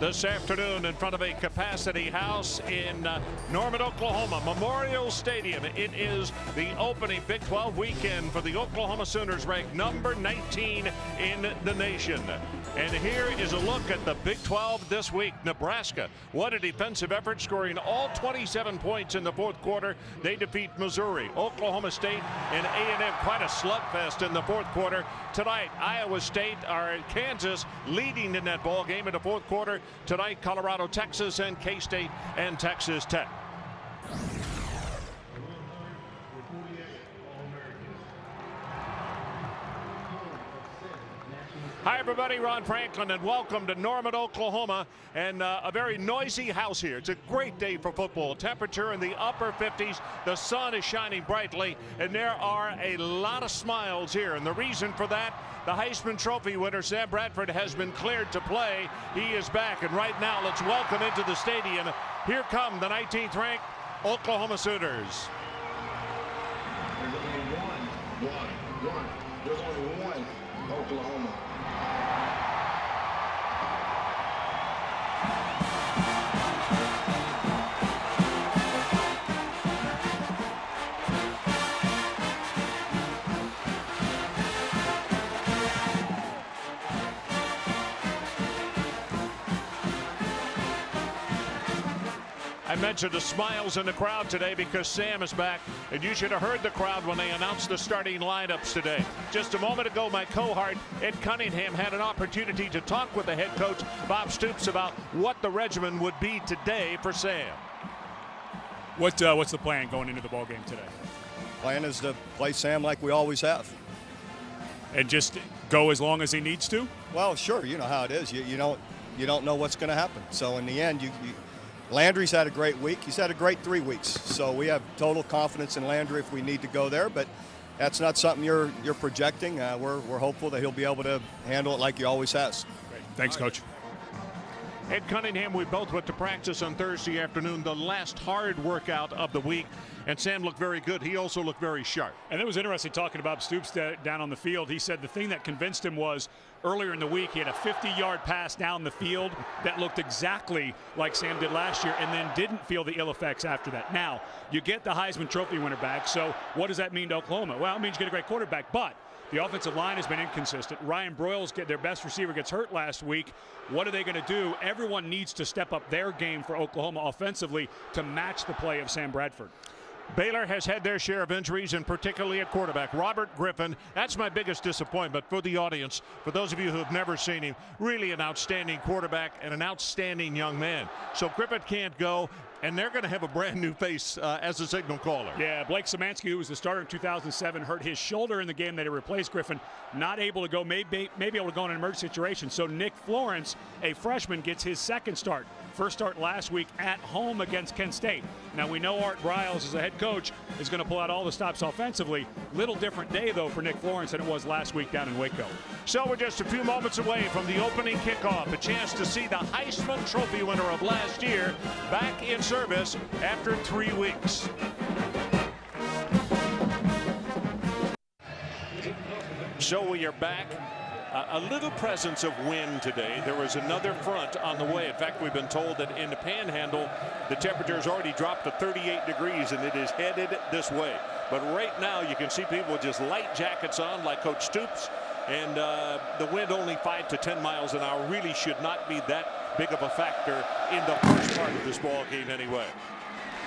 this afternoon in front of a capacity house in Norman, Oklahoma, Memorial Stadium. It is the opening Big 12 weekend for the Oklahoma Sooners, ranked number 19 in the nation. And here is a look at the Big 12 this week. Nebraska, what a defensive effort, scoring all 27 points in the fourth quarter. They defeat Missouri. Oklahoma State and A&M, quite a slugfest in the fourth quarter. Tonight, Iowa State or Kansas leading in that ball game in the fourth quarter. Tonight, Colorado, Texas, and K-State and Texas Tech. Hi, everybody. Ron Franklin, and welcome to Norman, Oklahoma, and a very noisy house here. It's a great day for football. Temperature in the upper 50s. The sun is shining brightly, and there are a lot of smiles here. And the reason for that, the Heisman Trophy winner, Sam Bradford, has been cleared to play. He is back, and right now, let's welcome into the stadium. Here come the 19th ranked Oklahoma Sooners. There's only one Oklahoma. I mentioned the smiles in the crowd today because Sam is back, and you should have heard the crowd when they announced the starting lineups today. Just a moment ago, my cohort, Ed Cunningham, had an opportunity to talk with the head coach, Bob Stoops, about what the regimen would be today for Sam. What's the plan going into the ball game today? Plan is to play Sam like we always have. And just go as long as he needs to? Well, sure. You know how it is. You don't know what's going to happen. So in the end, Landry's had a great week. He's had a great 3 weeks. So we have total confidence in Landry if we need to go there. But that's not something you're projecting. We're hopeful that he'll be able to handle it like he always has. Great. Thanks, Coach. Ed Cunningham, we both went to practice on Thursday afternoon, the last hard workout of the week, and Sam looked very good. He also looked very sharp. And it was interesting talking about Stoops down on the field. He said the thing that convinced him was earlier in the week he had a 50-yard pass down the field that looked exactly like Sam did last year and then didn't feel the ill effects after that. Now, you get the Heisman Trophy winner back, so what does that mean to Oklahoma? Well, it means you get a great quarterback, but the offensive line has been inconsistent. Ryan Broyles, their best receiver, gets hurt last week. What are they going to do? Everyone needs to step up their game for Oklahoma offensively to match the play of Sam Bradford. Baylor has had their share of injuries, and particularly at quarterback. Robert Griffin, that's my biggest disappointment for the audience. For those of you who have never seen him, really an outstanding quarterback and an outstanding young man. So Griffin can't go, and they're going to have a brand new face as a signal caller. Yeah, Blake Szymanski, who was the starter in 2007, hurt his shoulder in the game that he replaced Griffin. Not able to go, maybe able to go in an emergency situation. So Nick Florence, a freshman, gets his second start. First start last week at home against Kent State. Now we know Art Briles, as the head coach, is going to pull out all the stops offensively. Little different day, though, for Nick Florence than it was last week down in Waco. So we're just a few moments away from the opening kickoff. A chance to see the Heisman Trophy winner of last year back in service after 3 weeks. So we are back. A little presence of wind today. There was another front on the way. In fact, we've been told that in the Panhandle, the temperature has already dropped to 38 degrees, and it is headed this way. But right now, you can see people with just light jackets on, like Coach Stoops, and the wind only 5 to 10 miles an hour really should not be that big of a factor in the first part of this ball game anyway.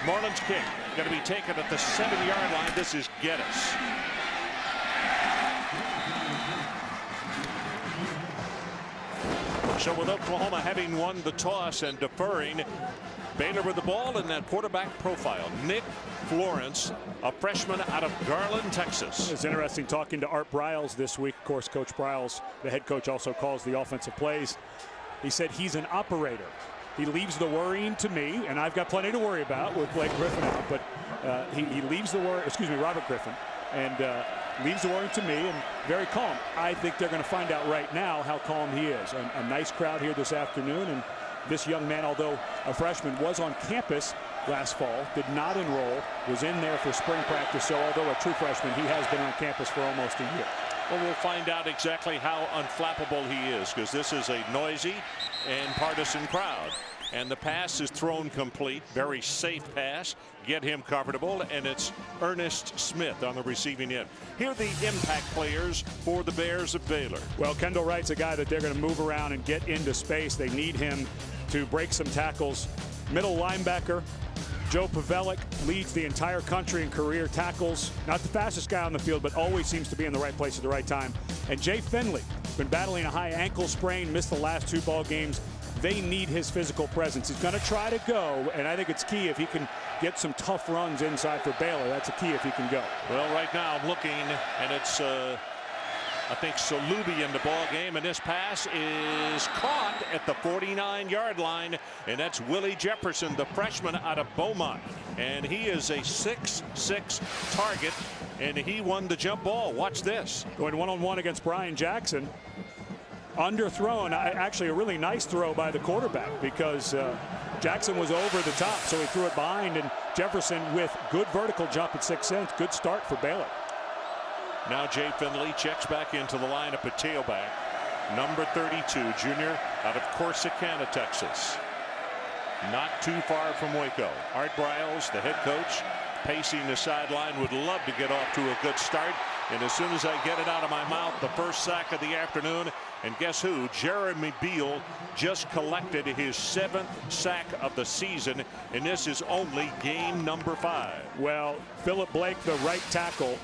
Marlin's kick going to be taken at the 7-yard line. This is Geddes. So with Oklahoma having won the toss and deferring, Baylor with the ball in that quarterback profile. Nick Florence, a freshman out of Garland, Texas. It's interesting talking to Art Briles this week. Of course, Coach Briles, the head coach, also calls the offensive plays. He said he's an operator. He leaves the worrying to me, and I've got plenty to worry about with Blake Griffin out, but he leaves the worry, Robert Griffin, and leaves the worrying to me, and very calm. I think they're going to find out right now how calm he is. A nice crowd here this afternoon, and this young man, although a freshman, was on campus last fall, did not enroll, was in there for spring practice, so although a true freshman, he has been on campus for almost a year. Well, we'll find out exactly how unflappable he is, because this is a noisy and partisan crowd. And the pass is thrown complete. Very safe pass. Get him comfortable. And it's Ernest Smith on the receiving end. Here are the impact players for the Bears of Baylor. Well, Kendall Wright's a guy that they're going to move around and get into space. They need him to break some tackles. Middle linebacker Joe Pavelic leads the entire country in career tackles. Not the fastest guy on the field, but always seems to be in the right place at the right time. And Jay Finley, been battling a high ankle sprain, missed the last 2 ball games. They need his physical presence. He's going to try to go, and I think it's key if he can get some tough runs inside for Baylor. That's a key if he can go. Well, right now I'm looking, and it's I think Salubi in the ball game, and this pass is caught at the 49-yard line, and that's Willie Jefferson, the freshman out of Beaumont, and he is a 6'6" target, and he won the jump ball. Watch this. Going one-on-one against Brian Jackson. Underthrown, actually a really nice throw by the quarterback, because Jackson was over the top, so he threw it behind, and Jefferson with good vertical jump at 6'6". Good start for Baylor. Now Jay Finley checks back into the lineup at tailback. Number 32, junior out of Corsicana, Texas. Not too far from Waco. Art Briles, the head coach, pacing the sideline, would love to get off to a good start. And as soon as I get it out of my mouth, the first sack of the afternoon. And guess who? Jeremy Beal just collected his 7th sack of the season, and this is only game number 5. Well, Philip Blake, the right tackle,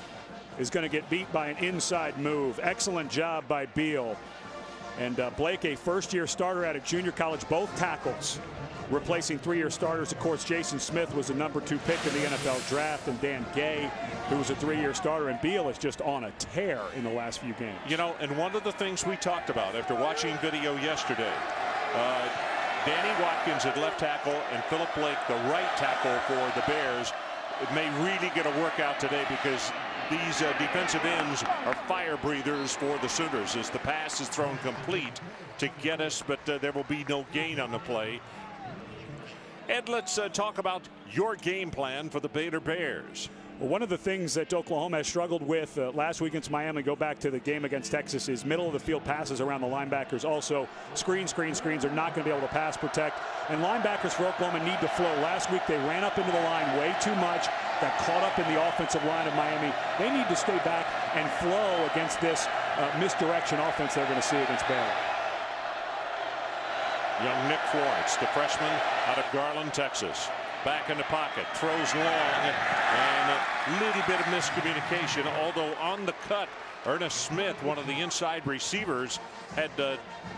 is going to get beat by an inside move. Excellent job by Beal. And Blake, a first-year starter out of junior college, both tackles, replacing 3-year starters. Of course, Jason Smith was the number 2 pick in the NFL draft, and Dan Gay, who was a 3-year starter. And Beal is just on a tear in the last few games. You know, and one of the things we talked about after watching video yesterday, Danny Watkins at left tackle and Philip Blake, the right tackle for the Bears, it may really get a workout today, because these defensive ends are fire breathers for the Sooners, as the pass is thrown complete to get us, but there will be no gain on the play. Ed, let's talk about your game plan for the Baylor Bears. Well, one of the things that Oklahoma has struggled with last week against Miami, go back to the game against Texas, is middle of the field passes around the linebackers. Also, screens are not going to be able to pass protect. And linebackers for Oklahoma need to flow. Last week they ran up into the line way too much, got caught up in the offensive line of Miami. They need to stay back and flow against this misdirection offense they're going to see against Baylor. Young Nick Florence, the freshman out of Garland, Texas. Back in the pocket, throws long, and a little bit of miscommunication, although on the cut, Ernest Smith, one of the inside receivers, had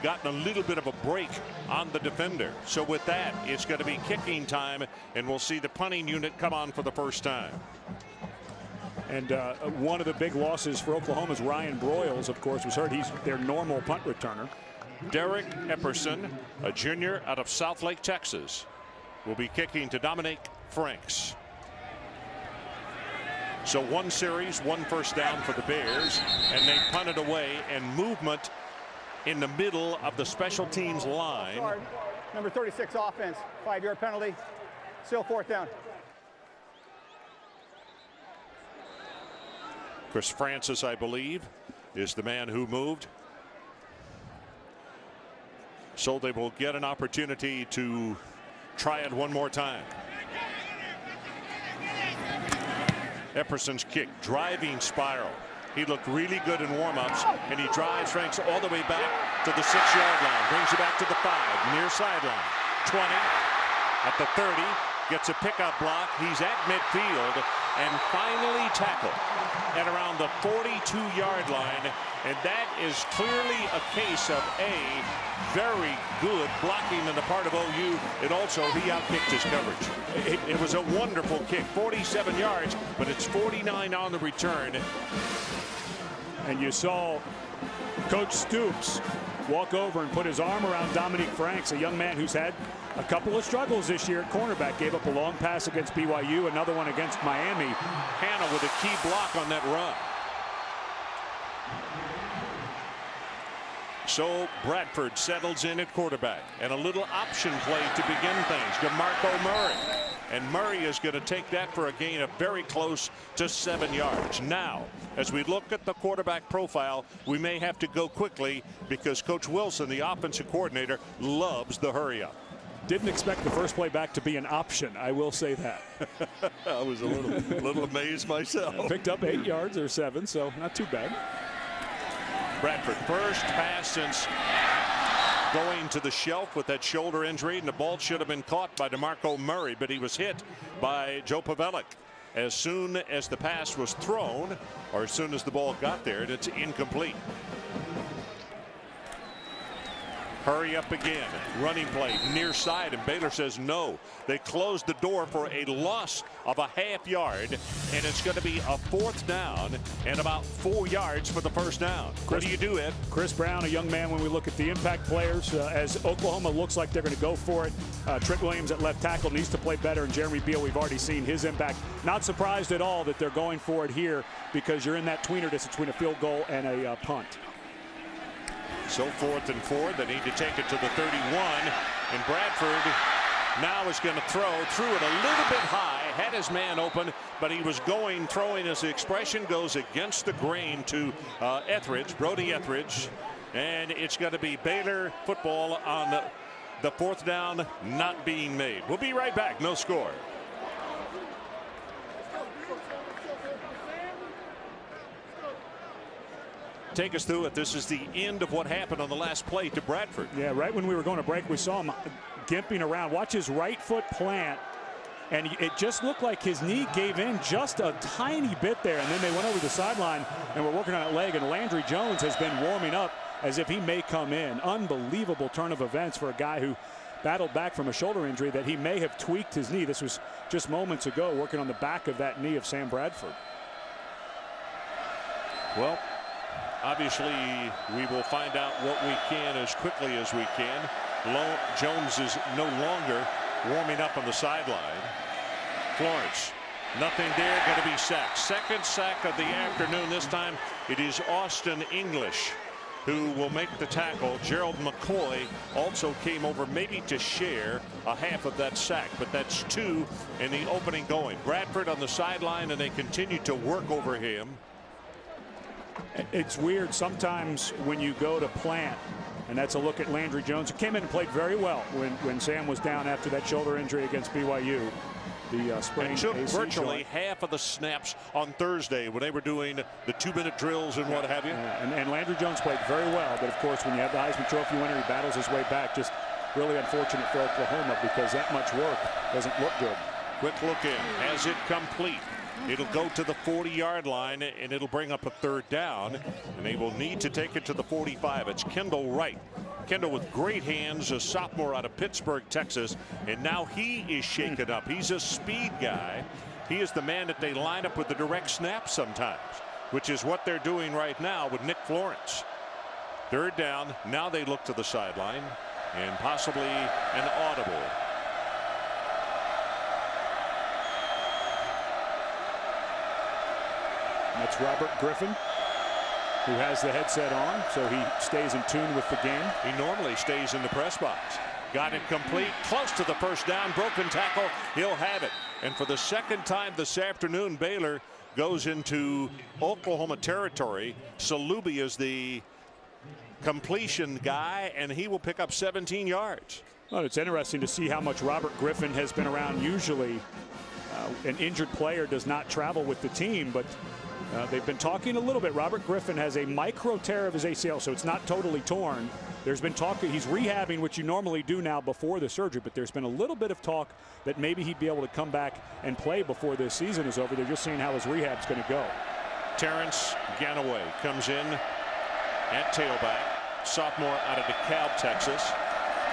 gotten a little bit of a break on the defender. So with that, it's going to be kicking time, and we'll see the punting unit come on for the first time. And one of the big losses for Oklahoma is Ryan Broyles, of course, was hurt. He's their normal punt returner. Derek Epperson, a junior out of Southlake, Texas, will be kicking to Dominic Franks. So 1 series, 1 first down for the Bears, and they punted away, and movement in the middle of the special teams line. Number 36 offense, 5-yard penalty, still 4th down. Chris Francis, I believe, is the man who moved. So they will get an opportunity to try it one more time. Epperson's kick, driving spiral. He looked really good in warm-ups, and he drives Franks all the way back to the 6-yard line. Brings it back to the 5, near sideline. 20, at the 30, gets a pickup block. He's at midfield, and finally tackled at around the 42-yard line. And that is clearly a case of very good blocking on the part of OU, and also he outkicked his coverage. It was a wonderful kick, 47 yards, but it's 49 on the return. And you saw Coach Stoops walk over and put his arm around Dominic Franks, a young man who's had a couple of struggles this year at cornerback. Gave up a long pass against BYU, another one against Miami. Hannah with a key block on that run. So Bradford settles in at quarterback, and a little option play to begin things. DeMarco Murray and Murray is going to take that for a gain of very close to 7 yards. Now, as we look at the quarterback profile, we may have to go quickly because Coach Wilson, the offensive coordinator, loves the hurry up. Didn't expect the first play back to be an option. I will say that. I was a little amazed myself. Picked up 8 yards or 7, so not too bad. Bradford, first pass since going to the shelf with that shoulder injury, and the ball should have been caught by DeMarco Murray, but he was hit by Joe Pavelic. As soon as the pass was thrown, or as soon as the ball got there, it's incomplete. Hurry up again. Running play near side, and Baylor says no. They closed the door for a loss of a half yard, and it's going to be a 4th down and about 4 yards for the first down. What do you do, Ed? Chris Brown, a young man, when we look at the impact players, as Oklahoma looks like they're going to go for it. Trent Williams at left tackle needs to play better, and Jeremy Beal, we've already seen his impact. Not surprised at all that they're going for it here because you're in that tweener distance between a field goal and a punt. So 4th and 4. They need to take it to the 31. And Bradford now is going to threw it a little bit high. Had his man open, but he was throwing, as the expression goes, against the grain to Brody Etheridge. And it's going to be Baylor football on the 4th down not being made. We'll be right back. No score. Take us through it. This is the end of what happened on the last play to Bradford. Yeah, right when we were going to break, we saw him gimping around. Watch his right foot plant, and it just looked like his knee gave in just a tiny bit there, and then they went over the sideline and were working on that leg, and Landry Jones has been warming up as if he may come in. Unbelievable turn of events for a guy who battled back from a shoulder injury that he may have tweaked his knee. This was just moments ago, working on the back of that knee of Sam Bradford. Well, obviously, we will find out what we can as quickly as we can. Jones is no longer warming up on the sideline. Florence, nothing there, going to be sacked. Second sack of the afternoon. This time it is Austin English who will make the tackle. Gerald McCoy also came over maybe to share a half of that sack, but that's 2 in the opening going. Bradford on the sideline, and they continue to work over him. It's weird sometimes when you go to plant, and that's a look at Landry Jones, who came in and played very well when Sam was down after that shoulder injury against BYU. The spring and took AC virtually joint. half of the snaps on Thursday when they were doing the 2-minute drills and what have you. Yeah, and Landry Jones played very well, but of course when you have the Heisman Trophy winner, he battles his way back. Just really unfortunate for Oklahoma because that much work doesn't look good. Quick look in. Has it complete? It'll go to the 40-yard line, and it'll bring up a 3rd down, and they will need to take it to the 45. It's Kendall Wright. Kendall with great hands, a sophomore out of Pittsburgh, Texas, and now he is shaken up. He's a speed guy. He is the man that they line up with the direct snap sometimes, which is what they're doing right now with Nick Florence. 3rd down. Now they look to the sideline and possibly an audible. That's Robert Griffin, who has the headset on, so he stays in tune with the game. He normally stays in the press box. Got it complete, close to the first down, broken tackle. He'll have it. And for the second time this afternoon, Baylor goes into Oklahoma territory. Salubi is the completion guy, and he will pick up 17 yards. Well, it's interesting to see how much Robert Griffin has been around. Usually an injured player does not travel with the team, but they've been talking a little bit. Robert Griffin has a micro tear of his ACL, so it's not totally torn. There's been talk that he's rehabbing, which you normally do now before the surgery, but there's been a little bit of talk that maybe he'd be able to come back and play before this season is over. They're just seeing how his rehab's going to go. Terrence Ganaway comes in at tailback, sophomore out of DeKalb, Texas,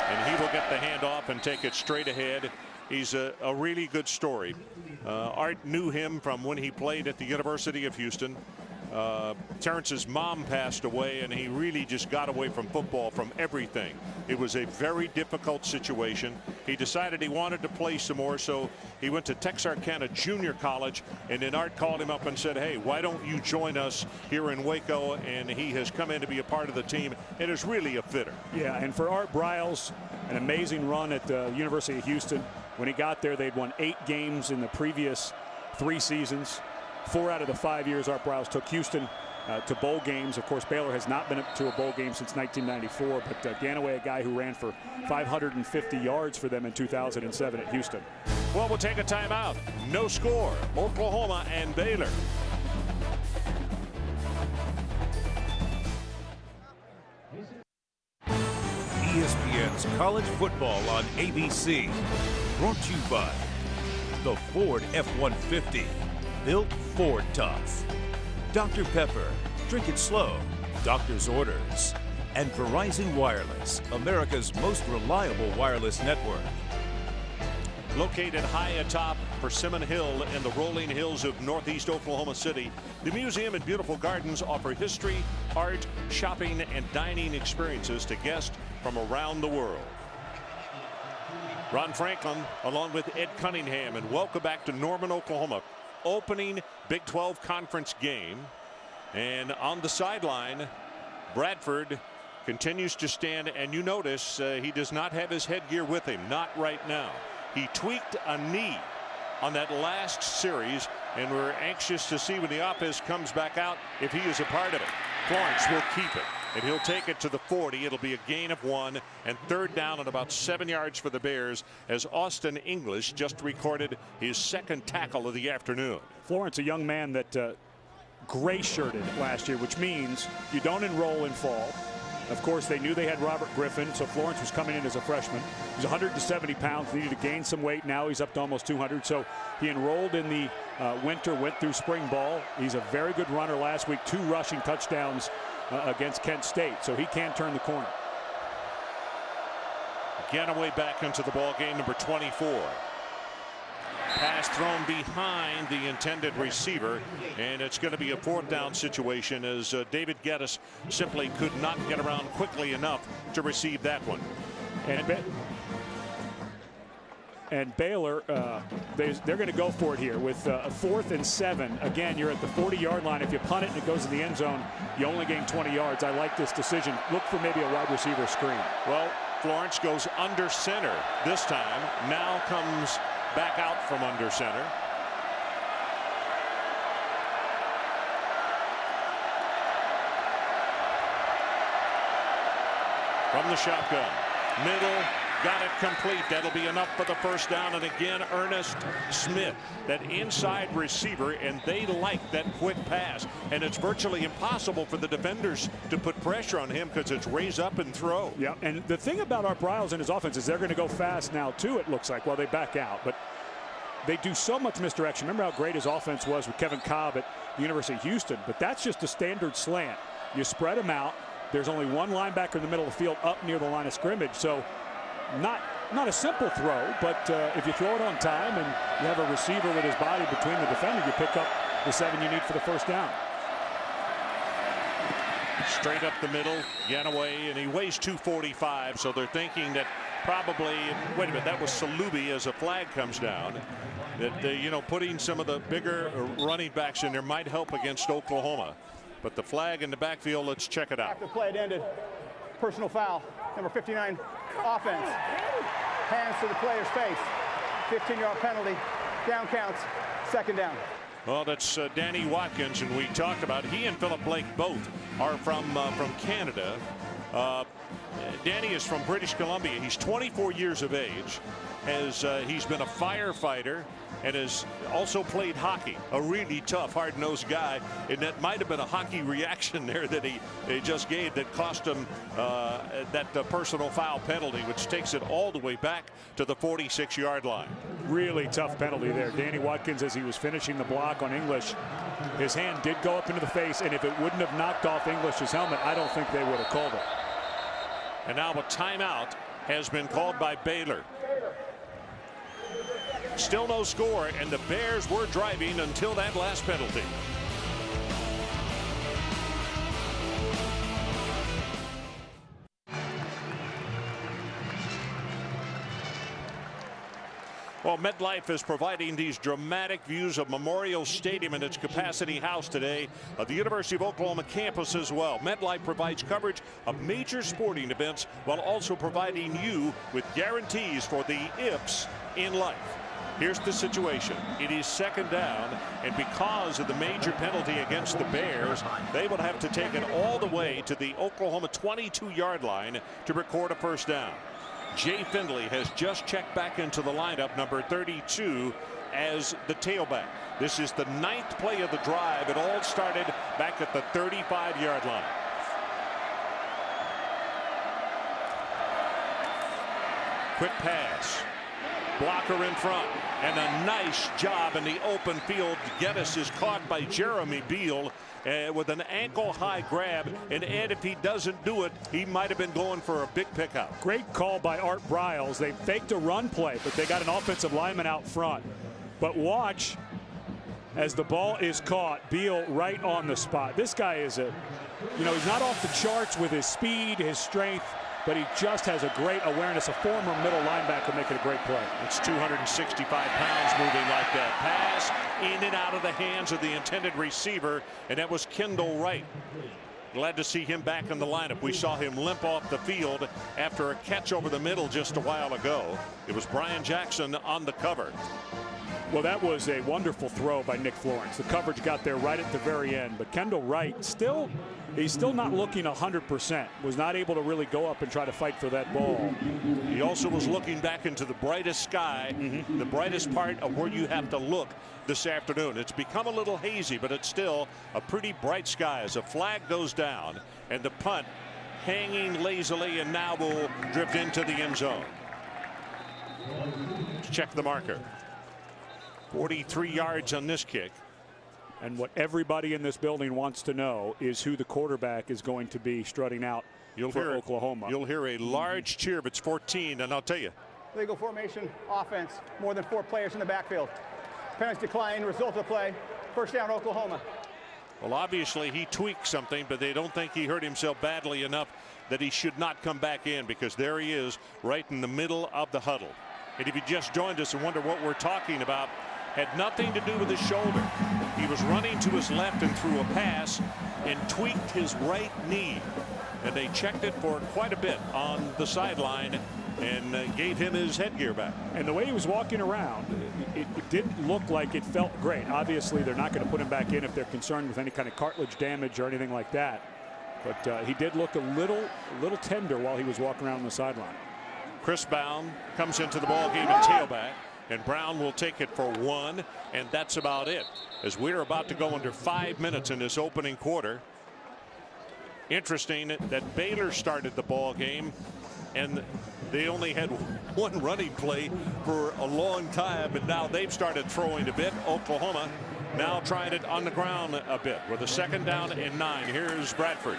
and he will get the handoff and take it straight ahead. He's a really good story. Art knew him from when he played at the University of Houston. Terrence's mom passed away, and he really just got away from football, from everything. It was a very difficult situation. He decided he wanted to play some more, so he went to Texarkana Junior College, and then Art called him up and said, hey, why don't you join us here in Waco? And he has come in to be a part of the team. It is really a fitter. Yeah, and for Art Briles, an amazing run at the University of Houston. When he got there, they'd won 8 games in the previous 3 seasons. 4 out of the 5 years Art Briles took Houston to bowl games. Of course, Baylor has not been to a bowl game since 1994, but Ganaway, a guy who ran for 550 yards for them in 2007 at Houston. Well, we'll take a timeout. No score, Oklahoma and Baylor. ESPN's college football on ABC. Brought to you by the Ford F-150. Built Ford tough. Dr. Pepper. Drink it slow. Doctor's orders. And Verizon Wireless, America's most reliable wireless network. Located high atop Persimmon Hill in the rolling hills of northeast Oklahoma City, the museum and beautiful gardens offer history, art, shopping, and dining experiences to guests from around the world. Ron Franklin along with Ed Cunningham, and welcome back to Norman, Oklahoma. Opening Big 12 conference game, and on the sideline Bradford continues to stand, and you notice he does not have his headgear with him, not right now. He tweaked a knee on that last series, and we're anxious to see when the offense comes back out if he is a part of it. Florence will keep it, and he'll take it to the 40. It'll be a gain of 1, and 3rd down and about 7 yards for the Bears, as Austin English just recorded his 2nd tackle of the afternoon. Florence, a young man that gray-shirted last year, which means you don't enroll in fall. Of course, they knew they had Robert Griffin, so Florence was coming in as a freshman. He's 170 pounds, needed to gain some weight. Now he's up to almost 200. So he enrolled in the winter, went through spring ball. He's a very good runner last week, 2 rushing touchdowns against Kent State, so he can turn the corner. Ganaway back into the ball game, number 24. Pass thrown behind the intended receiver, and it's going to be a 4th down situation, as David Geddes simply could not get around quickly enough to receive that one. And Baylor, they're going to go for it here with a 4th and 7. Again, you're at the 40-yard line. If you punt it and it goes in the end zone, you only gain 20 yards. I like this decision. Look for maybe a wide receiver screen. Well, Florence goes under center this time. Now comes back out from under center. From the shotgun, middle, got it complete. That'll be enough for the 1st down. And again, Ernest Smith, that inside receiver, and they like that quick pass. And it's virtually impossible for the defenders to put pressure on him because it's raise up and throw. Yeah, and the thing about Art Briles and his offense is they're going to go fast now too, it looks like. Well, they back out, but they do so much misdirection. Remember how great his offense was with Kevin Cobb at the University of Houston, but that's just a standard slant. You spread them out. There's only one linebacker in the middle of the field up near the line of scrimmage, so not a simple throw, but if you throw it on time and you have a receiver with his body between the defender, you pick up the 7 you need for the 1st down. Straight up the middle, Ganaway, and he weighs 245, so they're thinking that probably, wait a minute, that was Salubi as a flag comes down. That, you know, putting some of the bigger running backs in there might help against Oklahoma. But the flag in the backfield, let's check it out. After play had ended, personal foul, number 59, offense. Hands to the player's face. 15-yard penalty. Down counts. 2nd down. Well, that's Danny Watkins, and we talked about he and Philip Blake both are from Canada. Danny is from British Columbia. He's 24 years of age. He's been a firefighter and has also played hockey. A really tough, hard-nosed guy, and that might have been a hockey reaction there that he just gave that cost him that personal foul penalty, which takes it all the way back to the 46-yard line. Really tough penalty there. Danny Watkins, as he was finishing the block on English, his hand did go up into the face, and if it wouldn't have knocked off English's helmet, I don't think they would have called it. And now a timeout has been called by Baylor. Still no score, and the Bears were driving until that last penalty. Well, MetLife is providing these dramatic views of Memorial Stadium and its capacity house today of the University of Oklahoma campus as well. MetLife provides coverage of major sporting events while also providing you with guarantees for the ifs in life. Here's the situation. It is second down, and because of the major penalty against the Bears, they will have to take it all the way to the Oklahoma 22-yard line to record a first down. Jay Findlay has just checked back into the lineup, number 32, as the tailback. This is the 9th play of the drive. It all started back at the 35-yard line. Quick pass. Blocker in front, and a nice job in the open field. Geddes is caught by Jeremy Beal with an ankle-high grab, and Ed, if he doesn't do it, he might have been going for a big pickup. Great call by Art Briles. They faked a run play, but they got an offensive lineman out front. But watch as the ball is caught, Beal right on the spot. This guy is he's not off the charts with his speed, his strength, but he just has a great awareness. A former middle linebacker making a great play. It's 265 pounds moving like that. Pass in and out of the hands of the intended receiver, and that was Kendall Wright. Glad to see him back in the lineup. We saw him limp off the field after a catch over the middle just a while ago. It was Brian Jackson on the cover. Well, that was a wonderful throw by Nick Florence. The coverage got there right at the very end, but Kendall Wright he's still not looking 100%. Was not able to really go up and try to fight for that ball. He also was looking back into the brightest sky, the brightest part of where you have to look this afternoon. It's become a little hazy, but it's still a pretty bright sky as a flag goes down, and the punt hanging lazily and now will drift into the end zone. Let's check the marker. 43 yards on this kick. And what everybody in this building wants to know is who the quarterback is going to be strutting out for Oklahoma. You'll hear a large cheer if it's 14, and I'll tell you. Legal formation offense, more than 4 players in the backfield. Penalties decline, result of the play, first down Oklahoma. Well, obviously he tweaked something, but they don't think he hurt himself badly enough that he should not come back in, because there he is right in the middle of the huddle. And if you just joined us and wonder what we're talking about, had nothing to do with his shoulder. He was running to his left and threw a pass and tweaked his right knee. And they checked it for quite a bit on the sideline and gave him his headgear back. And the way he was walking around, it didn't look like it felt great. Obviously, they're not going to put him back in if they're concerned with any kind of cartilage damage or anything like that. But he did look a little tender while he was walking around on the sideline. Chris Bound comes into the ball game at tailback. And Brown will take it for 1, and that's about it, as we're about to go under 5 minutes in this opening quarter. Interesting that Baylor started the ball game, and they only had 1 running play for a long time, and now they've started throwing a bit. Oklahoma now trying it on the ground a bit with a second down and 9. Here's Bradford.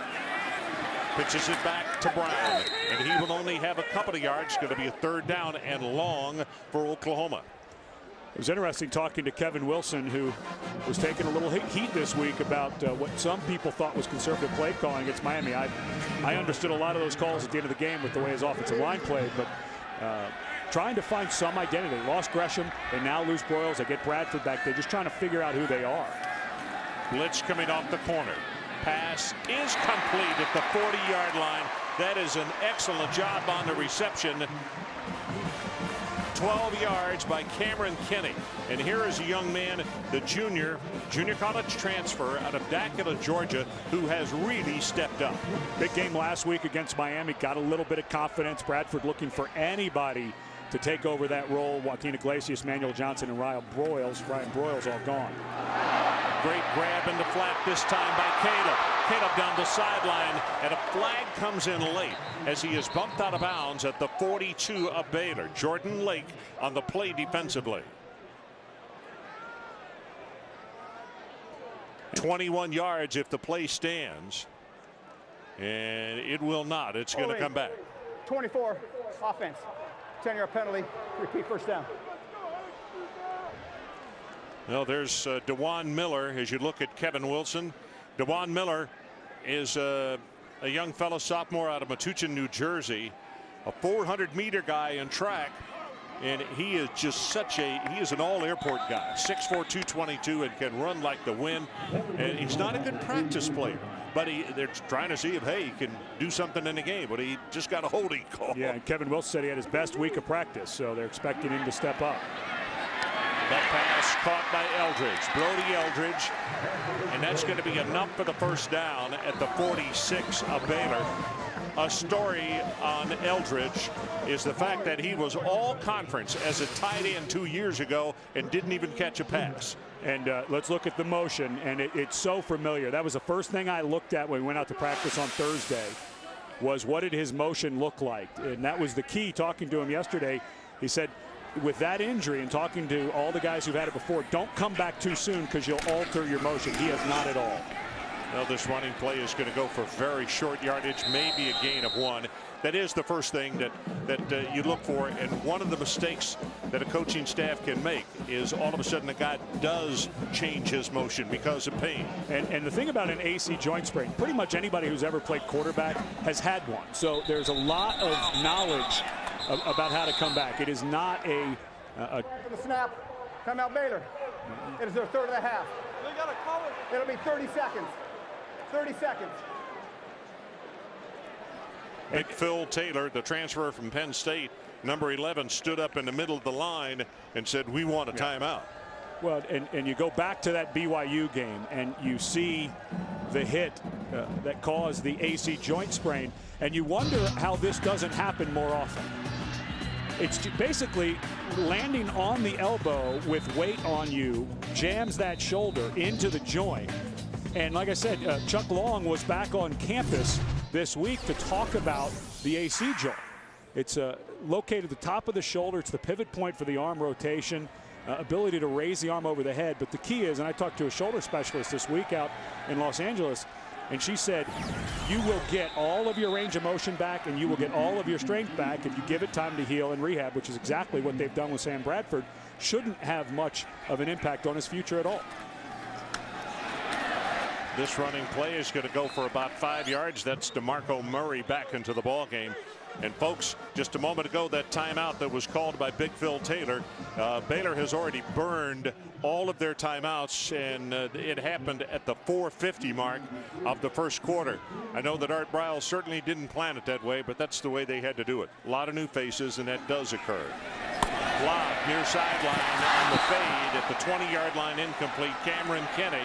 Pitches it back to Brown, and he will only have a couple of yards. Going to be a third down and long for Oklahoma. It was interesting talking to Kevin Wilson, who was taking a little heat this week about what some people thought was conservative play calling against Miami. I understood a lot of those calls at the end of the game with the way his offensive line played, but trying to find some identity. They lost Gresham, they now lose Broyles, they get Bradford back. They're just trying to figure out who they are. Blitz coming off the corner. Pass is complete at the 40-yard line. That is an excellent job on the reception. 12 yards by Cameron Kenny. And here is a young man, the junior college transfer out of Dacula, Georgia, who has really stepped up. Big game last week against Miami. Got a little bit of confidence. Bradford looking for anybody to take over that role. Joaquin Iglesias, Manuel Johnson, and Ryan Broyles all gone. Great grab in the flat this time by Caleb. Caleb down the sideline, and a flag comes in late as he is bumped out of bounds at the 42 of Baylor. Jordan Lake on the play defensively. 21 yards if the play stands, and it will not. It's going to come back. 24 offense, 10-yard penalty, repeat first down. Well, there's Dewan Miller as you look at Kevin Wilson. Dewan Miller is a young fellow sophomore out of Metuchen, New Jersey, a 400-meter guy in track. And he is just he is an all-airport guy, 6'4", 222, and can run like the wind. And he's not a good practice player, but they're trying to see if, hey, he can do something in the game, but he just got a holding call. Yeah, and Kevin Wilson said he had his best week of practice, so they're expecting him to step up. That pass caught by Eldridge, Brody Eldridge, and that's going to be enough for the first down at the 46 of Baylor. A story on Eldridge is the fact that he was all conference as a tight end 2 years ago and didn't even catch a pass. And let's look at the motion, and it's so familiar. That was the first thing I looked at when we went out to practice on Thursday, was what did his motion look like? And that was the key. Talking to him yesterday, he said, with that injury and talking to all the guys who've had it before, don't come back too soon because you'll alter your motion. He has not at all. Well, this running play is going to go for very short yardage, maybe a gain of 1. That is the first thing that you look for. And one of the mistakes that a coaching staff can make is all of a sudden a guy does change his motion because of pain. And the thing about an AC joint sprain, pretty much anybody who's ever played quarterback has had one. So there's a lot of knowledge about how to come back. It is not a For the snap, timeout Baylor. It is their third of the half. It'll be 30 seconds. 30 seconds. Big Phil Taylor, the transfer from Penn State, number 11, stood up in the middle of the line and said, we want a timeout. Well, and you go back to that BYU game and you see the hit that caused the AC joint sprain, and you wonder how this doesn't happen more often. It's basically landing on the elbow with weight on you, jams that shoulder into the joint. And like I said, Chuck Long was back on campus this week to talk about the AC joint. It's located at the top of the shoulder. It's the pivot point for the arm rotation, ability to raise the arm over the head. But the key is, and I talked to a shoulder specialist this week out in Los Angeles, and she said, you will get all of your range of motion back and you will get all of your strength back if you give it time to heal and rehab, which is exactly what they've done with Sam Bradford. Shouldn't have much of an impact on his future at all. This running play is going to go for about 5 yards. That's DeMarco Murray back into the ball game. And folks, just a moment ago, that timeout that was called by Big Phil Taylor, Baylor has already burned all of their timeouts, and it happened at the 4:50 mark of the first quarter. I know that Art Briles certainly didn't plan it that way, but that's the way they had to do it. A lot of new faces, and that does occur. Block near sideline on the fade at the 20-yard line, incomplete. Cameron Kenny.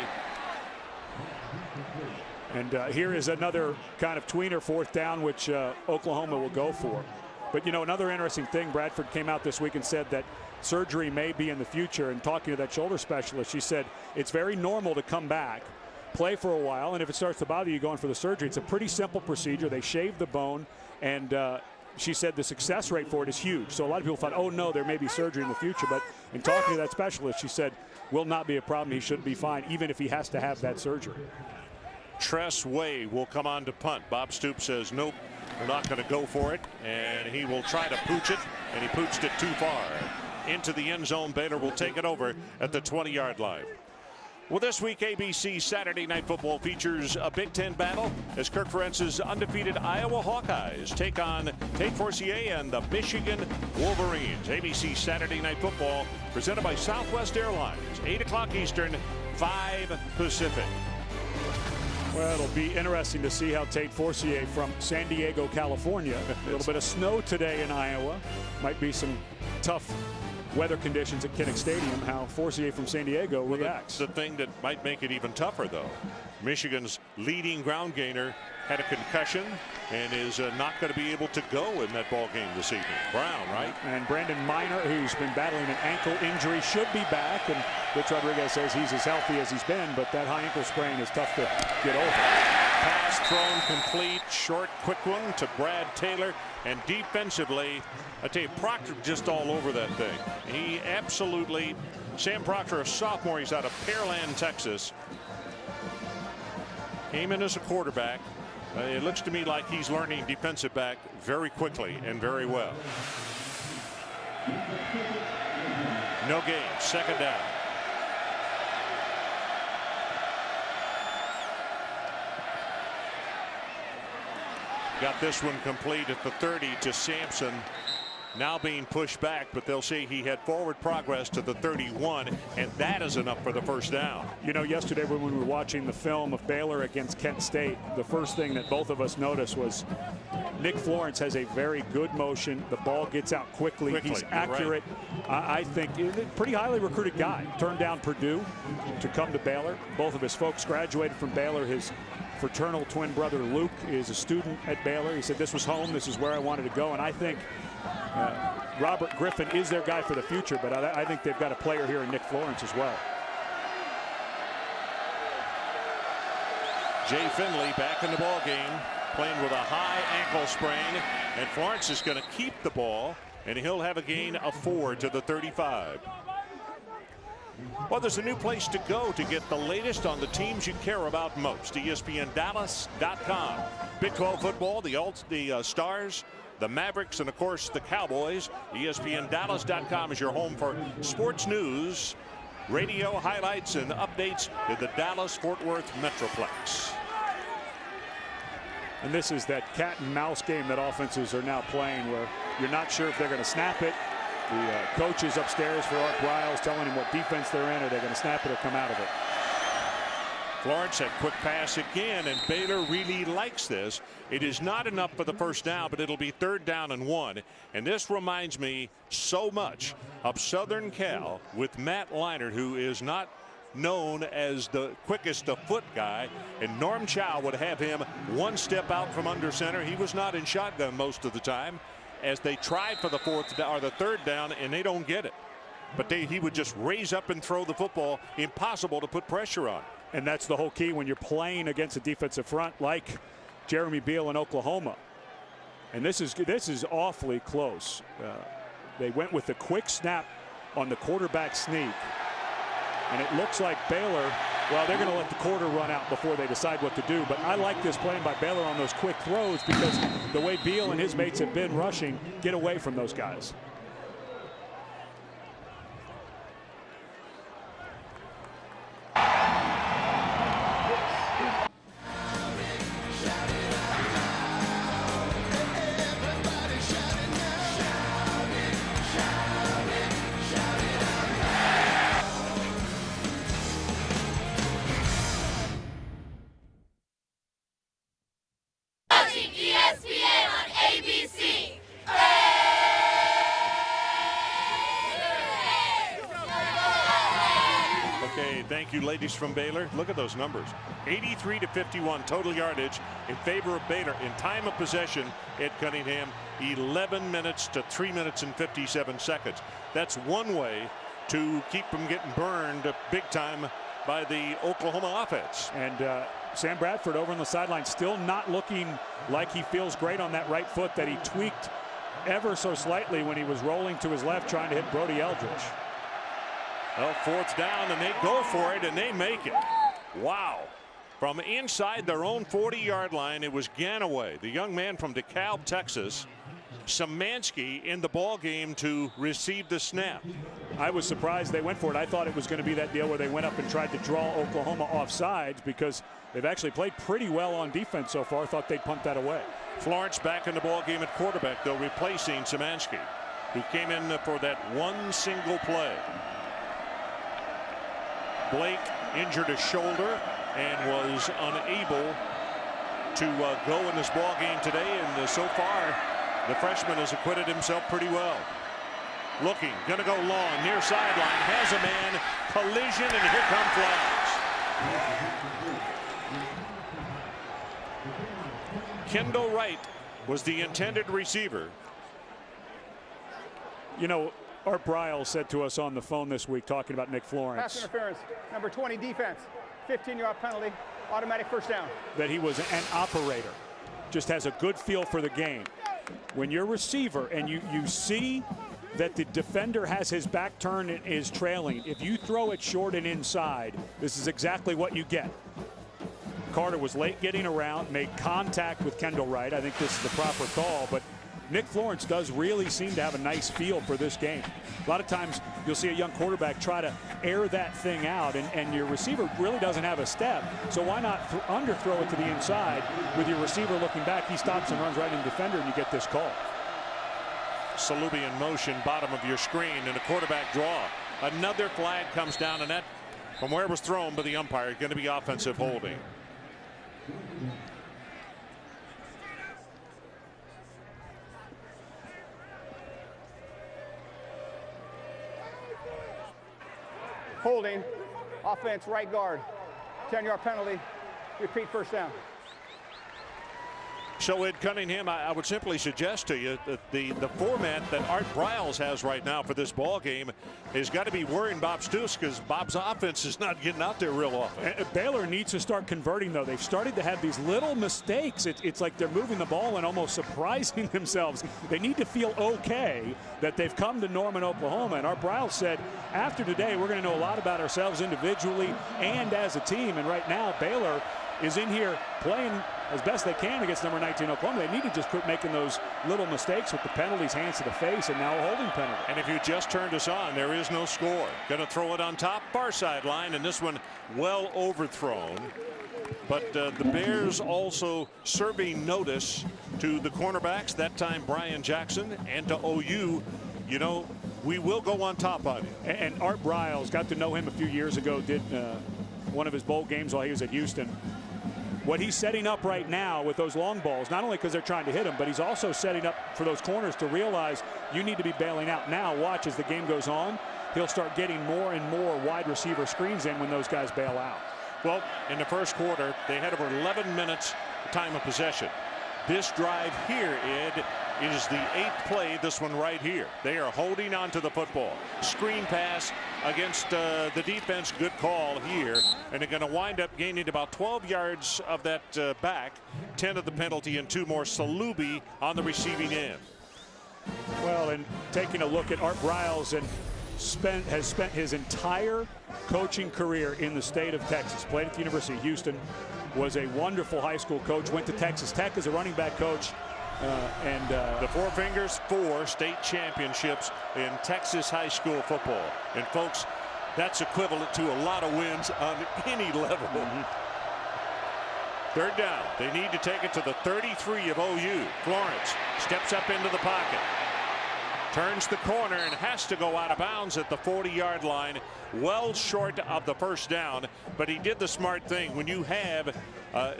And here is another kind of tweener fourth down, which Oklahoma will go for. But, you know, another interesting thing, Bradford came out this week and said that surgery may be in the future. And talking to that shoulder specialist, she said it's very normal to come back, play for a while, and if it starts to bother you going for the surgery, it's a pretty simple procedure. They shave the bone, and she said the success rate for it is huge. So a lot of people thought, oh, no, there may be surgery in the future. But in talking to that specialist, she said, will not be a problem. He should be fine, even if he has to have that surgery. Tress Way will come on to punt. Bob Stoops says, nope, we're not going to go for it. And he will try to pooch it, and he pooched it too far. Into the end zone. Baylor will take it over at the 20-yard line. Well, this week, ABC Saturday Night Football features a Big Ten battle as Kirk Ferentz's undefeated Iowa Hawkeyes take on Tate Forcier and the Michigan Wolverines. ABC Saturday Night Football presented by Southwest Airlines. 8 o'clock Eastern, 5 Pacific. Well, it'll be interesting to see how Tate Forcier from San Diego, California, a little bit of snow today in Iowa, might be some tough weather conditions at Kinnick Stadium, how Forcier from San Diego reacts. The thing that might make it even tougher, though, Michigan's leading ground gainer had a concussion and is not going to be able to go in that ball game this evening. Brown, right? And Brandon Minor, who's been battling an ankle injury, should be back. And Rich Rodriguez says he's as healthy as he's been, but that high ankle sprain is tough to get over. Pass thrown complete, short, quick one to Brad Taylor. And defensively, I tell you, Proctor just all over that thing. He absolutely, Sam Proctor, a sophomore, he's out of Pearland, Texas. Came in as a quarterback. It looks to me like he's learning defensive back very quickly and very well. No gain, second down. Got this one complete at the 30 to Sampson. now being pushed back, but they'll see he had forward progress to the 31, and that is enough for the first down. You know, yesterday when we were watching the film of Baylor against Kent State, the first thing that both of us noticed was Nick Florence has a very good motion. The ball gets out quickly. He's accurate. Right. I think he's a pretty highly recruited guy. Turned down Purdue to come to Baylor. Both of his folks graduated from Baylor. His fraternal twin brother Luke is a student at Baylor. He said, this was home. This is where I wanted to go. And I think Robert Griffin is their guy for the future, but I think they've got a player here in Nick Florence as well. Jay Finley back in the ball game, playing with a high ankle sprain, and Florence is going to keep the ball, and he'll have a gain of 4 to the 35. Well, there's a new place to go to get the latest on the teams you care about most. ESPNDallas.com. Big 12 football, the Stars, the Mavericks, and of course the Cowboys. ESPNDallas.com is your home for sports news, radio highlights, and updates to the Dallas-Fort Worth Metroplex. And this is that cat and mouse game that offenses are now playing, where you're not sure if they're going to snap it. The coach is upstairs for Art Briles telling him what defense they're in. Are they going to snap it or come out of it? Florence had quick pass again, and Baylor really likes this. It is not enough for the first down, but it'll be 3rd down and 1. And this reminds me so much of Southern Cal with Matt Leinart, who is not known as the quickest of foot guy, and Norm Chow would have him one step out from under center. He was not in shotgun most of the time, as they tried for the 3rd down, and they don't get it. But he would just raise up and throw the football. Impossible to put pressure on. And that's the whole key when you're playing against a defensive front like Jeremy Beal in Oklahoma. And this is awfully close. They went with the quick snap on the quarterback sneak. And it looks like Baylor, well, they're going to let the quarter run out before they decide what to do. But I like this playing by Baylor on those quick throws, because the way Beal and his mates have been rushing, get away from those guys. ESPN on ABC. Okay, thank you, ladies from Baylor. Look at those numbers. 83-51 total yardage in favor of Baylor. In time of possession at Cunningham, 11 minutes to 3 minutes and 57 seconds. That's one way to keep them getting burned big time by the Oklahoma offense. And Sam Bradford over on the sideline, still not looking like he feels great on that right foot that he tweaked ever so slightly when he was rolling to his left trying to hit Brody Eldridge. Well, 4th down, and they go for it, and they make it. Wow. From inside their own 40-yard line, it was Ganaway, the young man from DeKalb, Texas. Szymanski in the ball game to receive the snap. I was surprised they went for it. I thought it was going to be that deal where they went up and tried to draw Oklahoma off sides, because they've actually played pretty well on defense so far. Thought they'd punt that away. Florence back in the ball game at quarterback, though, replacing Szymanski, who came in for that one single play. Blake injured his shoulder and was unable to go in this ball game today, and so far the freshman has acquitted himself pretty well. Looking, gonna go long, near sideline, has a man, collision, and here come flags. Kendall Wright was the intended receiver. You know, Art Briles said to us on the phone this week, talking about Nick Florence, Pass interference, number 20 defense, 15-yard penalty, automatic first down. That he was an operator, just has a good feel for the game. When you're a receiver and you see that the defender has his back turned and is trailing, if you throw it short and inside, this is exactly what you get. Carter was late getting around, made contact with Kendall Wright. I think this is the proper call, but Nick Florence does really seem to have a nice feel for this game. A lot of times you'll see a young quarterback try to air that thing out, and your receiver really doesn't have a step. So why not underthrow it to the inside with your receiver looking back? He stops and runs right into the defender, and you get this call. Salubi in motion, bottom of your screen, and a quarterback draw. Another flag comes down, and that, from where it was thrown by the umpire, going to be offensive holding. Holding, offense, right guard. 10-yard penalty. Repeat, first down. So, Ed Cunningham, I would simply suggest to you that the format that Art Briles has right now for this ball game has got to be worrying Bob Stoops, because Bob's offense is not getting out there real often. Baylor needs to start converting, though. They've started to have these little mistakes. It's like they're moving the ball and almost surprising themselves. They need to feel okay that they've come to Norman, Oklahoma. And Art Briles said, after today, we're going to know a lot about ourselves individually and as a team. And right now, Baylor is in here playing as best they can against number 19 Oklahoma. They need to just quit making those little mistakes with the penalties, hands to the face, and now a holding penalty. And if you just turned us on, there is no score. Going to throw it on top, far sideline, and this one well overthrown. But the Bears also serving notice to the cornerbacks, that time Brian Jackson, and to OU, you know, we will go on top on you. And Art Briles, got to know him a few years ago, did one of his bowl games while he was at Houston. What he's setting up right now with those long balls, not only because they're trying to hit him, but he's also setting up for those corners to realize you need to be bailing out. Now watch as the game goes on, he'll start getting more and more wide receiver screens in when those guys bail out. Well, in the first quarter, they had over 11 minutes time of possession. This drive here, Ed, is the 8th play, this one right here. They are holding on to the football. Screen pass against the defense, good call here. And they're going to wind up gaining about 12 yards of that back, 10 of the penalty, and 2 more. Salubi on the receiving end. Well, and taking a look at Art Briles, and has spent his entire coaching career in the state of Texas. Played at the University of Houston, was a wonderful high school coach, went to Texas Tech as a running back coach. The Four Fingers, 4 state championships in Texas high school football. And folks, that's equivalent to a lot of wins on any level. Third down. They need to take it to the 33 of OU. Florence steps up into the pocket, turns the corner, and has to go out of bounds at the 40-yard line, well short of the first down. But he did the smart thing. When you have a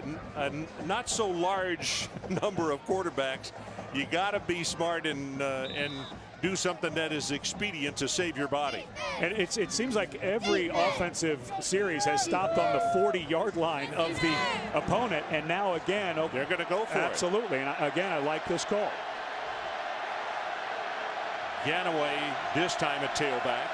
not so large number of quarterbacks, you got to be smart and do something that is expedient to save your body. And it seems like every offensive series has stopped on the 40-yard line of the opponent, and now again they're going to go for it. Absolutely. And again, I like this call. Ganaway this time at tailback.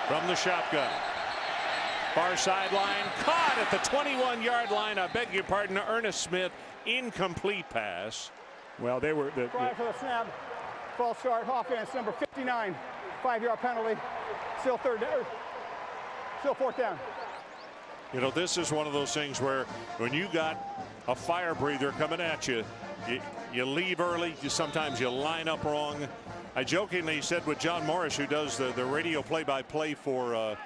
From the shotgun. Far sideline, caught at the 21-yard line. I beg your pardon, Ernest Smith, incomplete pass. Well, they were Try for the snap. False start, offense, number 59. 5-yard penalty. Still fourth down. You know, this is one of those things where when you got a fire breather coming at you, you leave early. Sometimes you line up wrong. I jokingly said with John Morris, who does the radio play-by-play for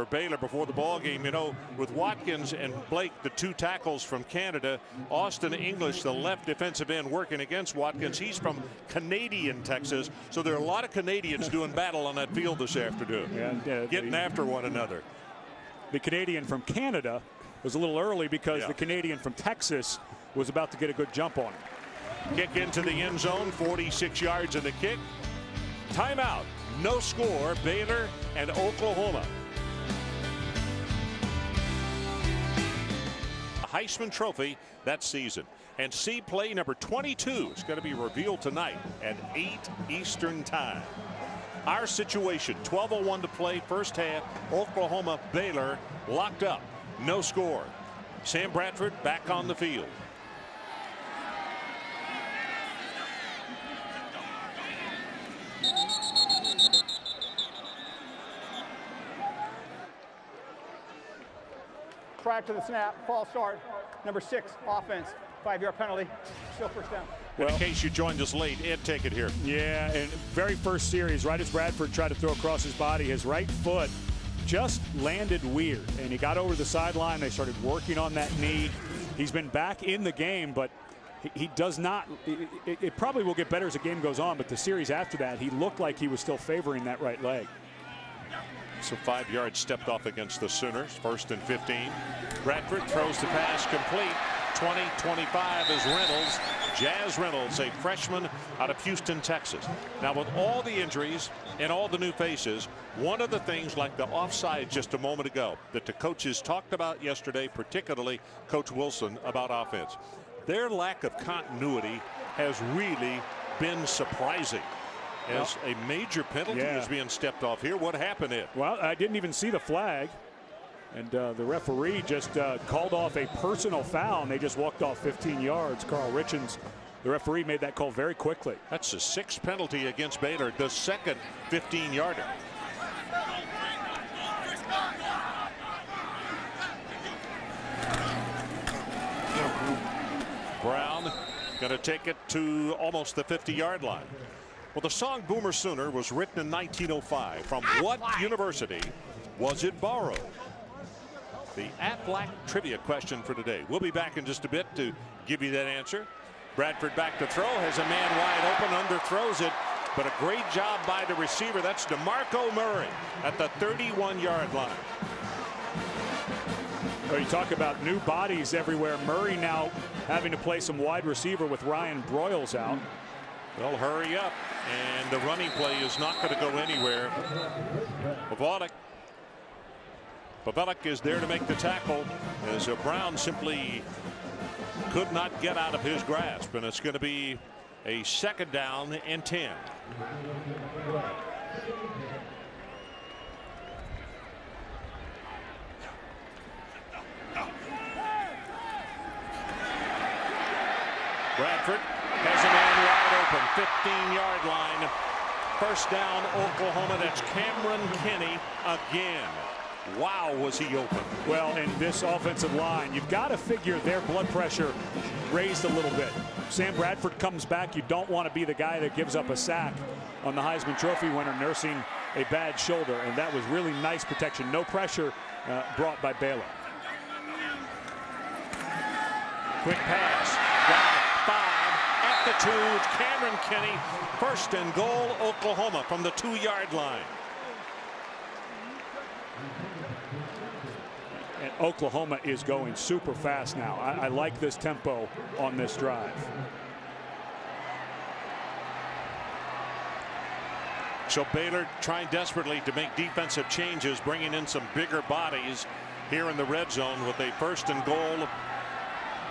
Baylor before the ball game, you know, with Watkins and Blake, the 2 tackles from Canada, Austin English, the left defensive end, working against Watkins. He's from Canadian Texas, so there are a lot of Canadians doing battle on that field this afternoon, getting after one another. The Canadian from Canada was a little early because the Canadian from Texas was about to get a good jump on him. Kick into the end zone, 46 yards in the kick. Timeout, no score, Baylor and Oklahoma. A Heisman Trophy that season. And see play number 22 is going to be revealed tonight at 8 Eastern time. Our situation, 12:01 to play, first half. Oklahoma, Baylor locked up, no score. Sam Bradford back on the field. Prior to the snap, false start, number 6, offense, 5-yard penalty, still first down. Well, in case you joined us late, Ed, take it here. Yeah, and very first series, right as Bradford tried to throw across his body, his right foot just landed weird, and he got over the sideline. They started working on that knee. He's been back in the game, but he does not. It probably will get better as the game goes on, but the series after that, he looked like he was still favoring that right leg. So 5 yards stepped off against the Sooners. 1st and 15. Bradford throws the pass complete. 20-25 is Reynolds. Jazz Reynolds, a freshman out of Houston, Texas. Now, with all the injuries and all the new faces, one of the things, like the offside just a moment ago, that the coaches talked about yesterday, particularly Coach Wilson, about offense, their lack of continuity has really been surprising. As a major penalty is being stepped off here. What happened, Ed? Well, I didn't even see the flag. And the referee just called off a personal foul, and they just walked off 15 yards. Carl Richens, the referee, made that call very quickly. That's the 6th penalty against Baylor, the 2nd 15-yarder. Brown going to take it to almost the 50-yard line. Well, the song Boomer Sooner was written in 1905. From what university was it borrowed? The Aflac trivia question for today. We'll be back in just a bit to give you that answer. Bradford back to throw, has a man wide open, underthrows it, but a great job by the receiver. That's DeMarco Murray at the 31-yard line. Well, you talk about new bodies everywhere. Murray now having to play some wide receiver with Ryan Broyles out. Well, hurry up, and the running play is not going to go anywhere. Pavelic is there to make the tackle, as Brown simply could not get out of his grasp, and it's going to be a 2nd down and 10. Bradford has a man wide open, 15-yard line. 1st down, Oklahoma. That's Cameron Kenny again. Wow, was he open. Well, in this offensive line, you've got to figure their blood pressure raised a little bit. Sam Bradford comes back. You don't want to be the guy that gives up a sack on the Heisman Trophy winner nursing a bad shoulder, and that was really nice protection. No pressure brought by Baylor. Quick pass. Got it. 5 at the 2. It's Cameron Kenny. 1st and goal, Oklahoma from the 2-yard line. And Oklahoma is going super fast now. I like this tempo on this drive. So Baylor trying desperately to make defensive changes, bringing in some bigger bodies here in the red zone with a 1st and goal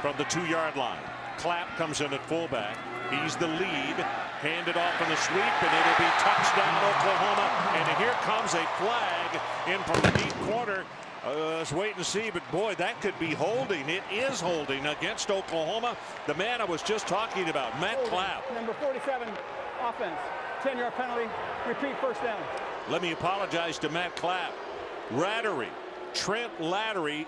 from the 2-yard line. Clapp comes in at fullback. He's the lead. Handed off in the sweep, and it'll be touchdown Oklahoma. And here comes a flag in from the deep corner. Let's wait and see, but boy, that could be holding. It is holding against Oklahoma. The man I was just talking about, Matt Clapp. Number 47, offense. 10-yard penalty. Repeat, 1st down. Let me apologize to Matt Clapp. Trent Lattery,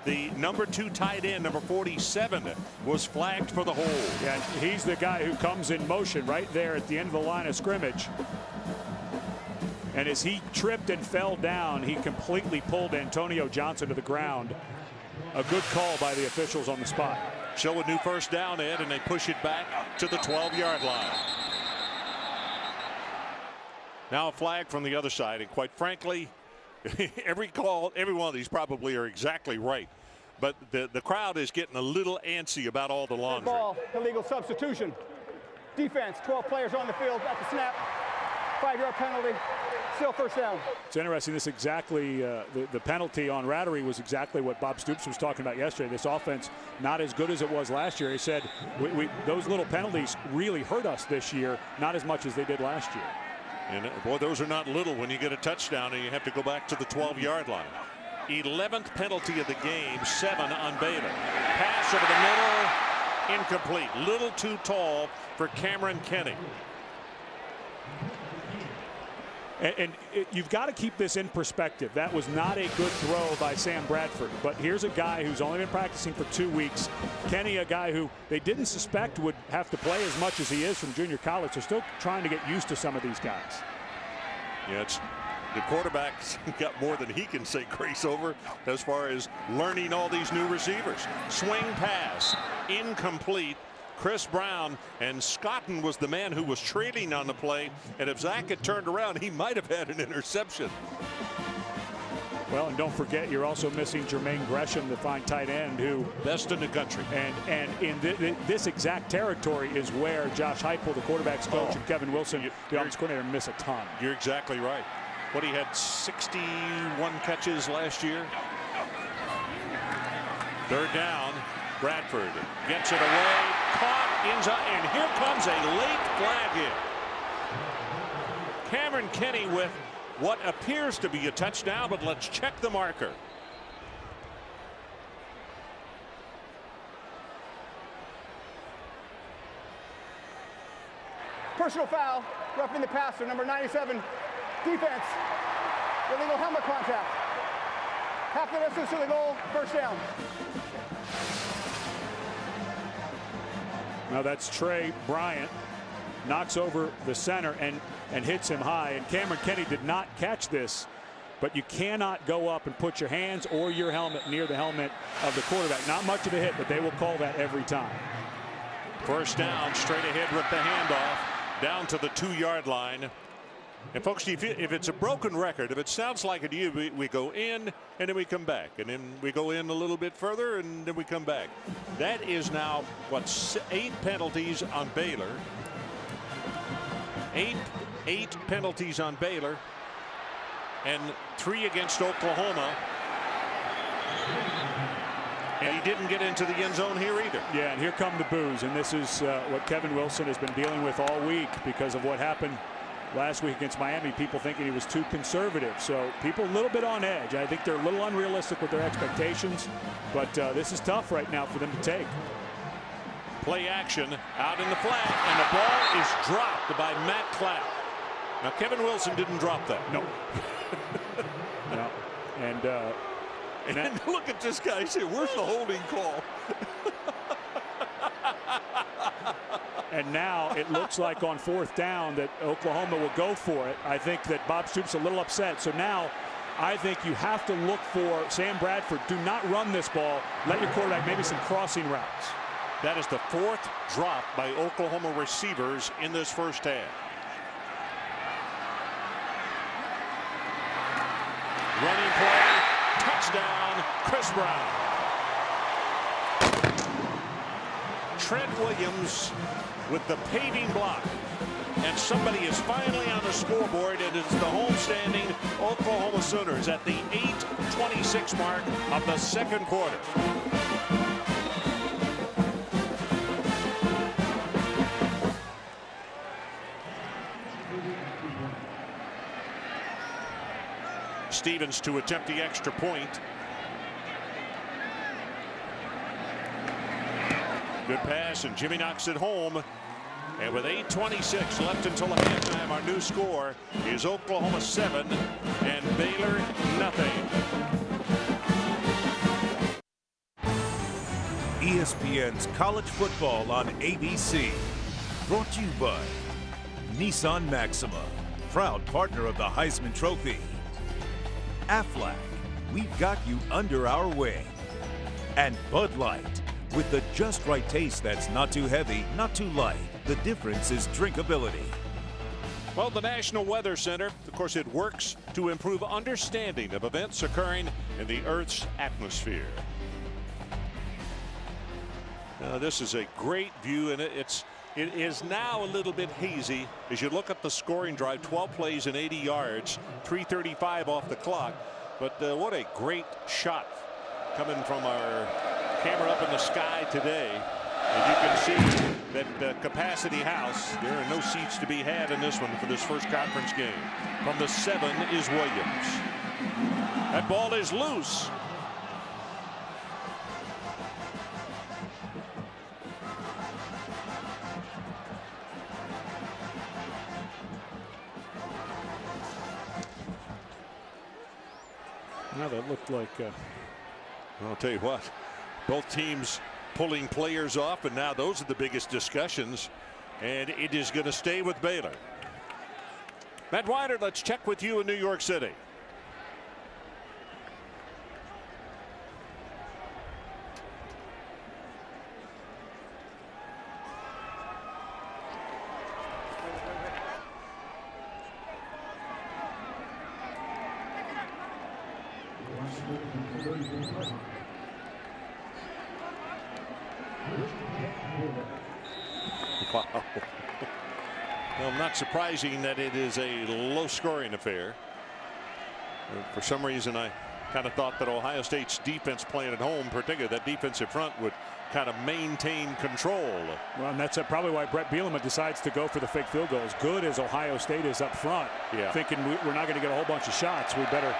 the number 2 tight end, number 47, was flagged for the hold. Yeah, he's the guy who comes in motion right there at the end of the line of scrimmage. And as he tripped and fell down, he completely pulled Antonio Johnson to the ground. A good call by the officials on the spot. Show a new 1st down, Ed, and they push it back to the 12-yard line. Now a flag from the other side, and quite frankly, every one of these probably are exactly right. But the crowd is getting a little antsy about all the laundry. Ball, illegal substitution. Defense, 12 players on the field at the snap. 5-yard penalty. Still 1st down. It's interesting. This exactly the penalty on Rattery was exactly what Bob Stoops was talking about yesterday. This offense not as good as it was last year. He said those little penalties really hurt us this year, not as much as they did last year. And boy, those are not little when you get a touchdown and you have to go back to the 12-yard line. 11th penalty of the game, 7 on Baylor. Pass over the middle, incomplete. Little too tall for Cameron Kenny. And you've got to keep this in perspective. That was not a good throw by Sam Bradford. But here's a guy who's only been practicing for 2 weeks. Kenny, a guy who they didn't suspect would have to play as much as he is from junior college. They're still trying to get used to some of these guys. Yeah, it's the quarterback's got more than he can say grace over as far as learning all these new receivers. Swing pass, incomplete. Chris Brown, and Scotton was the man who was trailing on the play, and if Zach had turned around, he might have had an interception. Well, and don't forget, you're also missing Jermaine Gresham, the fine tight end, who best in the country. And in this exact territory is where Josh Heupel, the quarterback's coach, and Kevin Wilson, the offensive coordinator, miss a ton. You're exactly right. What, he had 61 catches last year. Third down. Bradford gets it away, caught inside, and here comes a late flag hit. Cameron Kenny with what appears to be a touchdown, but let's check the marker. Personal foul, roughing the passer, number 97, defense, illegal helmet contact. Half the distance to the goal, first down. Now that's Trey Bryant, knocks over the center and hits him high. And Cameron Kenny did not catch this, but you cannot go up and put your hands or your helmet near the helmet of the quarterback. Not much of a hit, but they will call that every time. First down, straight ahead with the handoff, down to the 2-yard line. And folks, if it's a broken record, if it sounds like it to you, we go in and then we come back, and then we go in a little bit further and then we come back. That is now what, 8 penalties on Baylor. Eight penalties on Baylor, and 3 against Oklahoma. And he didn't get into the end zone here either. Yeah, and here come the boos, and this is what Kevin Wilson has been dealing with all week because of what happened last week against Miami. People thinking he was too conservative, so people a little bit on edge. I think they're a little unrealistic with their expectations, but this is tough right now for them to take. Play action out in the flat, and the ball is dropped by Matt Clapp. Now Kevin Wilson didn't drop that. No. No. And look at this guy. Say, where's the holding call? And now it looks like on 4th down that Oklahoma will go for it. I think that Bob Stoops a little upset. So now I think you have to look for Sam Bradford. Do not run this ball. Let your quarterback maybe some crossing routes. That is the 4th drop by Oklahoma receivers in this first half. Running play, touchdown, Chris Brown. Trent Williams with the paving block. And somebody is finally on the scoreboard, and it's the homestanding Oklahoma Sooners at the 8:26 mark of the second quarter. Stevens to attempt the extra point. Good pass, and Jimmy knocks it home. And with 8:26 left until the halftime, our new score is Oklahoma 7 and Baylor nothing. ESPN's college football on ABC. Brought to you by Nissan Maxima, proud partner of the Heisman Trophy. Aflac, we've got you under our wing. And Bud Light, with the just right taste that's not too heavy, not too light. The difference is drinkability. Well, the National Weather Center, of course, it works to improve understanding of events occurring in the Earth's atmosphere. This is a great view, and it is now a little bit hazy as you look at the scoring drive. 12 plays and 80 yards, 3:35 off the clock. But what a great shot coming from our camera up in the sky today. And you can see that capacity house. There are no seats to be had in this one for this first conference game. From the 7 is Williams. That ball is loose. Now that looked like I'll tell you what, both teams pulling players off, and now those are the biggest discussions, and it is going to stay with Baylor. Matt Wider, let's check with you in New York City. Wow. Well, not surprising that it is a low-scoring affair. For some reason, I kind of thought that Ohio State's defense playing at home, particularly that defensive front, would kind of maintain control. Well, and that's probably why Brett Bielema decides to go for the fake field goal. As good as Ohio State is up front, thinking we're not going to get a whole bunch of shots, we better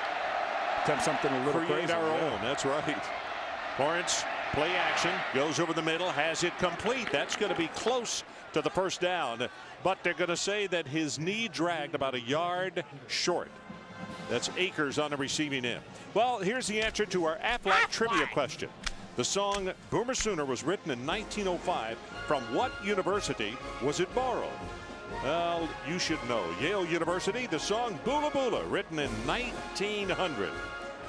attempt something a little create crazy. Our own. That's right. Lawrence, play action, goes over the middle, has it complete. That's going to be close to the first down, but they're going to say that his knee dragged about a yard short. That's Akers on the receiving end. Well, here's the answer to our Aflac trivia question. The song Boomer Sooner was written in 1905. From what university was it borrowed? Well, you should know. Yale University. The song Boola Boola, written in 1900.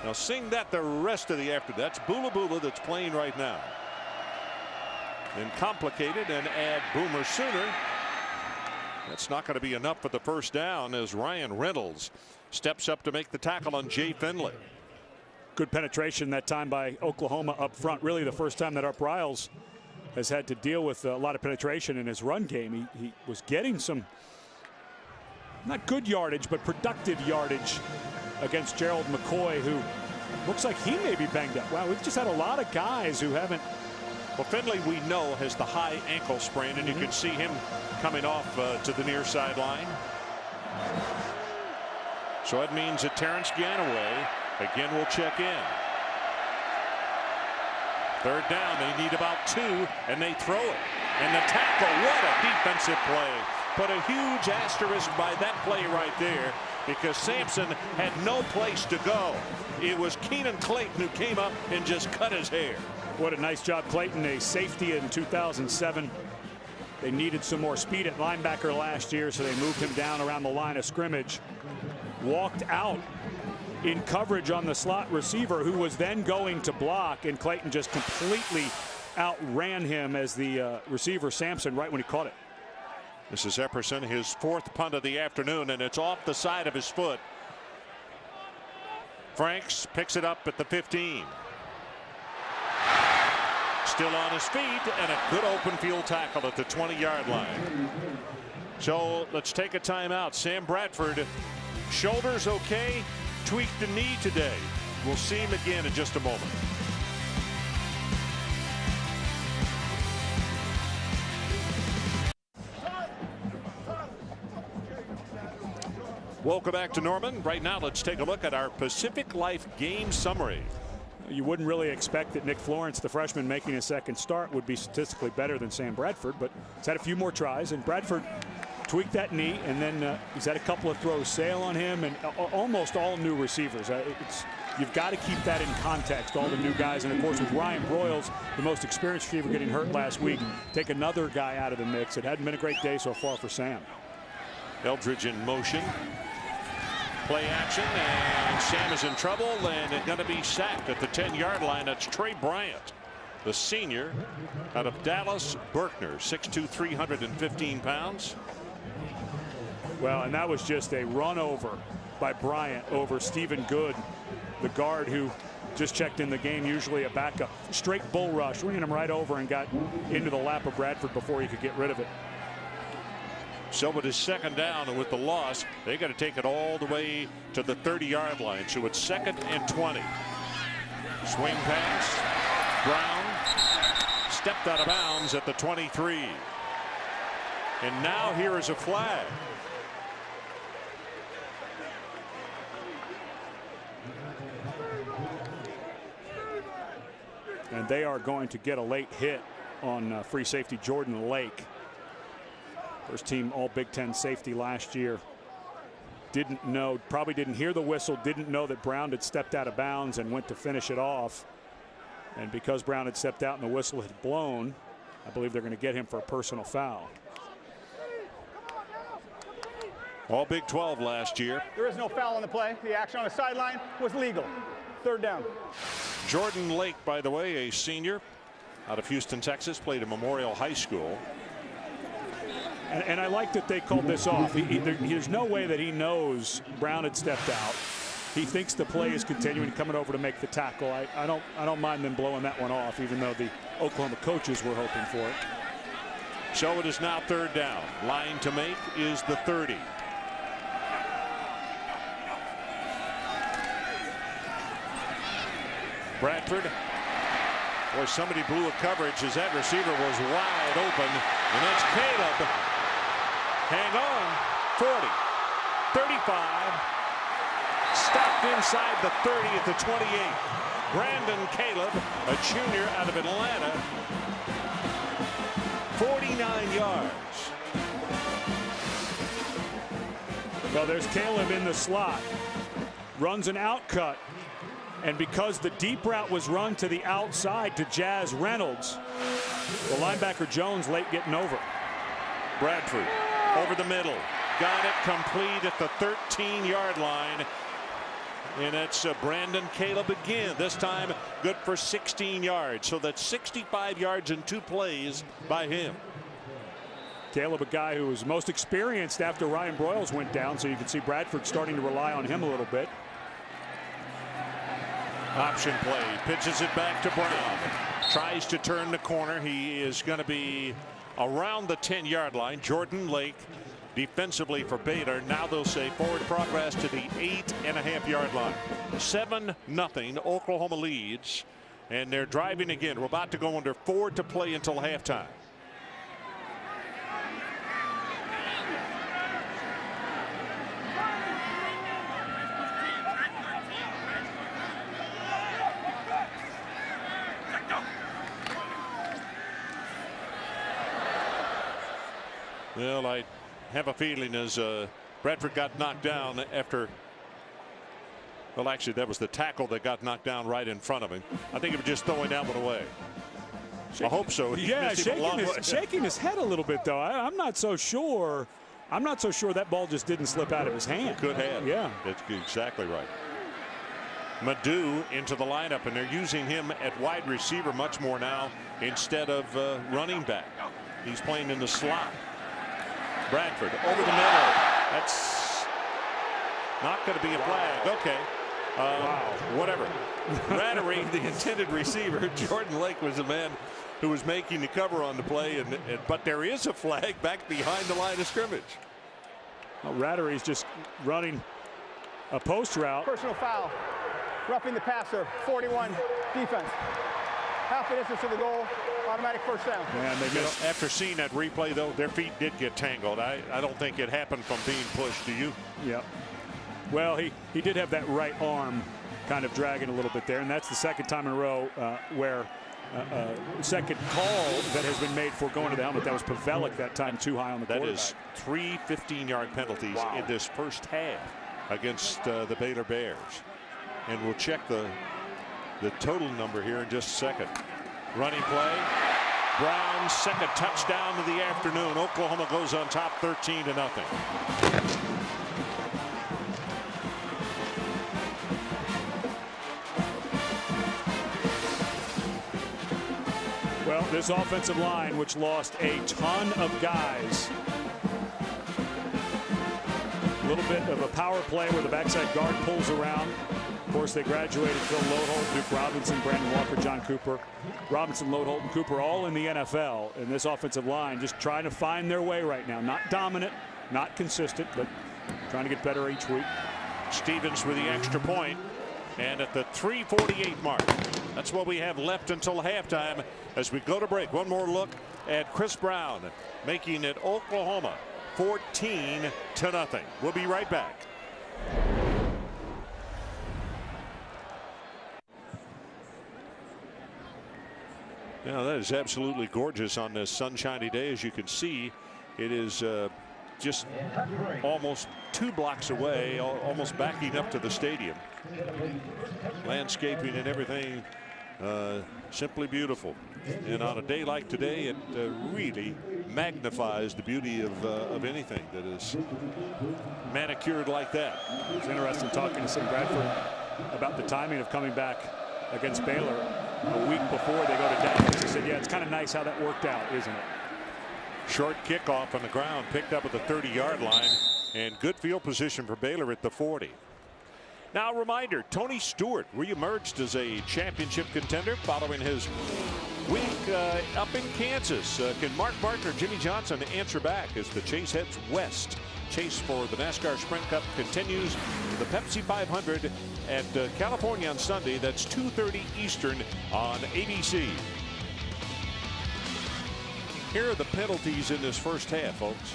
Now sing that the rest of the afternoon. That's Boola Boola that's playing right now. Then complicated and add Boomer Sooner. That's not going to be enough for the first down as Ryan Reynolds steps up to make the tackle on Jay Finley. Good penetration that time by Oklahoma up front. Really the first time that Art Briles has had to deal with a lot of penetration in his run game. He was getting some not good yardage but productive yardage against Gerald McCoy, who looks like he may be banged up. Wow, we've just had a lot of guys who haven't. Well, Finley, we know, has the high ankle sprain, and you can see him coming off to the near sideline. So that means that Terrence Ganaway again will check in. Third down, they need about 2, and they throw it. And the tackle, what a defensive play. Put a huge asterisk by that play right there, because Sampson had no place to go. It was Keenan Clayton who came up and just cut his hair. What a nice job, Clayton, a safety in 2007. They needed some more speed at linebacker last year, so they moved him down around the line of scrimmage. Walked out in coverage on the slot receiver, who was then going to block, and Clayton just completely outran him as the receiver Sampson right when he caught it. This is Epperson, his 4th punt of the afternoon, and it's off the side of his foot. Franks picks it up at the 15. Still on his feet, and a good open field tackle at the 20-yard line. So let's take a timeout. Sam Bradford, shoulders okay, tweaked the knee today. We'll see him again in just a moment. Welcome back to Norman. Right now, let's take a look at our Pacific Life game summary. You wouldn't really expect that Nick Florence, the freshman making his second start, would be statistically better than Sam Bradford, but he's had a few more tries, and Bradford tweaked that knee, and then he's had a couple of throws sail on him, and almost all new receivers. You've got to keep that in context, all the new guys, and of course with Ryan Broyles, the most experienced receiver, getting hurt last week, take another guy out of the mix. It hadn't been a great day so far for Sam. Eldridge in motion. Play action, and Sam is in trouble, and going to be sacked at the 10-yard line. That's Trey Bryant, the senior out of Dallas. Berkner, 6'2", 315 pounds. Well, and that was just a run over by Bryant over Stephen Good, the guard who just checked in the game, usually a backup. Straight bull rush, ran him right over and got into the lap of Bradford before he could get rid of it. So with his second down and with the loss, they got to take it all the way to the 30-yard line. So it's 2nd and 20. Swing pass. Brown stepped out of bounds at the 23. And now here is a flag. And they are going to get a late hit on free safety Jordan Lake. First team all Big Ten safety last year. Didn't know, probably didn't hear the whistle, didn't know that Brown had stepped out of bounds and went to finish it off. And because Brown had stepped out and the whistle had blown, I believe they're going to get him for a personal foul. All Big 12 last year. There is no foul on the play. The action on the sideline was legal. Third down. Jordan Lake, by the way, a senior out of Houston, Texas, played at Memorial High School. And I like that they called this off. There's no way that he knows Brown had stepped out. He thinks the play is continuing, coming over to make the tackle. I don't mind them blowing that one off, even though the Oklahoma coaches were hoping for it. So it is now third down. Line to make is the 30. Bradford. Boy, somebody blew a coverage as that receiver was wide open. And that's Caleb. Hang on. 40. 35. Stopped inside the 30 at the 28. Brandon Caleb, a junior out of Atlanta. 49 yards. Well, there's Caleb in the slot. Runs an out cut. And because the deep route was run to the outside to Jazz Reynolds, the linebacker Jones late getting over. Bradford over the middle. Got it complete at the 13-yard line. And it's Brandon Caleb again. This time good for 16 yards. So that's 65 yards in 2 plays by him. Caleb, a guy who was most experienced after Ryan Broyles went down. So you can see Bradford starting to rely on him a little bit. Option play, pitches it back to Brown. Tries to turn the corner. He is going to be around the 10-yard line. Jordan Lake defensively for Baylor. Now they'll say forward progress to the 8.5-yard line. 7-0 Oklahoma leads, and they're driving again. We're about to go under 4 to play until halftime. Well, I have a feeling as Bradford got knocked down after, well, actually, that was the tackle that got knocked down right in front of him. I think he was just throwing that one away. I hope so. Yeah, shaking his head a little bit, though. I'm not so sure. I'm not so sure that ball just didn't slip out of his hand. Could have. Yeah. That's exactly right. Madu into the lineup, and they're using him at wide receiver much more now instead of running back. He's playing in the slot. Bradford over the middle. That's not going to be a flag. Okay. Wow. Whatever. Rattery, the intended receiver. Jordan Lake was the man who was making the cover on the play, but there is a flag back behind the line of scrimmage. Well, Rattery's just running a post route. Personal foul. Roughing the passer. 41 defense. Half the distance to the goal. Automatic first down. Man, they missed. After seeing that replay, though, their feet did get tangled. I don't think it happened from being pushed. Do you? Yeah. Well, he did have that right arm kind of dragging a little bit there, and that's the second time in a row where second call that has been made for going to the helmet. That was Pavelic that time too high on the quarterback. That is 3 15-yard penalties in this first half against the Baylor Bears. And we'll check the total number here in just a second. Running play. Brown's second touchdown of the afternoon. Oklahoma goes on top 13-0. Well, this offensive line, which lost a ton of guys. A little bit of a power play where the backside guard pulls around. Of course, they graduated Phil Lodeholt, Duke Robinson, Brandon Walker, John Cooper. Robinson, Lodeholt, and Cooper all in the NFL. And this offensive line just trying to find their way right now. Not dominant, not consistent, but trying to get better each week. Stevens with the extra point. And at the 3:48 mark, that's what we have left until halftime as we go to break. One more look at Chris Brown making it Oklahoma 14-0. We'll be right back. Yeah, that is absolutely gorgeous on this sunshiny day. As you can see, it is just almost 2 blocks away, almost backing up to the stadium. Landscaping and everything simply beautiful. And on a day like today, it really magnifies the beauty of anything that is manicured like that. It's interesting talking to St. Bradford about the timing of coming back against Baylor a week before they go to Dallas. He said, yeah, it's kind of nice how that worked out, isn't it? Short kickoff on the ground, picked up at the 30-yard line, and good field position for Baylor at the 40. Now a reminder, Tony Stewart reemerged as a championship contender following his week up in Kansas. Can Mark Martin or Jimmy Johnson answer back as the chase heads west? Chase for the NASCAR Sprint Cup continues with the Pepsi 500 at California on Sunday. That's 2:30 Eastern on ABC. Here are the penalties in this first half, folks.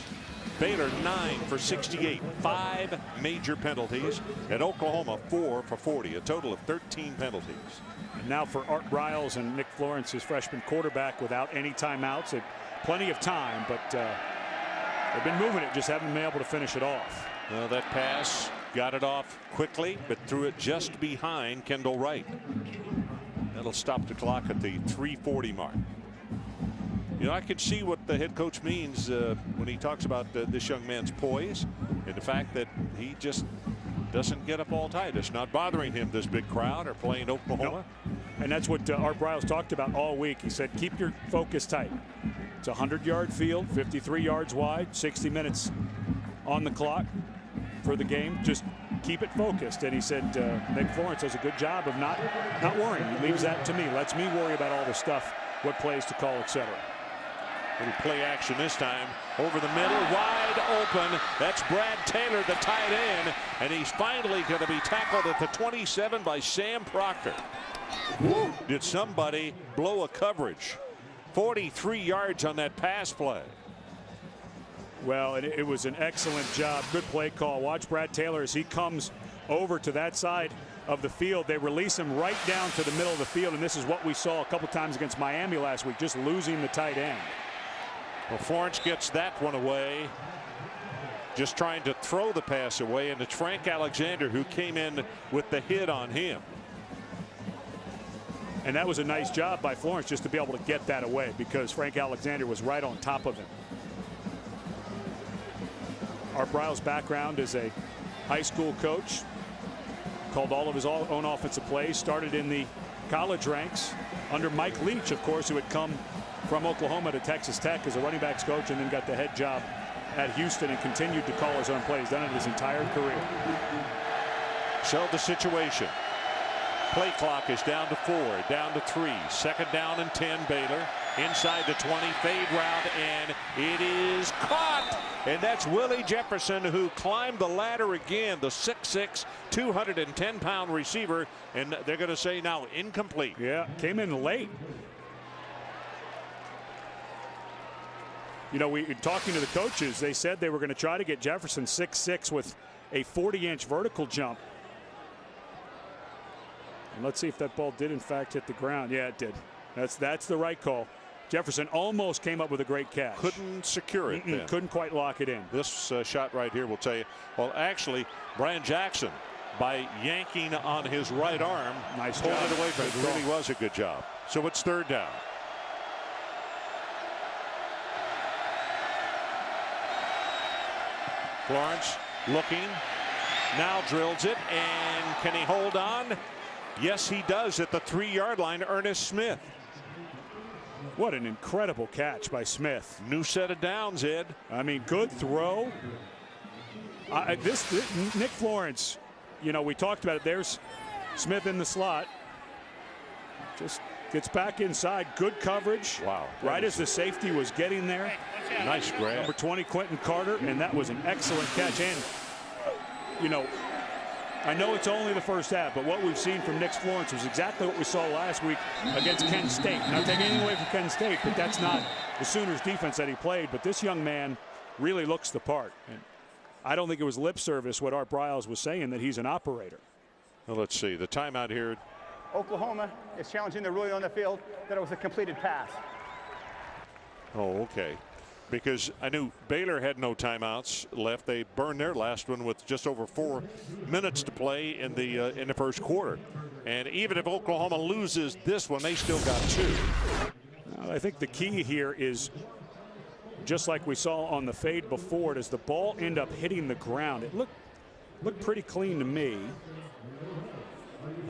Baylor 9 for 68, 5 major penalties, and Oklahoma 4 for 40, a total of 13 penalties. And now for Art Briles and Nick Florence, his freshman quarterback, without any timeouts. They've plenty of time, but they've been moving it, just haven't been able to finish it off. Well, that pass got it off quickly, but threw it just behind Kendall Wright. That'll stop the clock at the 3:40 mark. You know, I can see what the head coach means when he talks about this young man's poise and the fact that he just doesn't get up all tight. It's not bothering him, this big crowd, or playing Oklahoma. No. And that's what Art Briles talked about all week. He said, keep your focus tight. It's a 100-yard field, 53 yards wide, 60 minutes on the clock for the game. Just keep it focused. And he said Nick Florence does a good job of not worrying. He leaves that to me. Lets me worry about all the stuff, what plays to call, etc. Little play action this time over the middle, wide open. That's Brad Taylor, the tight end, and he's finally going to be tackled at the 27 by Sam Proctor. Woo. Did somebody blow a coverage? 43 yards on that pass play. Well, it was an excellent job. Good play call. Watch Brad Taylor as he comes over to that side of the field. They release him right down to the middle of the field, and this is what we saw a couple times against Miami last week, just losing the tight end. Well, Florence gets that one away, just trying to throw the pass away, and it's Frank Alexander who came in with the hit on him. And that was a nice job by Florence just to be able to get that away, because Frank Alexander was right on top of him. Art Briles' background is a high school coach, called all of his own offensive plays, started in the college ranks under Mike Leach, of course, who had come from Oklahoma to Texas Tech as a running backs coach, and then got the head job at Houston and continued to call his own plays. Done it his entire career. So the situation. Play clock is down to 4, down to 3. Second down and 10, Baylor. Inside the 20, fade route, and it is caught. And that's Willie Jefferson, who climbed the ladder again, the 6'6", 210-pound receiver. And they're going to say now incomplete. Yeah, came in late. You know, we talking to the coaches, they said they were going to try to get Jefferson 6'6" with a 40-inch vertical jump. And let's see if that ball did in fact hit the ground. Yeah, it did. That's the right call. Jefferson almost came up with a great catch. Couldn't secure it. Couldn't quite lock it in. This shot right here will tell you. Well, actually, Brian Jackson, by yanking on his right arm, nice pulled job. it away from it. Really was a good job. So it's third down. Florence looking, now drills it, and can he hold on? Yes, he does at the 3-yard line. Ernest Smith. What an incredible catch by Smith. New set of downs, Ed. I mean, good throw. This Nick Florence, you know, we talked about it. There's Smith in the slot. Just gets back inside. Good coverage. Wow. Right as the safety was getting there. Nice grab. Number 20, Quentin Carter, and that was an excellent catch. And, you know, I know it's only the first half, but what we've seen from Nick Florence was exactly what we saw last week against Kent State. Not taking anything away from Kent State, but that's not the Sooners defense that he played. But this young man really looks the part. And I don't think it was lip service what Art Briles was saying, that he's an operator. Well, let's see. The timeout here. Oklahoma is challenging the ruling on the field that it was a completed pass. Oh, okay. Because I knew Baylor had no timeouts left. They burned their last one with just over 4 minutes to play in the first quarter. And even if Oklahoma loses this one, they still got 2. I think the key here is just like we saw on the fade before, does the ball end up hitting the ground? It looked pretty clean to me.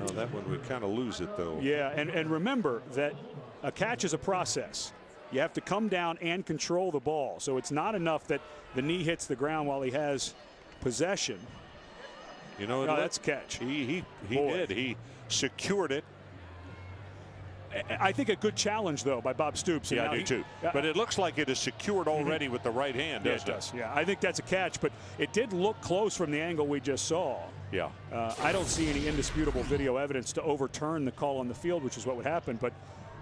Oh, that one we kind of lose it, though. Yeah, and remember that a catch is a process. You have to come down and control the ball. So it's not enough that the knee hits the ground while he has possession. You know, no, that's a catch. He did. He secured it. I think a good challenge, though, by Bob Stoops. Yeah, I do too. But it looks like it is secured already with the right hand, doesn't it? Does. Yeah, I think that's a catch, but it did look close from the angle we just saw. Yeah. I don't see any indisputable video evidence to overturn the call on the field, which is what would happen. But,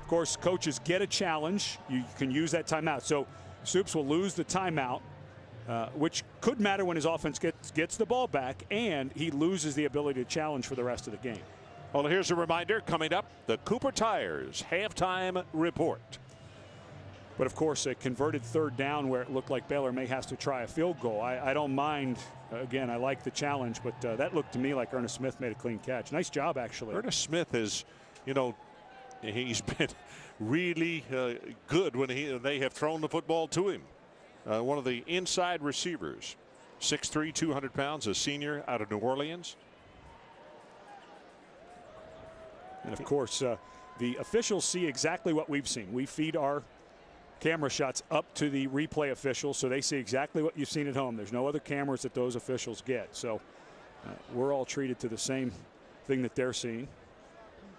of course, coaches get a challenge. You can use that timeout. So Stoops will lose the timeout, which could matter when his offense gets the ball back, and he loses the ability to challenge for the rest of the game. Well, here's a reminder coming up, the Cooper Tires halftime report. But, of course, a converted third down where it looked like Baylor may have to try a field goal. I don't mind. Again, I like the challenge, but that looked to me like Ernest Smith made a clean catch. Nice job, actually. Ernest Smith is, you know, he's been really good when they have thrown the football to him. One of the inside receivers, 6'3", 200 pounds, a senior out of New Orleans. And, of course, the officials see exactly what we've seen. We feed our camera shots up to the replay officials, so they see exactly what you've seen at home. There's no other cameras that those officials get. So we're all treated to the same thing that they're seeing.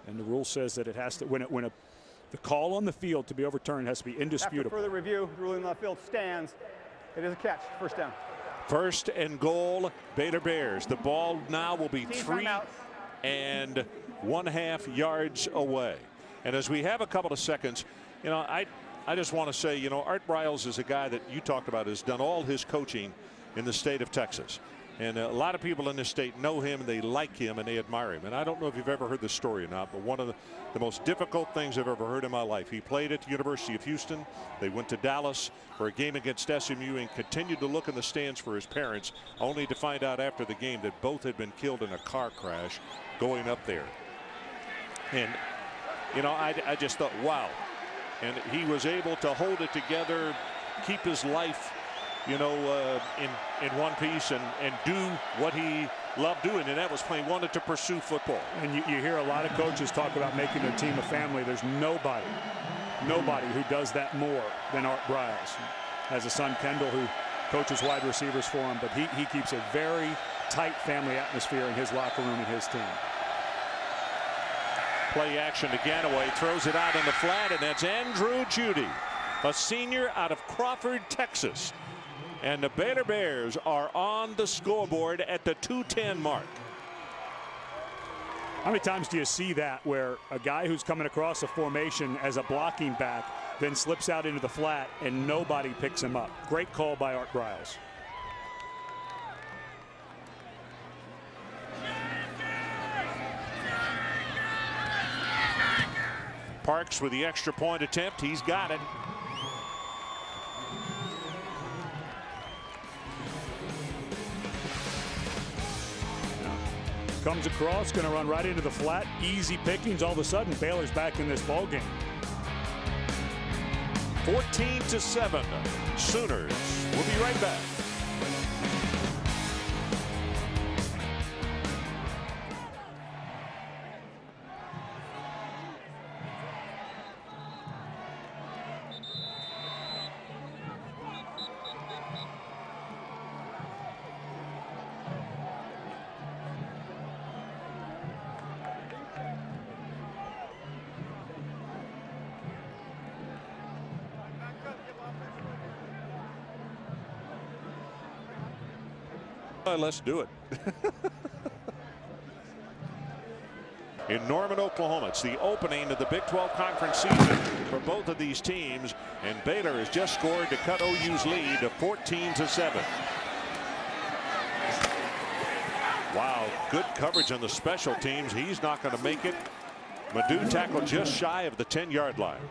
And the rule says that it has to, the call on the field to be overturned has to be indisputable. After further review, ruling on the field stands. It is a catch. First down. First and goal, Baylor Bears. The ball now will be 3 1/2 yards away. And as we have a couple of seconds, you know, I just want to say, you know, Art Briles is a guy that you talked about, has done all his coaching in the state of Texas. And a lot of people in this state know him, they like him, and they admire him. And I don't know if you've ever heard this story or not, but one of the most difficult things I've ever heard in my life. He played at the University of Houston. They went to Dallas for a game against SMU and continued to look in the stands for his parents, only to find out after the game that both had been killed in a car crash going up there. And, you know, I just thought, wow. And he was able to hold it together, keep his life, you know, in one piece and do what he loved doing, and that was playing, wanted to pursue football. And you hear a lot of coaches talk about making their team a family. There's nobody who does that more than Art Briles. Has a son, Kendall, who coaches wide receivers for him, but he keeps a very tight family atmosphere in his locker room and his team. Play action to Ganaway, throws it out in the flat, and that's Andrew Judy, a senior out of Crawford, Texas. And the Baylor Bears are on the scoreboard at the 2:10 mark. How many times do you see that where a guy who's coming across a formation as a blocking back then slips out into the flat and nobody picks him up? Great call by Art Briles. Parks with the extra point attempt. He's got it. Comes across, going to run right into the flat. Easy pickings. All of a sudden, Baylor's back in this ball game. 14-7. Sooners. We'll be right back. Let's do it. In Norman, Oklahoma, it's the opening of the Big 12 Conference season for both of these teams, and Baylor has just scored to cut OU's lead to 14-7. Wow, good coverage on the special teams. He's not going to make it. Madu tackled just shy of the 10-yard line.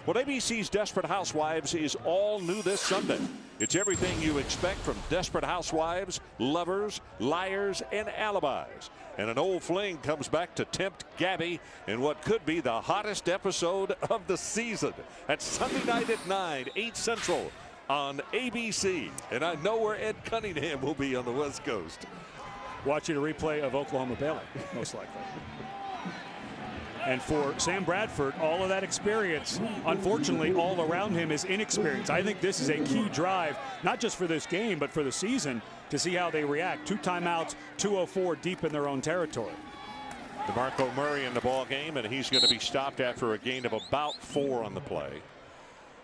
Well, ABC's Desperate Housewives is all new this Sunday. It's everything you expect from Desperate Housewives, lovers, liars, and alibis. And an old fling comes back to tempt Gabby in what could be the hottest episode of the season. That's Sunday night at 9, 8 Central on ABC. And I know where Ed Cunningham will be on the West Coast. Watching a replay of Oklahoma Baylor, most likely. And for Sam Bradford, all of that experience, unfortunately, all around him is inexperience. I think this is a key drive, not just for this game, but for the season, to see how they react. 2 timeouts, 2:04 deep in their own territory. DeMarco Murray in the ball game, and he's going to be stopped after a gain of about 4 on the play.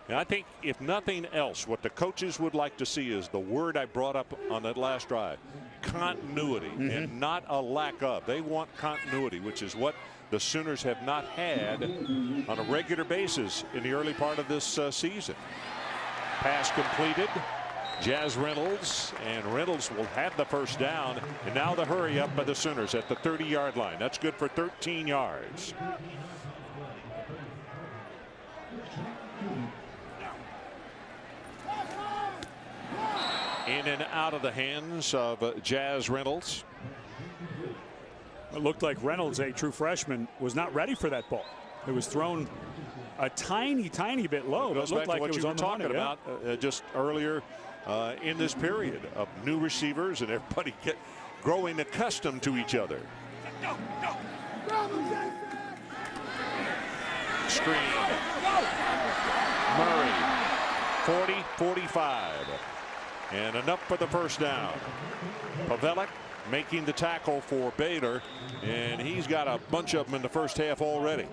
And I think, if nothing else, what the coaches would like to see is the word I brought up on that last drive: continuity, and not a lack of. They want continuity, which is what the Sooners have not had on a regular basis in the early part of this season. Pass completed. Jazz Reynolds, and Reynolds will have the first down. And now the hurry up by the Sooners at the 30-yard line. That's good for 13 yards. In and out of the hands of Jazz Reynolds. It looked like Reynolds, a true freshman, was not ready for that ball. It was thrown a tiny bit low. It looked like what you were talking about just earlier in this period of new receivers and everybody growing accustomed to each other. Screen. Murray. 40-45. And enough for the first down. Pavelic making the tackle for Baylor, and he's got a bunch of them in the first half already.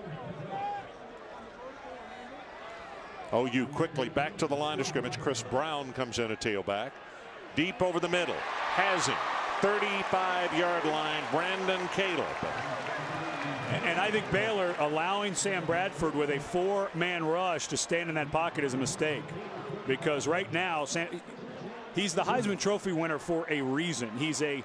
OU quickly back to the line of scrimmage. Chris Brown comes in a tailback. Deep over the middle. Has him. 35-yard line. Brandon Caleb. And I think Baylor allowing Sam Bradford with a 4-man rush to stand in that pocket is a mistake. Because right now, he's the Heisman Trophy winner for a reason. He's a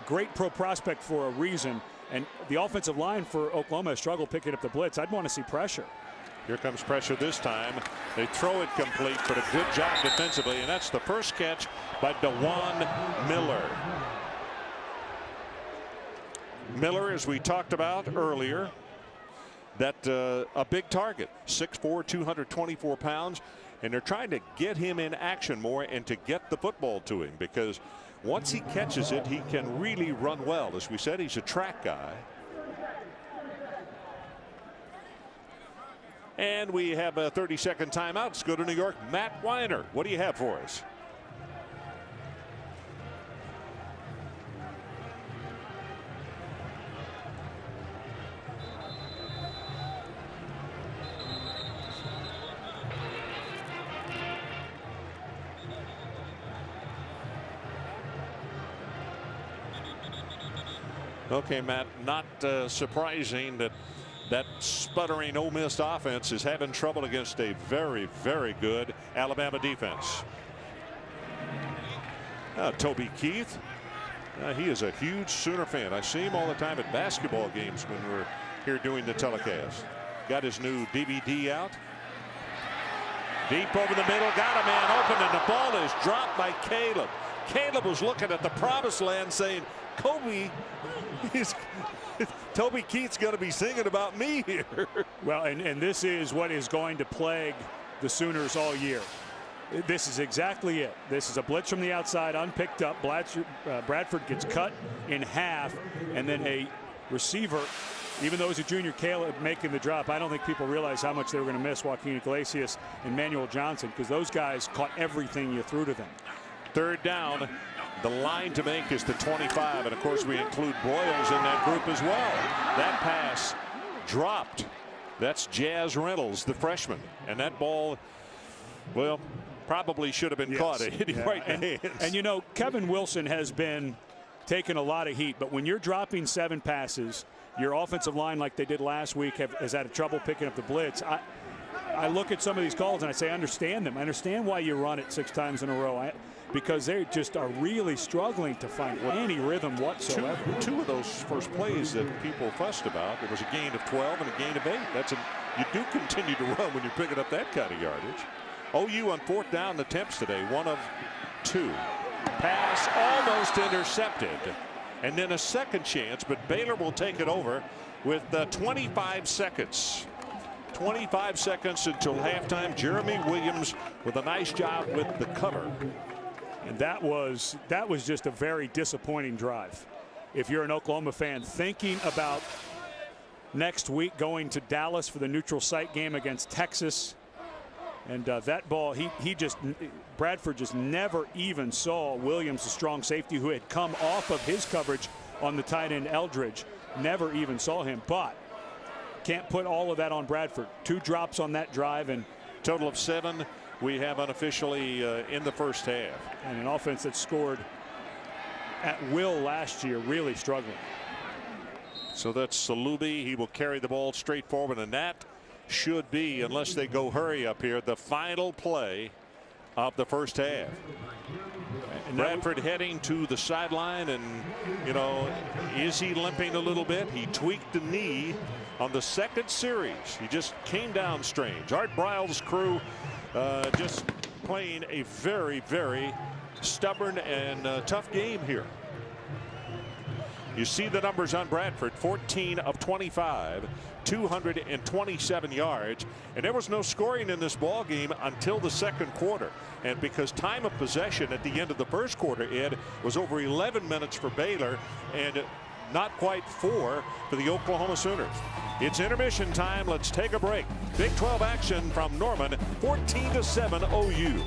great pro prospect for a reason. And the offensive line for Oklahoma has struggled picking up the blitz. I'd want to see pressure. Here comes pressure this time. They throw it complete, but a good job defensively. And that's the first catch by DeJuan Miller. Miller, as we talked about earlier, that a big target. 6'4", 224 pounds. And they're trying to get him in action more and to get the football to him, because once he catches it, he can really run well. As we said, he's a track guy. And we have a 30-second timeout. Let's go to New York. Matt Weiner, what do you have for us? Okay, Matt, not surprising that sputtering Ole Miss offense is having trouble against a very, very good Alabama defense. Toby Keith, he is a huge Sooner fan. I see him all the time at basketball games when we're here doing the telecast. Got his new DVD out. Deep over the middle, got a man open, and the ball is dropped by Caleb. Caleb was looking at the promised land saying, Toby Keith's going to be singing about me here. Well, and this is what is going to plague the Sooners all year. This is exactly it. This is a blitz from the outside, unpicked up. Bradford gets cut in half, and then a receiver, even though he's a junior, Caleb making the drop. I don't think people realize how much they were going to miss Joaquin Iglesias and Manuel Johnson, because those guys caught everything you threw to them. Third down. The line to make is the 25, and of course we include Broyles in that group as well. That pass dropped. That's Jazz Reynolds, the freshman, and that ball, well, probably should have been caught. It hit him right in the hands. And you know, Kevin Wilson has been taking a lot of heat, but when you're dropping 7 passes, your offensive line, like they did last week, has had trouble picking up the blitz. I look at some of these calls and I say, I understand them. I understand why you run it 6 times in a row. Because they just are really struggling to find any rhythm whatsoever. Two of those first plays that people fussed about, there was a gain of 12 and a gain of 8. You do continue to run when you're picking up that kind of yardage. OU on 4th down attempts today, 1 of 2. Pass almost intercepted. And then a second chance, but Baylor will take it over with 25 seconds. 25 seconds until halftime. Jeremy Williams with a nice job with the cover. And that was just a very disappointing drive. If you're an Oklahoma fan thinking about next week going to Dallas for the neutral site game against Texas, and that ball, Bradford just never even saw Williams, the strong safety who had come off of his coverage on the tight end Eldridge, never even saw him. But can't put all of that on Bradford. 2 drops on that drive, and total of 7 we have unofficially in the first half. And an offense that scored at will last year, really struggling. So that's Salubi. He will carry the ball straight forward, and that should be, unless they go hurry up here, the final play of the first half. And Bradford heading to the sideline, and you know, is he limping a little bit? He tweaked the knee on the second series. He just came down strange. Art Briles' crew just playing a very, very stubborn and tough game here. You see the numbers on Bradford: 14 of 25, 227 yards, and there was no scoring in this ball game until the second quarter. And because time of possession at the end of the first quarter, Ed, was over 11 minutes for Baylor and not quite 4 for the Oklahoma Sooners. It's intermission time. Let's take a break. Big 12 action from Norman, 14-7 OU.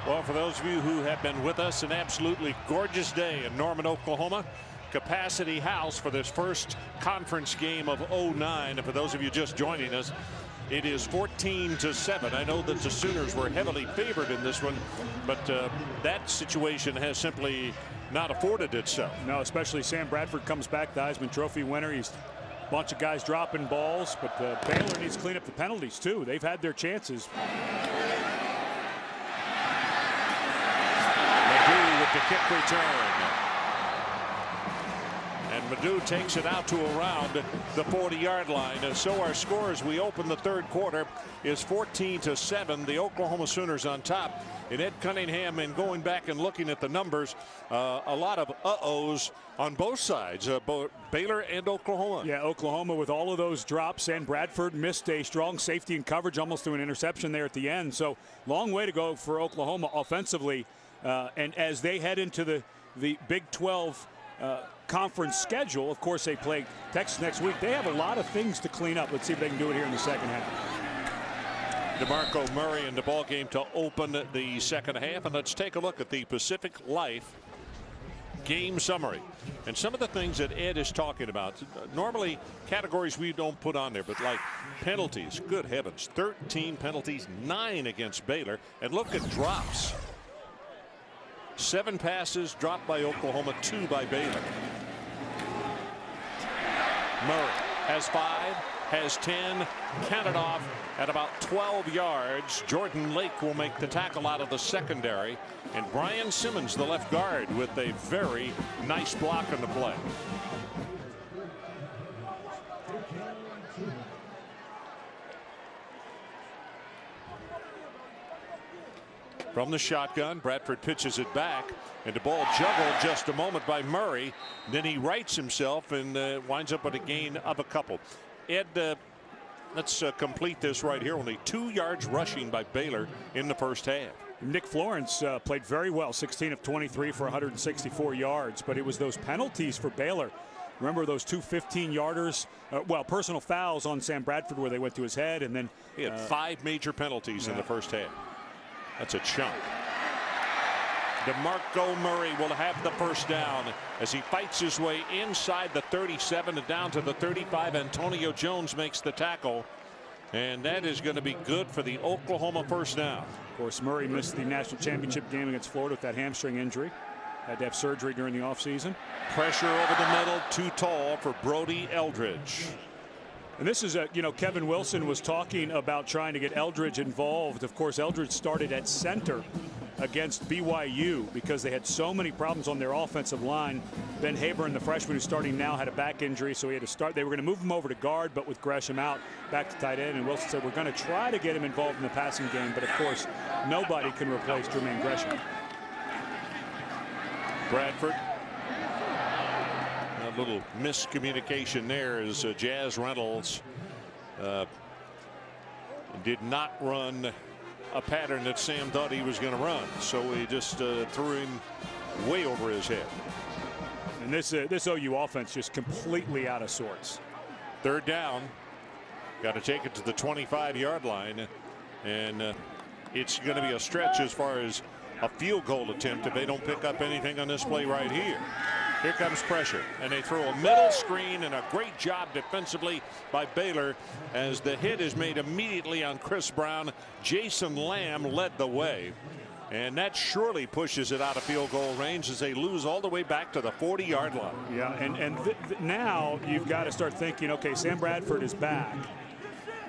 Well, for those of you who have been with us, an absolutely gorgeous day in Norman, Oklahoma. Capacity house for this first conference game of 09. And for those of you just joining us, it is 14-7. I know that the Sooners were heavily favored in this one, but that situation has simply not afforded itself. No, especially Sam Bradford comes back, the Heisman Trophy winner. He's a bunch of guys dropping balls, but Baylor needs to clean up the penalties too. They've had their chances. The kick return, and Madu takes it out to around the 40-yard line. And so our score as we open the third quarter is 14-7. The Oklahoma Sooners on top. And Ed Cunningham, in going back and looking at the numbers, a lot of uh-ohs on both sides, both Baylor and Oklahoma. Yeah, Oklahoma with all of those drops, and Bradford missed a strong safety and coverage, almost to an interception there at the end. So long way to go for Oklahoma offensively. And as they head into the Big 12 conference schedule, of course they play Texas next week. They have a lot of things to clean up. Let's see if they can do it here in the second half. DeMarco Murray in the ball game to open the second half. And let's take a look at the Pacific Life game summary and some of the things that Ed is talking about. Normally categories we don't put on there, but like penalties, good heavens, 13 penalties, 9 against Baylor. And look at drops. 7 passes dropped by Oklahoma, 2 by Baylor. Murray has 5, has 10, counted off at about 12 yards. Jordan Lake will make the tackle out of the secondary, and Brian Simmons, the left guard, with a very nice block on the play. From the shotgun, Bradford pitches it back, and the ball juggled just a moment by Murray. Then he rights himself and winds up with a gain of a couple. Ed, let's complete this right here. Only 2 yards rushing by Baylor in the first half. Nick Florence played very well, 16 of 23 for 164 yards, but it was those penalties for Baylor. Remember those 2 15-yarders, personal fouls on Sam Bradford where they went to his head, and then he had 5 major penalties in the first half. That's a chunk. DeMarco Murray will have the first down as he fights his way inside the 37 and down to the 35. Antonio Jones makes the tackle, and that is going to be good for the Oklahoma first down. Of course, Murray missed the national championship game against Florida with that hamstring injury. Had to have surgery during the offseason. Pressure over the middle, too tall for Brody Eldridge. And this is Kevin Wilson was talking about trying to get Eldridge involved. Of course, Eldridge started at center against BYU because they had so many problems on their offensive line. Ben Haber, the freshman who's starting now, had a back injury, so he had to start. They were going to move him over to guard, but with Gresham out, back to tight end. And Wilson said, we're going to try to get him involved in the passing game, but of course, nobody can replace Jermaine Gresham. Bradford. A little miscommunication there as Jazz Reynolds did not run a pattern that Sam thought he was going to run, so he just threw him way over his head. And this OU offense just completely out of sorts. Third down, got to take it to the 25-yard line, and it's going to be a stretch as far as a field goal attempt if they don't pick up anything on this play right here. Here comes pressure, and they throw a middle screen, and a great job defensively by Baylor as the hit is made immediately on Chris Brown. Jason Lamb led the way, and that surely pushes it out of field goal range as they lose all the way back to the 40-yard line. Yeah, and now you've got to start thinking, okay, Sam Bradford is back.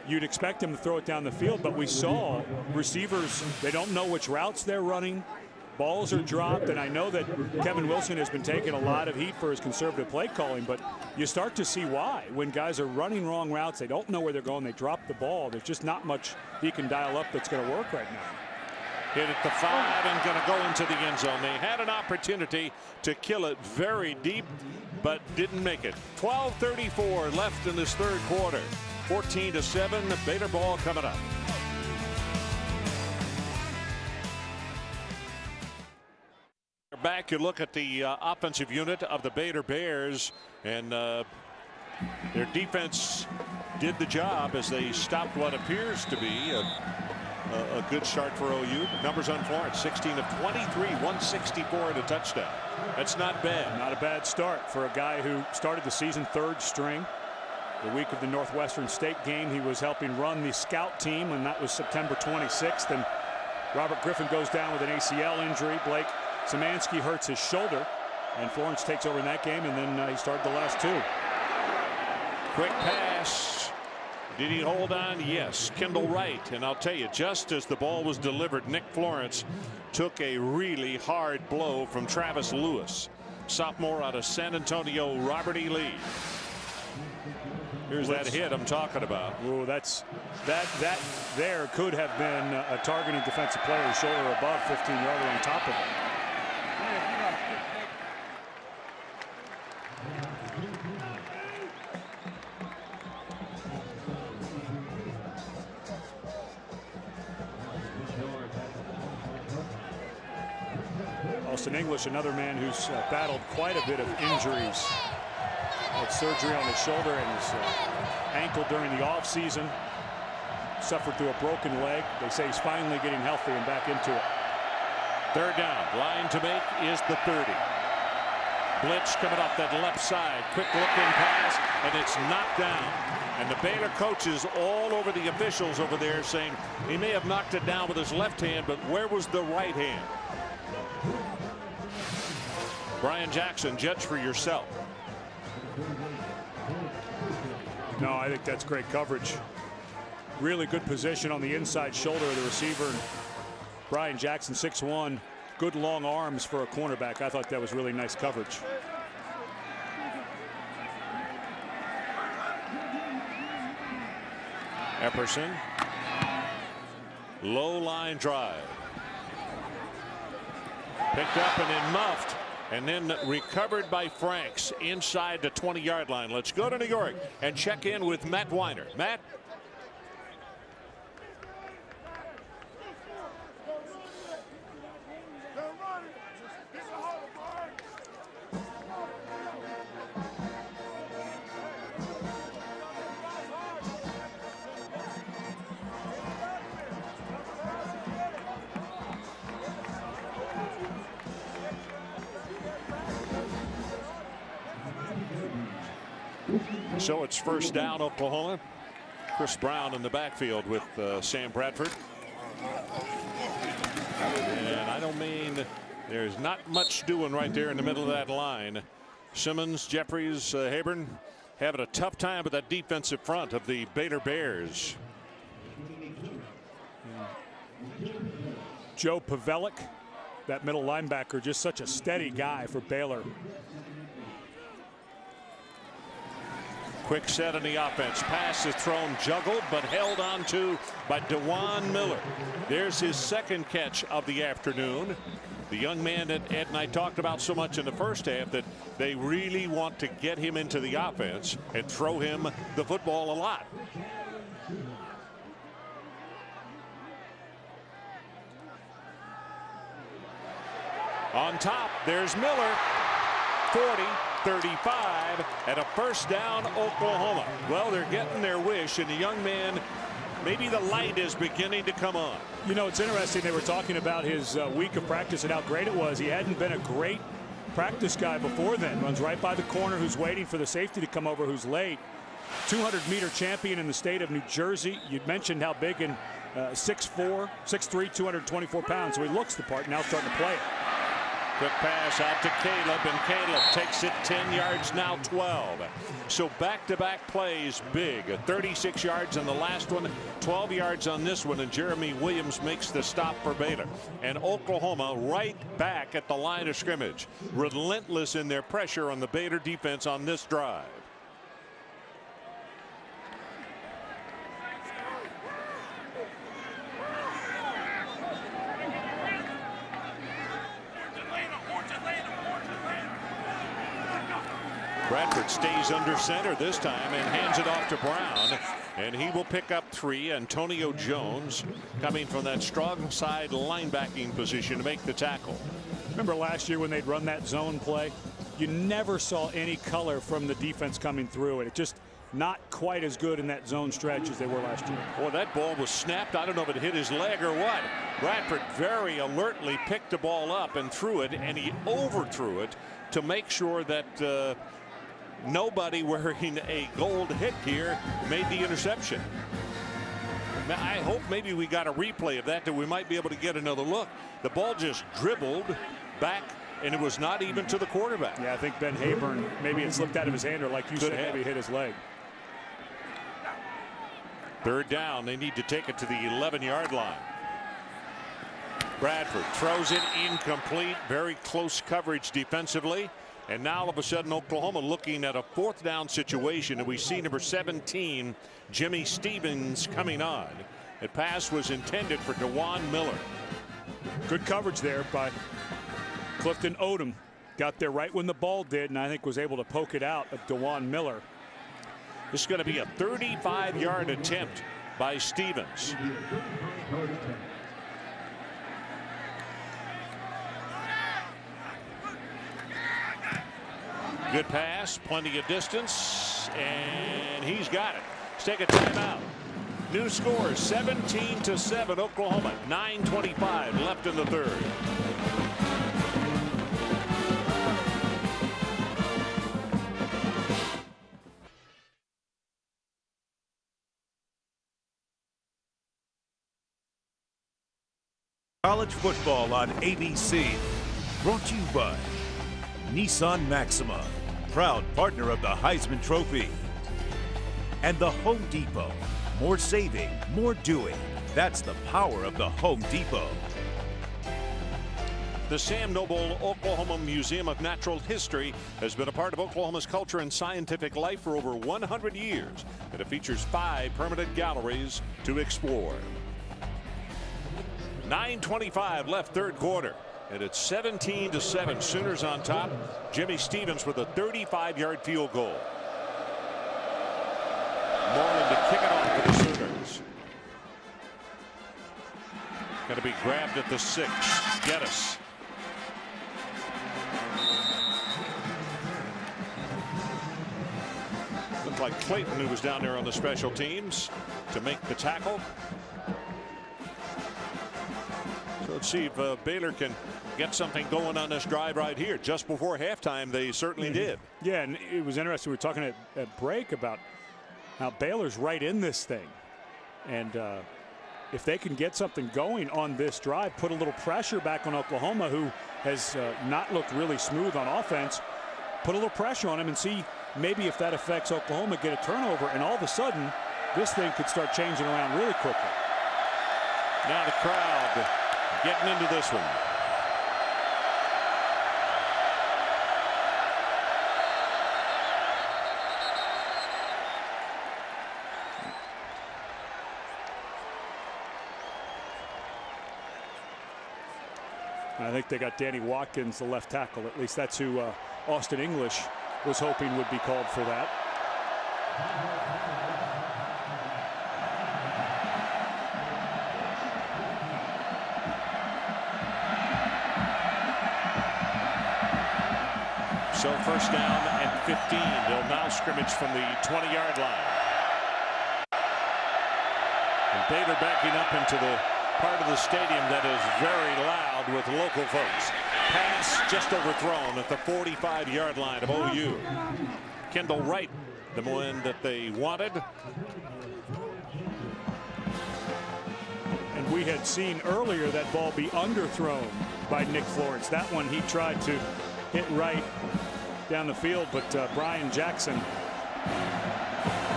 You'd expect him to throw it down the field, but we saw receivers, they don't know which routes they're running. Balls are dropped, and I know that Kevin Wilson has been taking a lot of heat for his conservative play calling, but you start to see why. When guys are running wrong routes, they don't know where they're going, they drop the ball. There's just not much he can dial up that's going to work right now. Hit at the 5 and going to go into the end zone. They had an opportunity to kill it very deep, but didn't make it. 12:34 left in this third quarter. 14-7, the Baylor ball coming up. Back, you look at the offensive unit of the Baylor Bears, and their defense did the job as they stopped what appears to be a good start for OU. Numbers on Florence, 16 of 23, 164 and a touchdown. That's not bad. Not a bad start for a guy who started the season third string. The week of the Northwestern State game, he was helping run the scout team, and that was September 26th. And Robert Griffin goes down with an ACL injury. Blake Szymanski hurts his shoulder, and Florence takes over in that game, and then he started the last two. Quick pass. Did he hold on? Yes. Kendall Wright. And I'll tell you, just as the ball was delivered, Nick Florence took a really hard blow from Travis Lewis, sophomore out of San Antonio, Robert E. Lee. Here's that hit I'm talking about. Oh, that there could have been a targeting defensive player's shoulder above 15-yarder on top of it. Austin English, another man who's battled quite a bit of injuries. Had surgery on his shoulder and his ankle during the offseason. Suffered through a broken leg. They say he's finally getting healthy and back into it. Third down. Line to make is the 30. Blitz coming up that left side. Quick looking pass, and it's knocked down. And the Baylor coaches all over the officials over there saying he may have knocked it down with his left hand, but where was the right hand? Brian Jackson, judge for yourself. No, I think that's great coverage. Really good position on the inside shoulder of the receiver. And Brian Jackson, 6'1", good long arms for a cornerback. I thought that was really nice coverage. Epperson. Low line drive. Picked up and then muffed. And then recovered by Franks inside the 20-yard line. Let's go to New York and check in with Matt Weiner. Matt. So it's first down, Oklahoma. Chris Brown in the backfield with Sam Bradford. And I don't mean there's not much doing right there in the middle of that line. Simmons, Jeffries, Habern, having a tough time with that defensive front of the Baylor Bears. Joe Pavelic, that middle linebacker, just such a steady guy for Baylor. Quick set in the offense. Pass is thrown, juggled, but held on to by DeJuan Miller. There's his second catch of the afternoon. The young man that Ed and I talked about so much in the first half, that they really want to get him into the offense and throw him the football a lot. On top, there's Miller. 40, 35, and a first down, Oklahoma. Well, they're getting their wish, and the young man, maybe the light is beginning to come on. You know, it's interesting. They were talking about his week of practice and how great it was. He hadn't been a great practice guy before then. Runs right by the corner, who's waiting for the safety to come over, who's late. 200-meter champion in the state of New Jersey. You'd mentioned how big, and 6'4", 6'3", 224 pounds. So he looks the part, now starting to play it. Quick pass out to Caleb, and Caleb takes it 10 yards, now 12. So back-to-back plays big. 36 yards on the last one, 12 yards on this one, and Jeremy Williams makes the stop for Baylor. And Oklahoma right back at the line of scrimmage. Relentless in their pressure on the Baylor defense on this drive. Bradford stays under center this time and hands it off to Brown, and he will pick up 3. Antonio Jones coming from that strong side linebacking position to make the tackle. Remember last year when they'd run that zone play? You never saw any color from the defense coming through it. It just not quite as good in that zone stretch as they were last year. Well, that ball was snapped. I don't know if it hit his leg or what. Bradford very alertly picked the ball up and threw it, and he overthrew it to make sure that nobody wearing a gold headgear made the interception. Now, I hope maybe we got a replay of that we might be able to get another look. The ball just dribbled back, and it was not even to the quarterback. Yeah, I think Ben Hayburn, maybe it slipped out of his hand, or like you said, maybe hit his leg. Third down, they need to take it to the 11-yard line. Bradford throws it incomplete. Very close coverage defensively. And now all of a sudden Oklahoma looking at a fourth down situation, and we see number 17, Jimmy Stevens, coming on. The pass was intended for DeJuan Miller. Good coverage there by Clifton Odom. Got there right when the ball did, and I think was able to poke it out of DeJuan Miller. This is going to be a 35-yard attempt by Stevens. Good pass, plenty of distance, and he's got it. Let's take a timeout. New score, 17-7, Oklahoma. 9:25 left in the third. College football on ABC. Brought to you by Nissan Maxima, proud partner of the Heisman Trophy. And the Home Depot. More saving, more doing. That's the power of the Home Depot. The Sam Noble Oklahoma Museum of Natural History has been a part of Oklahoma's culture and scientific life for over 100 years, and it features 5 permanent galleries to explore. 9:25 left third quarter, and it's 17-7. Sooners on top. Jimmy Stevens with a 35-yard field goal. Moreland to kick it off for the Sooners. Going to be grabbed at the 6. Geddes. Looked like Clayton, who was down there on the special teams, to make the tackle. So let's see if Baylor can get something going on this drive right here. Just before halftime, they certainly did. Yeah, and it was interesting. We were talking at break about how Baylor's right in this thing. And if they can get something going on this drive, put a little pressure back on Oklahoma, who has not looked really smooth on offense. put a little pressure on him and see maybe if that affects Oklahoma, get a turnover, and all of a sudden this thing could start changing around really quickly. Now the crowd getting into this one. I think they got Danny Watkins, the left tackle. At least that's who Austin English was hoping would be called for that. So first down and 15. They'll now scrimmage from the 20-yard line. And Baylor backing up into the part of the stadium that is very loud with local folks. Pass just overthrown at the 45-yard line of OU. Kendall Wright, the one that they wanted. And we had seen earlier that ball be underthrown by Nick Florence. That one he tried to hit right down the field, but Brian Jackson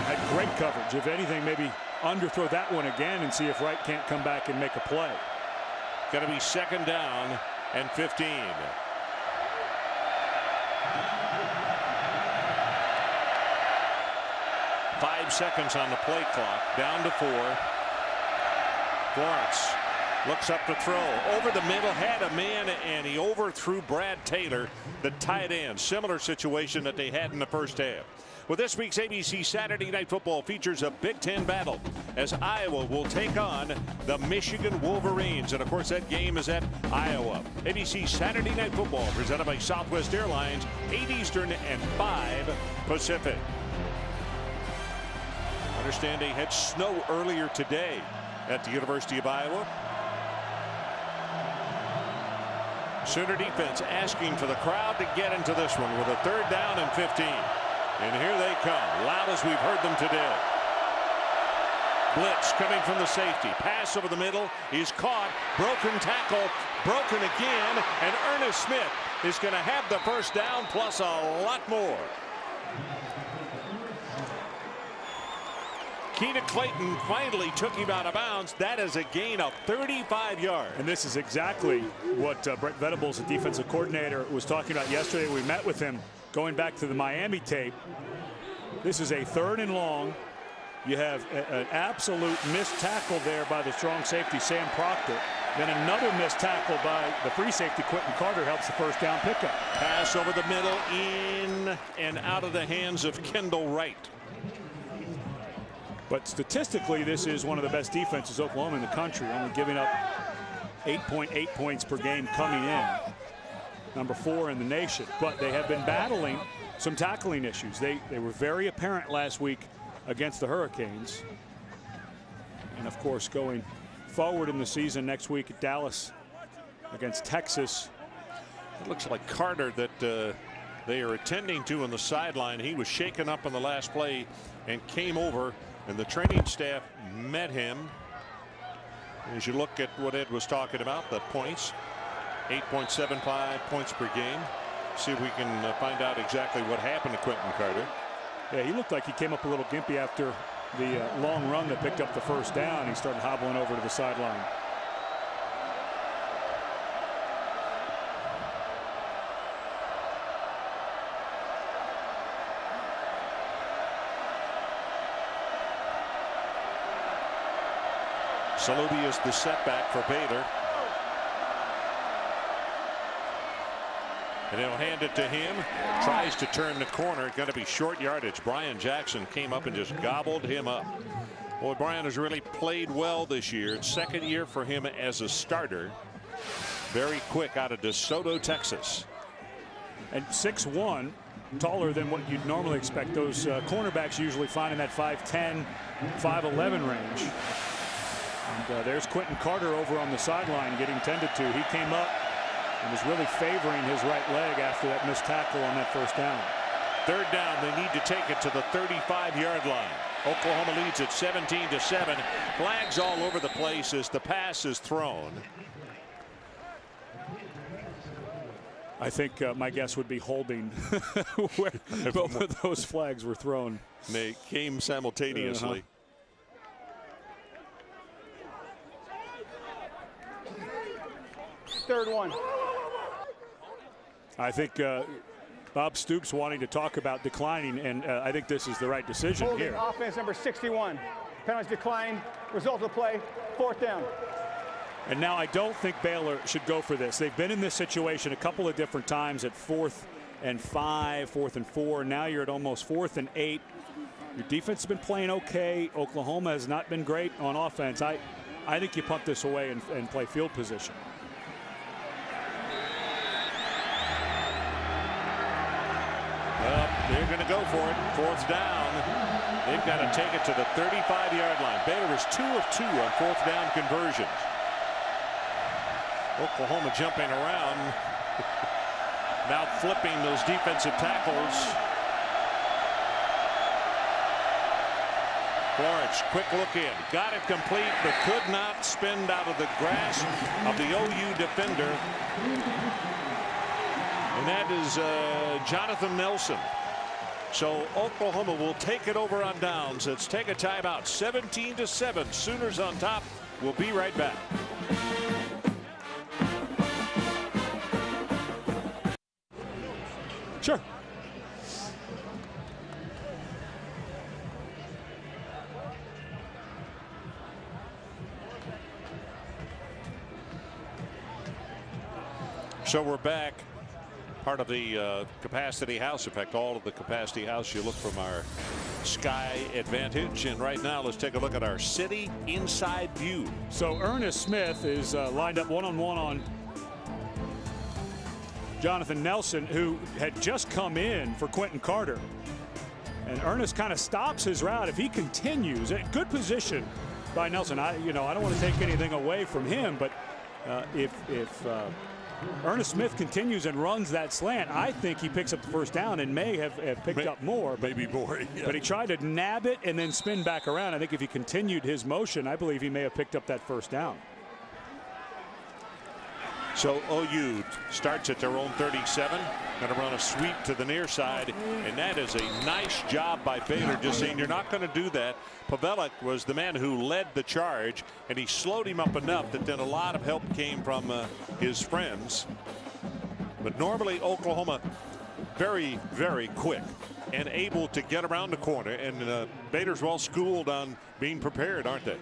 had great coverage. If anything, maybe underthrow that one again and see if Wright can't come back and make a play. Going to be second down and 15. Five seconds on the play clock. Down to 4. Florence looks up to throw. Over the middle, had a man, and he overthrew Brad Taylor, the tight end. Similar situation that they had in the first half. Well, this week's ABC Saturday Night Football features a Big Ten battle as Iowa will take on the Michigan Wolverines. And, of course, that game is at Iowa. ABC Saturday Night Football presented by Southwest Airlines, 8 Eastern and 5 Pacific. Understand they had snow earlier today at the University of Iowa. Sooner defense asking for the crowd to get into this one with a third down and 15. And here they come, loud as we've heard them today. Blitz coming from the safety. Pass over the middle is caught. Broken tackle, broken again. And Ernest Smith is going to have the first down plus a lot more. Keena Clayton finally took him out of bounds. That is a gain of 35 yards. And this is exactly what Brett Venables, the defensive coordinator, was talking about yesterday. We met with him going back to the Miami tape. This is a 3rd and long. You have an absolute missed tackle there by the strong safety, Sam Proctor. Then another missed tackle by the free safety, Quentin Carter, helps the first down pickup. Pass over the middle, in and out of the hands of Kendall Wright. But statistically, this is one of the best defenses Oklahoma in the country, only giving up 8.8 points per game coming in. Number 4 in the nation. But they have been battling some tackling issues. They were very apparent last week against the Hurricanes. And, of course, going forward in the season next week at Dallas against Texas. It looks like Carter that they are attending to on the sideline. He was shaken up on the last play and came over, and the training staff met him. As you look at what Ed was talking about, the points, 8.75 points per game. See if we can find out exactly what happened to Quentin Carter. Yeah, he looked like he came up a little gimpy after the long run that picked up the first down. He started hobbling over to the sideline. Salubi is the setback for Baylor. And they'll hand it to him. Tries to turn the corner. Going to be short yardage. Brian Jackson came up and just gobbled him up. Boy, Brian has really played well this year. It's second year for him as a starter. Very quick out of DeSoto, Texas. And 6'1", taller than what you'd normally expect. Those cornerbacks usually find in that 5'10", 5'11" range. And there's Quentin Carter over on the sideline getting tended to. He came up and was really favoring his right leg after that missed tackle on that first down. Third down, they need to take it to the 35-yard line. Oklahoma leads at 17-7. Flags all over the place as the pass is thrown. I think my guess would be holding where both of those flags were thrown. They came simultaneously. Third one. I think Bob Stoops wanting to talk about declining, and I think this is the right decision Holding here. offense number 61. Penalties declined. Result of the play, 4th down. And now I don't think Baylor should go for this. They've been in this situation a couple of different times at 4th and 5, 4th and 4. Now you're at almost 4th and 8. Your defense has been playing okay. Oklahoma has not been great on offense. I think you punt this away and play field position. Well, they're going to go for it. 4th down. They've got to take it to the 35-yard line. Baylor is 2 of 2 on 4th down conversions. Oklahoma jumping around, now flipping those defensive tackles. Florence, quick look in, got it complete, but could not spin out of the grasp of the OU defender. And that is Jonathan Nelson. So Oklahoma will take it over on downs. Let's take a timeout. 17-7. Sooners on top. We'll be right back. Sure. So we're back. Part of the Capacity House. In fact, all of the Capacity House. You look from our sky advantage. And right now, let's take a look at our city inside view. So Ernest Smith is lined up one-on-one on Jonathan Nelson, who had just come in for Quentin Carter. And Ernest kind of stops his route. If he continues, good position by Nelson. I don't want to take anything away from him, but if Ernest Smith continues and runs that slant, I think he picks up the first down and may have picked up more. Maybe more. Yeah. But he tried to nab it and then spin back around. I think if he continued his motion, I believe he may have picked up that first down. So OU starts at their own 37. Going to run a sweep to the near side. And that is a nice job by Baylor, just saying you're not going to do that. Pavelic was the man who led the charge, and he slowed him up enough that then a lot of help came from his friends. But normally Oklahoma very, very quick and able to get around the corner. And Baylor's well schooled on being prepared, aren't they?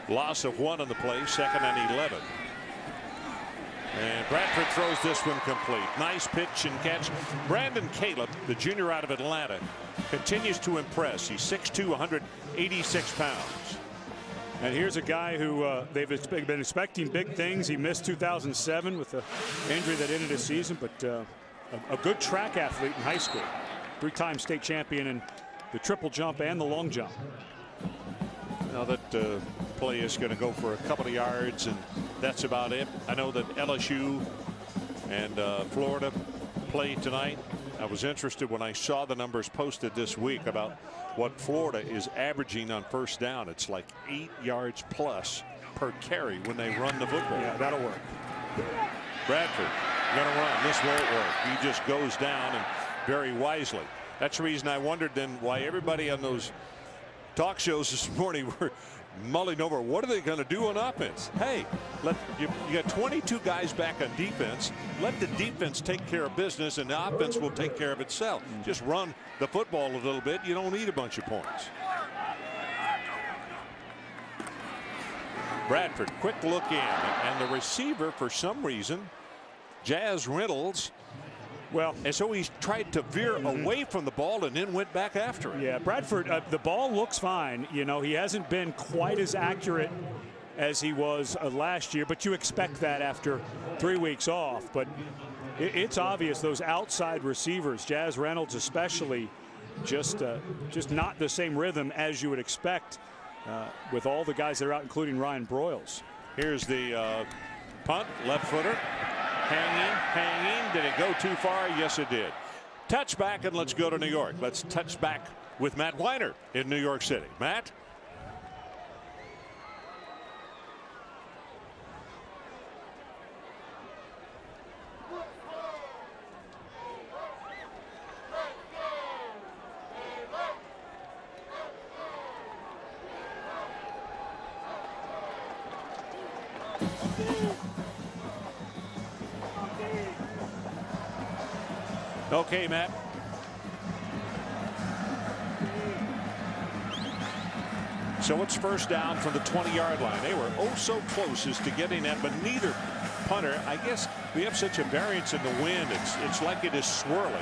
Loss of 1 on the play, 2nd and 11. And Bradford throws this one complete. Nice pitch and catch. Brandon Caleb, the junior out of Atlanta, continues to impress. He's 6'2", 186 pounds. And here's a guy who they've been expecting big things. He missed 2007 with an injury that ended his season, but a good track athlete in high school. 3-time state champion in the triple jump and the long jump. Now that play is going to go for a couple of yards, and that's about it. I know that LSU and Florida play tonight. I was interested when I saw the numbers posted this week about what Florida is averaging on first down. It's like 8 yards plus per carry when they run the football. Yeah, that'll work. Bradford going to run. This won't work. He just goes down, and very wisely. That's the reason I wondered then why everybody on those talk shows this morning were mulling over what are they going to do on offense. Hey, you got 22 guys back on defense. Let the defense take care of business, and the offense will take care of itself. Just run the football a little bit. You don't need a bunch of points. Bradford, quick look in, and the receiver, for some reason, Jazz Reynolds. Well, and so he tried to veer away from the ball and then went back after it. Yeah, Bradford, the ball looks fine. You know, he hasn't been quite as accurate as he was last year, but you expect that after 3 weeks off. But it's obvious those outside receivers, Jazz Reynolds especially, just not the same rhythm as you would expect with all the guys that are out, including Ryan Broyles. Here's the punt, left footer. Hanging. Did it go too far? Yes, it did. Touch back, and let's go to New York. Let's touch back with Matt Weiner in New York City. Matt? Okay, Matt. So it's first down from the 20-yard line. They were oh so close as to getting that, but neither punter. I guess we have such a variance in the wind. It's like it is swirling,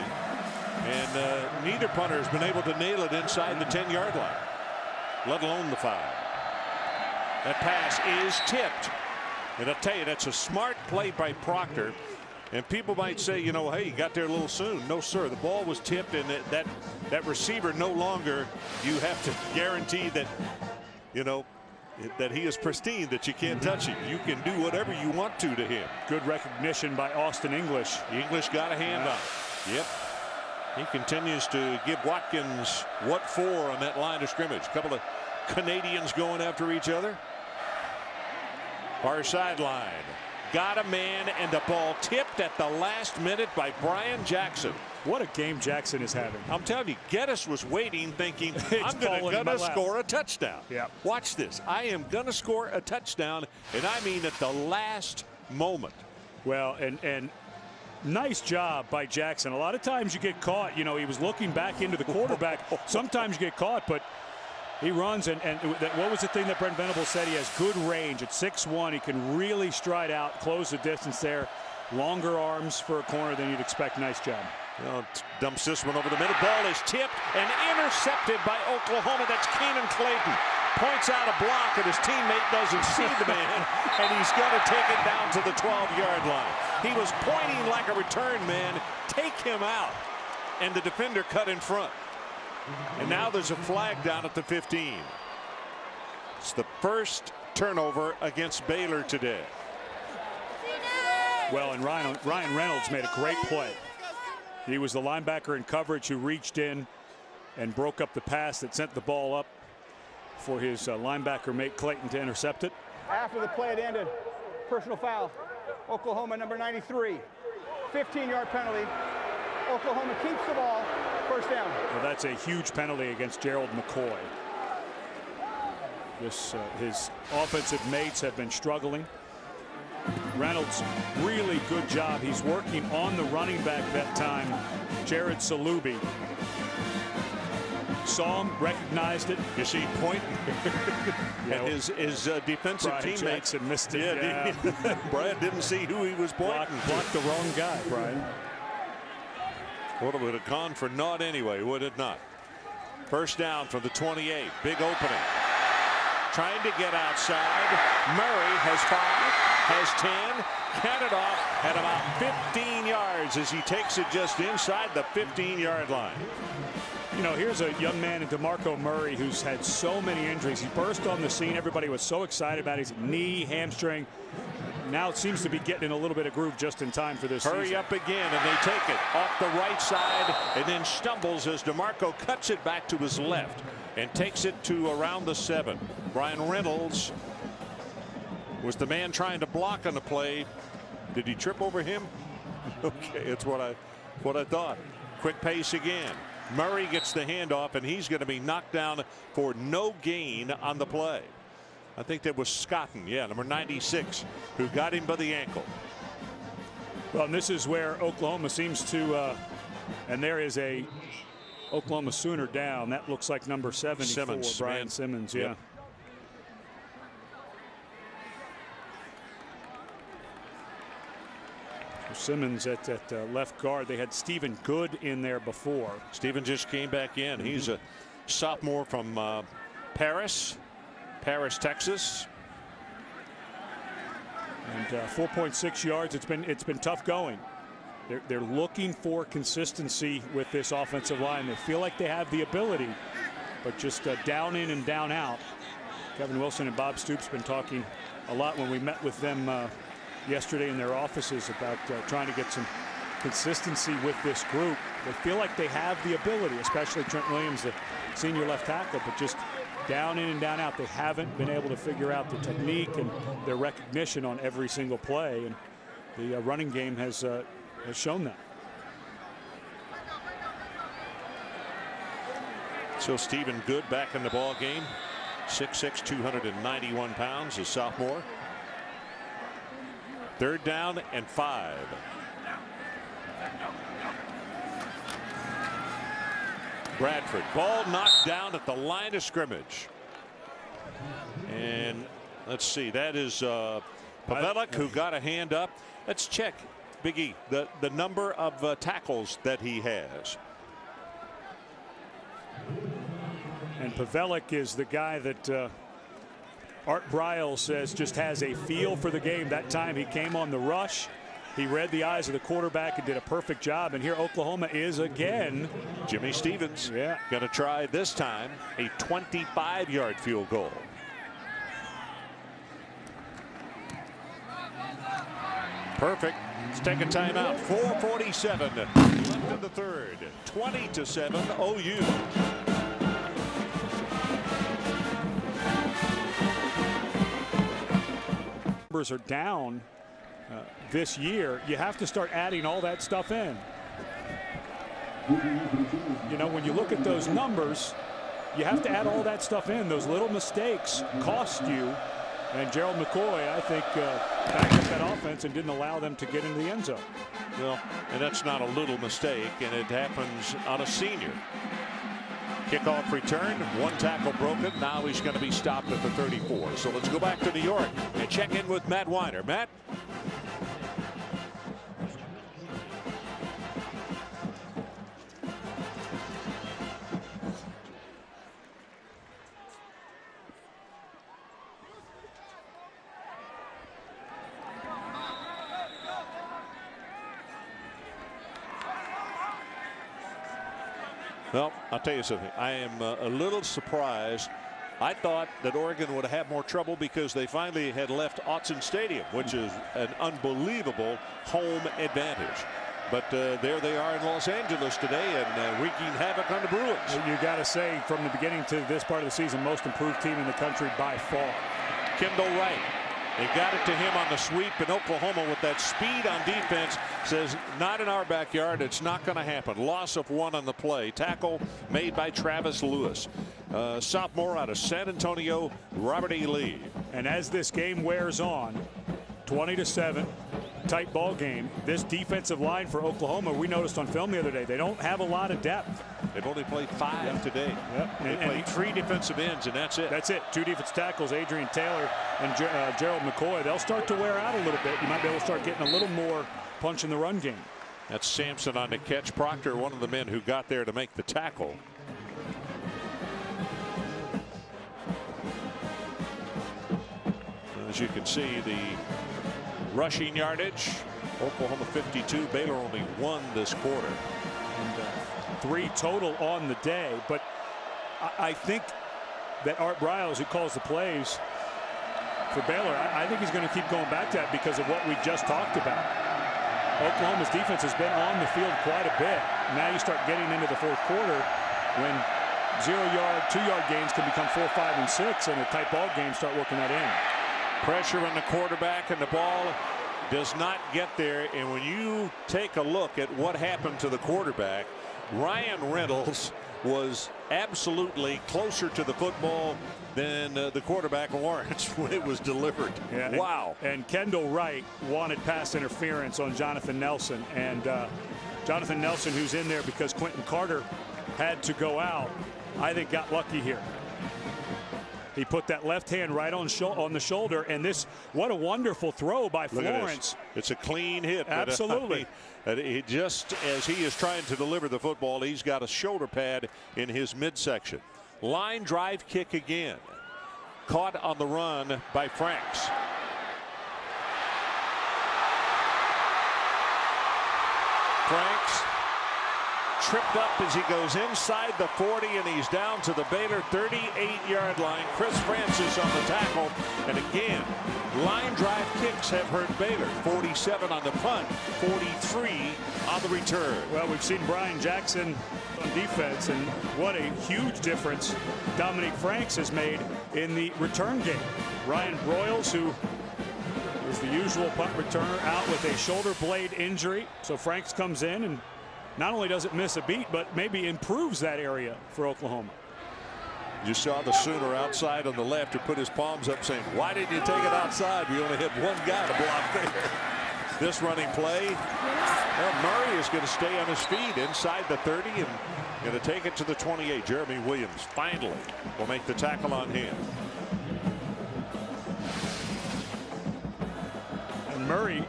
and neither punter has been able to nail it inside the 10-yard line, let alone the 5. That pass is tipped, and I'll tell you, that's a smart play by Proctor. And people might say, you know, hey, you got there a little soon. No, sir. The ball was tipped, and that receiver no longer, you have to guarantee that, you know, that he is pristine, that you can't touch him. You can do whatever you want to him. Good recognition by Austin English. English got a hand on it. Yep. He continues to give Watkins what for on that line of scrimmage. A couple of Canadians going after each other. Far sideline. Got a man, and the ball tipped at the last minute by Brian Jackson. What a game Jackson is having. I'm telling you, Geddes was waiting, thinking, I'm going to score a touchdown. Yeah. Watch this. I am going to score a touchdown, and I mean at the last moment. Well, and nice job by Jackson. A lot of times you get caught. You know, he was looking back into the quarterback. Sometimes you get caught, but he runs, and what was the thing that Brent Venables said? He has good range. At 6'1", he can really stride out, close the distance there. Longer arms for a corner than you'd expect. Nice job. Well, dumps this one over the middle. Ball is tipped and intercepted by Oklahoma. That's Keenan Clayton. Points out a block, and his teammate doesn't see the man, and he's going to take it down to the 12-yard line. He was pointing like a return man. Take him out. And the defender cut in front. And now there's a flag down at the 15. It's the first turnover against Baylor today. Well, and Ryan Reynolds made a great play. He was the linebacker in coverage who reached in and broke up the pass that sent the ball up for his linebacker mate Clayton to intercept it. After the play had ended, personal foul. Oklahoma number 93. 15-yard penalty. Oklahoma keeps the ball. First down. Well, that's a huge penalty against Gerald McCoy. His offensive mates have been struggling. Reynolds, really good job. He's working on the running back that time, Jared Salubi. Saw him, recognized it. You see, pointing. And his defensive Brian teammate Jackson missed it. Yeah. Brad didn't see who he was pointing. Blocked the wrong guy, Brian. Well, it would have gone for naught anyway, would it not? First down from the 28. Big opening. Trying to get outside. Murray has 5, has 10. Counted off at about 15 yards as he takes it just inside the 15-yard line. You know, here's a young man in DeMarco Murray who's had so many injuries. He burst on the scene. Everybody was so excited about his knee, hamstring. Now it seems to be getting in a little bit of groove just in time for this Hurry season. up again, and they take it off the right side and then stumbles as DeMarco cuts it back to his left and takes it to around the 7. Brian Reynolds was the man trying to block on the play. Did he trip over him? Okay, it's what I thought. Quick pace again. Murray gets the handoff, and he's going to be knocked down for no gain on the play. I think that was Scotton, yeah, number 96, who got him by the ankle. Well, and this is where Oklahoma seems to, and there is a Oklahoma Sooner down. That looks like number 74, Simmons, Brian man. Simmons, yeah. Yep. Simmons at left guard. They had Stephen Good in there before. Stephen just came back in. He's a sophomore from Paris, Texas. And 4.6 yards. It's been tough going. They're looking for consistency with this offensive line. They feel like they have the ability, but just down in and down out. Kevin Wilson and Bob Stoops been talking a lot when we met with them yesterday in their offices about trying to get some consistency with this group. They feel like they have the ability, especially Trent Williams, the senior left tackle, but just down in and down out. They haven't been able to figure out the technique and their recognition on every single play, and the running game has shown that. So Stephen Good back in the ball game. 6'6", 291 pounds, a sophomore. 3rd down and 5. Bradford, ball knocked down at the line of scrimmage. And let's see, that is Pavelic who got a hand up. Let's check, Big E, the number of tackles that he has. And Pavelic is the guy that Art Briles says just has a feel for the game. That time he came on the rush. He read the eyes of the quarterback and did a perfect job. And here Oklahoma is again. Jimmy Stevens, yeah, going to try this time a 25-yard field goal. Perfect. Let's take a timeout. 4:47 left in the 3rd. 20-7 OU. Numbers are down this year. You have to start adding all that stuff in. You know, when you look at those numbers, you have to add all that stuff in. Those little mistakes cost you. And Gerald McCoy, I think, backed up that offense and didn't allow them to get into the end zone. Well, and that's not a little mistake, and it happens on a senior. Kickoff return, 1 tackle broken. Now he's going to be stopped at the 34. So let's go back to New York and check in with Matt Weiner. Matt? Well, I'll tell you something. I am a little surprised. I thought that Oregon would have more trouble because they finally had left Autzen Stadium, which is an unbelievable home advantage. But there they are in Los Angeles today and wreaking havoc on the Bruins. You got to say, from the beginning to this part of the season, most improved team in the country by far. Kendall Wright. They got it to him on the sweep, and Oklahoma with that speed on defense says not in our backyard. It's not going to happen. Loss of 1 on the play. Tackle made by Travis Lewis. Sophomore out of San Antonio, Robert E. Lee. And as this game wears on, 20-7, tight ball game. This defensive line for Oklahoma, we noticed on film the other day, they don't have a lot of depth. They've only played 5 today. Yep. They played 3 defensive ends, and that's it. That's it. 2 defensive tackles, Adrian Taylor and Gerald McCoy. They'll start to wear out a little bit. You might be able to start getting a little more punch in the run game. That's Sampson on the catch. Proctor, one of the men who got there to make the tackle. As you can see, the rushing yardage, Oklahoma 52, Baylor only 1 this quarter. And 3 total on the day. But I think that Art Briles, who calls the plays for Baylor, I think he's going to keep going back to that because of what we just talked about. Oklahoma's defense has been on the field quite a bit. Now you start getting into the 4th quarter when 0-yard, 2-yard gains can become 4, 5, and 6, and a tight ball game start working that in. Pressure on the quarterback, and the ball does not get there. And when you take a look at what happened to the quarterback, Ryan Reynolds was absolutely closer to the football than the quarterback Lawrence when it was delivered. Yeah, wow. And Kendall Wright wanted pass interference on Jonathan Nelson. And Jonathan Nelson, who's in there because Quentin Carter had to go out, I think got lucky here. He put that left hand right on the shoulder, and this, what a wonderful throw by Florence. It's a clean hit. Absolutely. But just as he is trying to deliver the football, he's got a shoulder pad in his midsection. Line drive kick again. Caught on the run by Franks. Franks tripped up as he goes inside the 40, and he's down to the Baylor 38-yard line. Chris Francis on the tackle, and again, line drive kicks have hurt Baylor. 47 on the punt, 43 on the return. Well, we've seen Brian Jackson on defense, and what a huge difference Dominique Franks has made in the return game. Ryan Broyles, who is the usual punt returner, out with a shoulder blade injury. So Franks comes in and not only does it miss a beat, but maybe improves that area for Oklahoma. You saw the Sooner outside on the left who put his palms up saying, why didn't you take it outside? We only had 1 guy to block there. this running play. Well, Murray is going to stay on his feet inside the 30 and going to take it to the 28. Jeremy Williams finally will make the tackle on him. And Murray,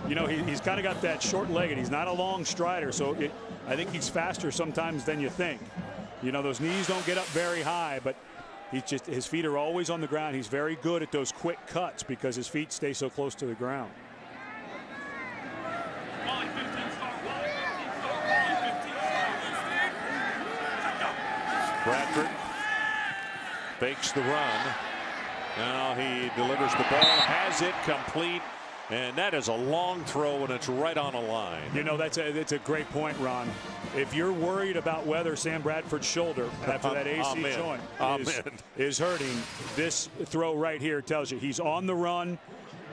you know, he's kind of got that short-legged. He's not a long strider, so I think he's faster sometimes than you think. You know, those knees don't get up very high, but his feet are always on the ground. He's very good at those quick cuts because his feet stay so close to the ground. Bradford fakes the run. Now he delivers the ball, has it complete, and that is a long throw, and it's right on a line. You know, that's a great point, Ron. If you're worried about whether Sam Bradford's shoulder after that AC joint is hurting, this throw right here tells you he's on the run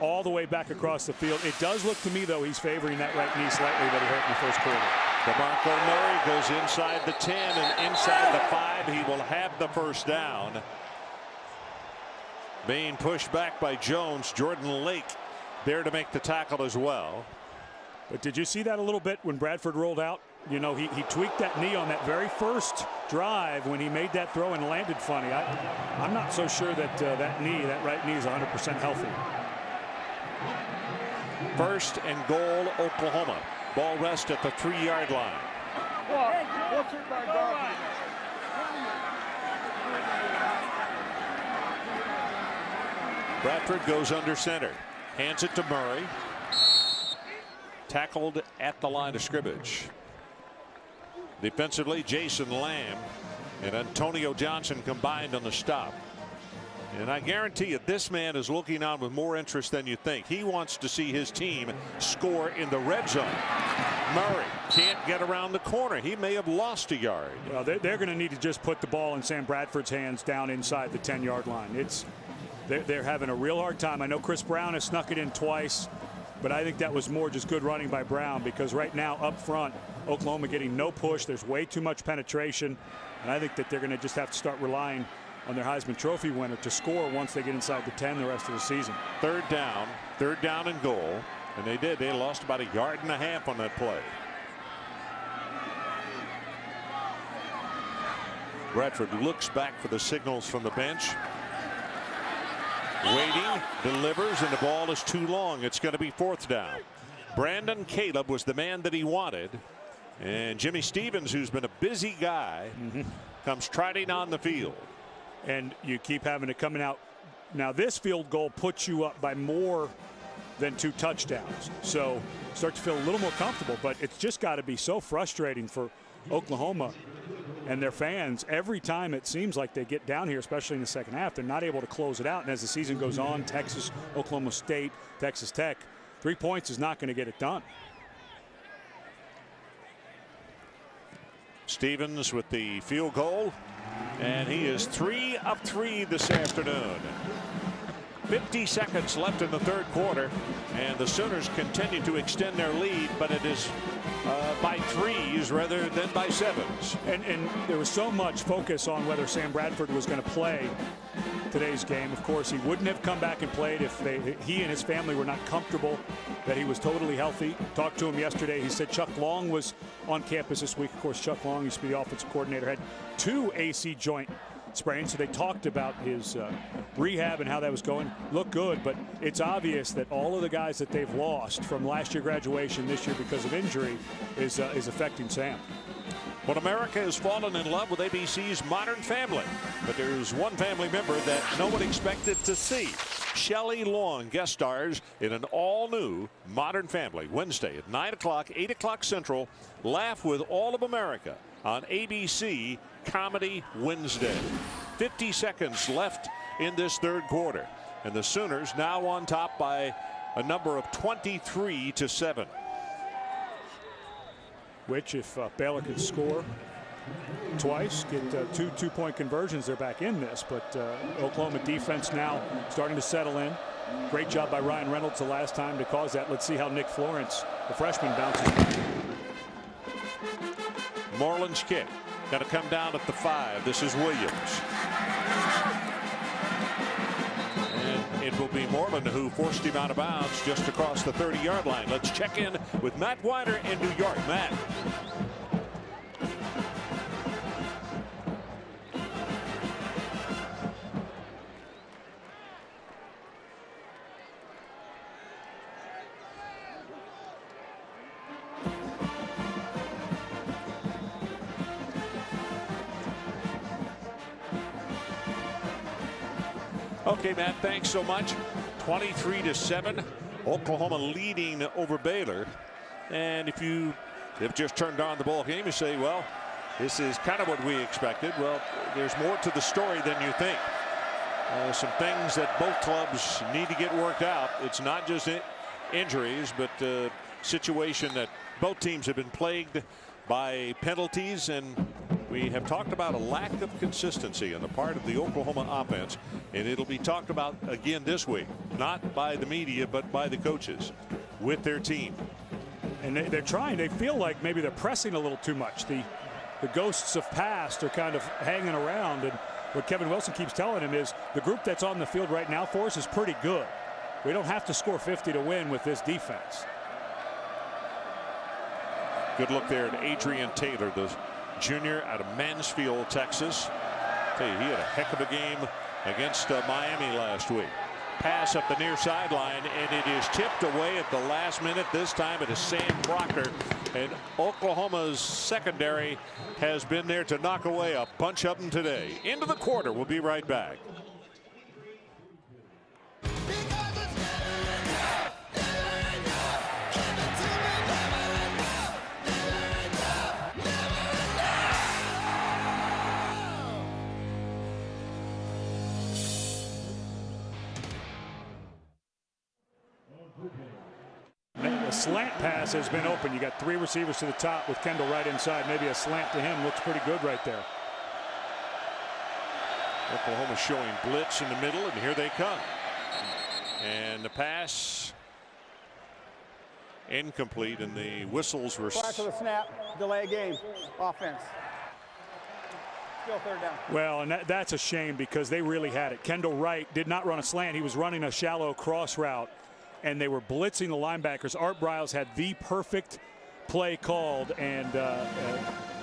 all the way back across the field. It does look to me, though, he's favoring that right knee slightly that he hurt in the first quarter. DeMarco Murray goes inside the 10 and inside the 5. He will have the first down. Being pushed back by Jones. Jordan Lake there to make the tackle as well. But did you see that a little bit when Bradford rolled out? You know, he tweaked that knee on that very first drive when he made that throw and landed funny. I'm not so sure that that right knee is 100% healthy. First and goal, Oklahoma. Ball rest at the 3-yard line. Bradford goes under center. Hands it to Murray. Tackled at the line of scrimmage. Defensively, Jason Lamb and Antonio Johnson combined on the stop. And I guarantee you, this man is looking on with more interest than you think. He wants to see his team score in the red zone. Murray can't get around the corner. He may have lost a yard. Well, they're going to need to just put the ball in Sam Bradford's hands down inside the 10-yard line. They're having a real hard time. I know Chris Brown has snuck it in twice, but I think that was more just good running by Brown, because right now up front, Oklahoma getting no push. There's way too much penetration, and I think that they're going to just have to start relying on their Heisman Trophy winner to score once they get inside the 10 the rest of the season. Third down and goal, and they did. They lost about a yard and a half on that play. Bradford looks back for the signals from the bench. Waiting, delivers, and the ball is too long. It's going to be fourth down. Brandon Caleb was the man that he wanted, and Jimmy Stevens, who's been a busy guy, comes trotting on the field. And you keep having it coming out. Now this field goal puts you up by more than 2 touchdowns, so start to feel a little more comfortable. But it's just got to be so frustrating for Oklahoma and their fans every time it seems like they get down here, especially in the second half. They're not able to close it out, and as the season goes on, Texas, Oklahoma State, Texas Tech, 3 points is not going to get it done. Stevens with the field goal, and he is 3 of 3 this afternoon. 50 seconds left in the third quarter, and the Sooners continue to extend their lead, but it is by 3s rather than by 7s. And there was so much focus on whether Sam Bradford was going to play today's game. Of course, he wouldn't have come back and played if he and his family were not comfortable that he was totally healthy. Talked to him yesterday. He said Chuck Long was on campus this week. Of course, Chuck Long used to be the offensive coordinator, had 2 AC joint sprain, so they talked about his rehab and how that was going. Looked good, but it's obvious that all of the guys that they've lost from last year graduation this year because of injury is affecting Sam. Well, America has fallen in love with ABC's Modern Family, but there's one family member that no one expected to see. Shelley Long guest stars in an all-new Modern Family Wednesday at 9 o'clock, 8 o'clock Central. Laugh with all of America on ABC Comedy Wednesday. 50 seconds left in this third quarter, and the Sooners now on top by a number of 23-7. Which, if Baylor can score twice, get 2 two-point conversions, they're back in this. But Oklahoma defense now starting to settle in. Great job by Ryan Reynolds the last time to cause that. Let's see how Nick Florence, the freshman, bounces back. Moreland's kick. Got to come down at the 5. This is Williams. And it will be Moreland who forced him out of bounds just across the 30-yard line. Let's check in with Matt Weiner in New York. Matt. Okay, Matt, thanks so much. 23-7, Oklahoma leading over Baylor. And if you have just turned on the ball game, you say, well, this is kind of what we expected. Well, there's more to the story than you think. Some things that both clubs need to get worked out. It's not just injuries, but a situation that both teams have been plagued by penalties, and we have talked about a lack of consistency on the part of the Oklahoma offense, and it'll be talked about again this week, not by the media but by the coaches with their team. And they're trying. They feel like maybe they're pressing a little too much. The ghosts of past are kind of hanging around, and what Kevin Wilson keeps telling him is the group that's on the field right now for us is pretty good. We don't have to score 50 to win with this defense. Good look there at Adrian Taylor, the junior out of Mansfield, Texas. Tell you, he had a heck of a game against Miami last week. Pass up the near sideline, and it is tipped away at the last minute. This time it is Sam Proctor, and Oklahoma's secondary has been there to knock away a bunch of them today. Into the quarter. We'll be right back. The slant pass has been open. You got three receivers to the top with Kendall right inside. Maybe a slant to him looks pretty good right there. Oklahoma showing blitz in the middle, and here they come. And the pass incomplete, and the whistles were. Prior to the snap, delay game, offense. Still third down. Well, and that's a shame because they really had it. Kendall Wright did not run a slant. He was running a shallow cross route, and they were blitzing the linebackers. Art Briles had the perfect play called, and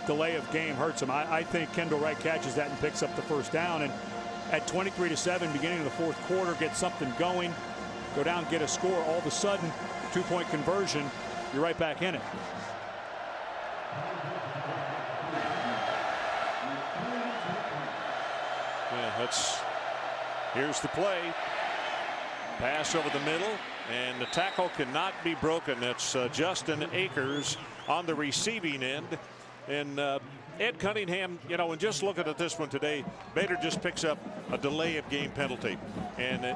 delay of game hurts him. I think Kendall Wright catches that and picks up the first down, and at 23-7, beginning of the fourth quarter, get something going, go down, get a score. All of a sudden, two-point conversion, you're right back in it. Yeah, here's the play. Pass over the middle, and the tackle cannot be broken. That's Justin Akers on the receiving end. And Ed Cunningham, you know, and just looking at this one today, Baylor just picks up a delay of game penalty. And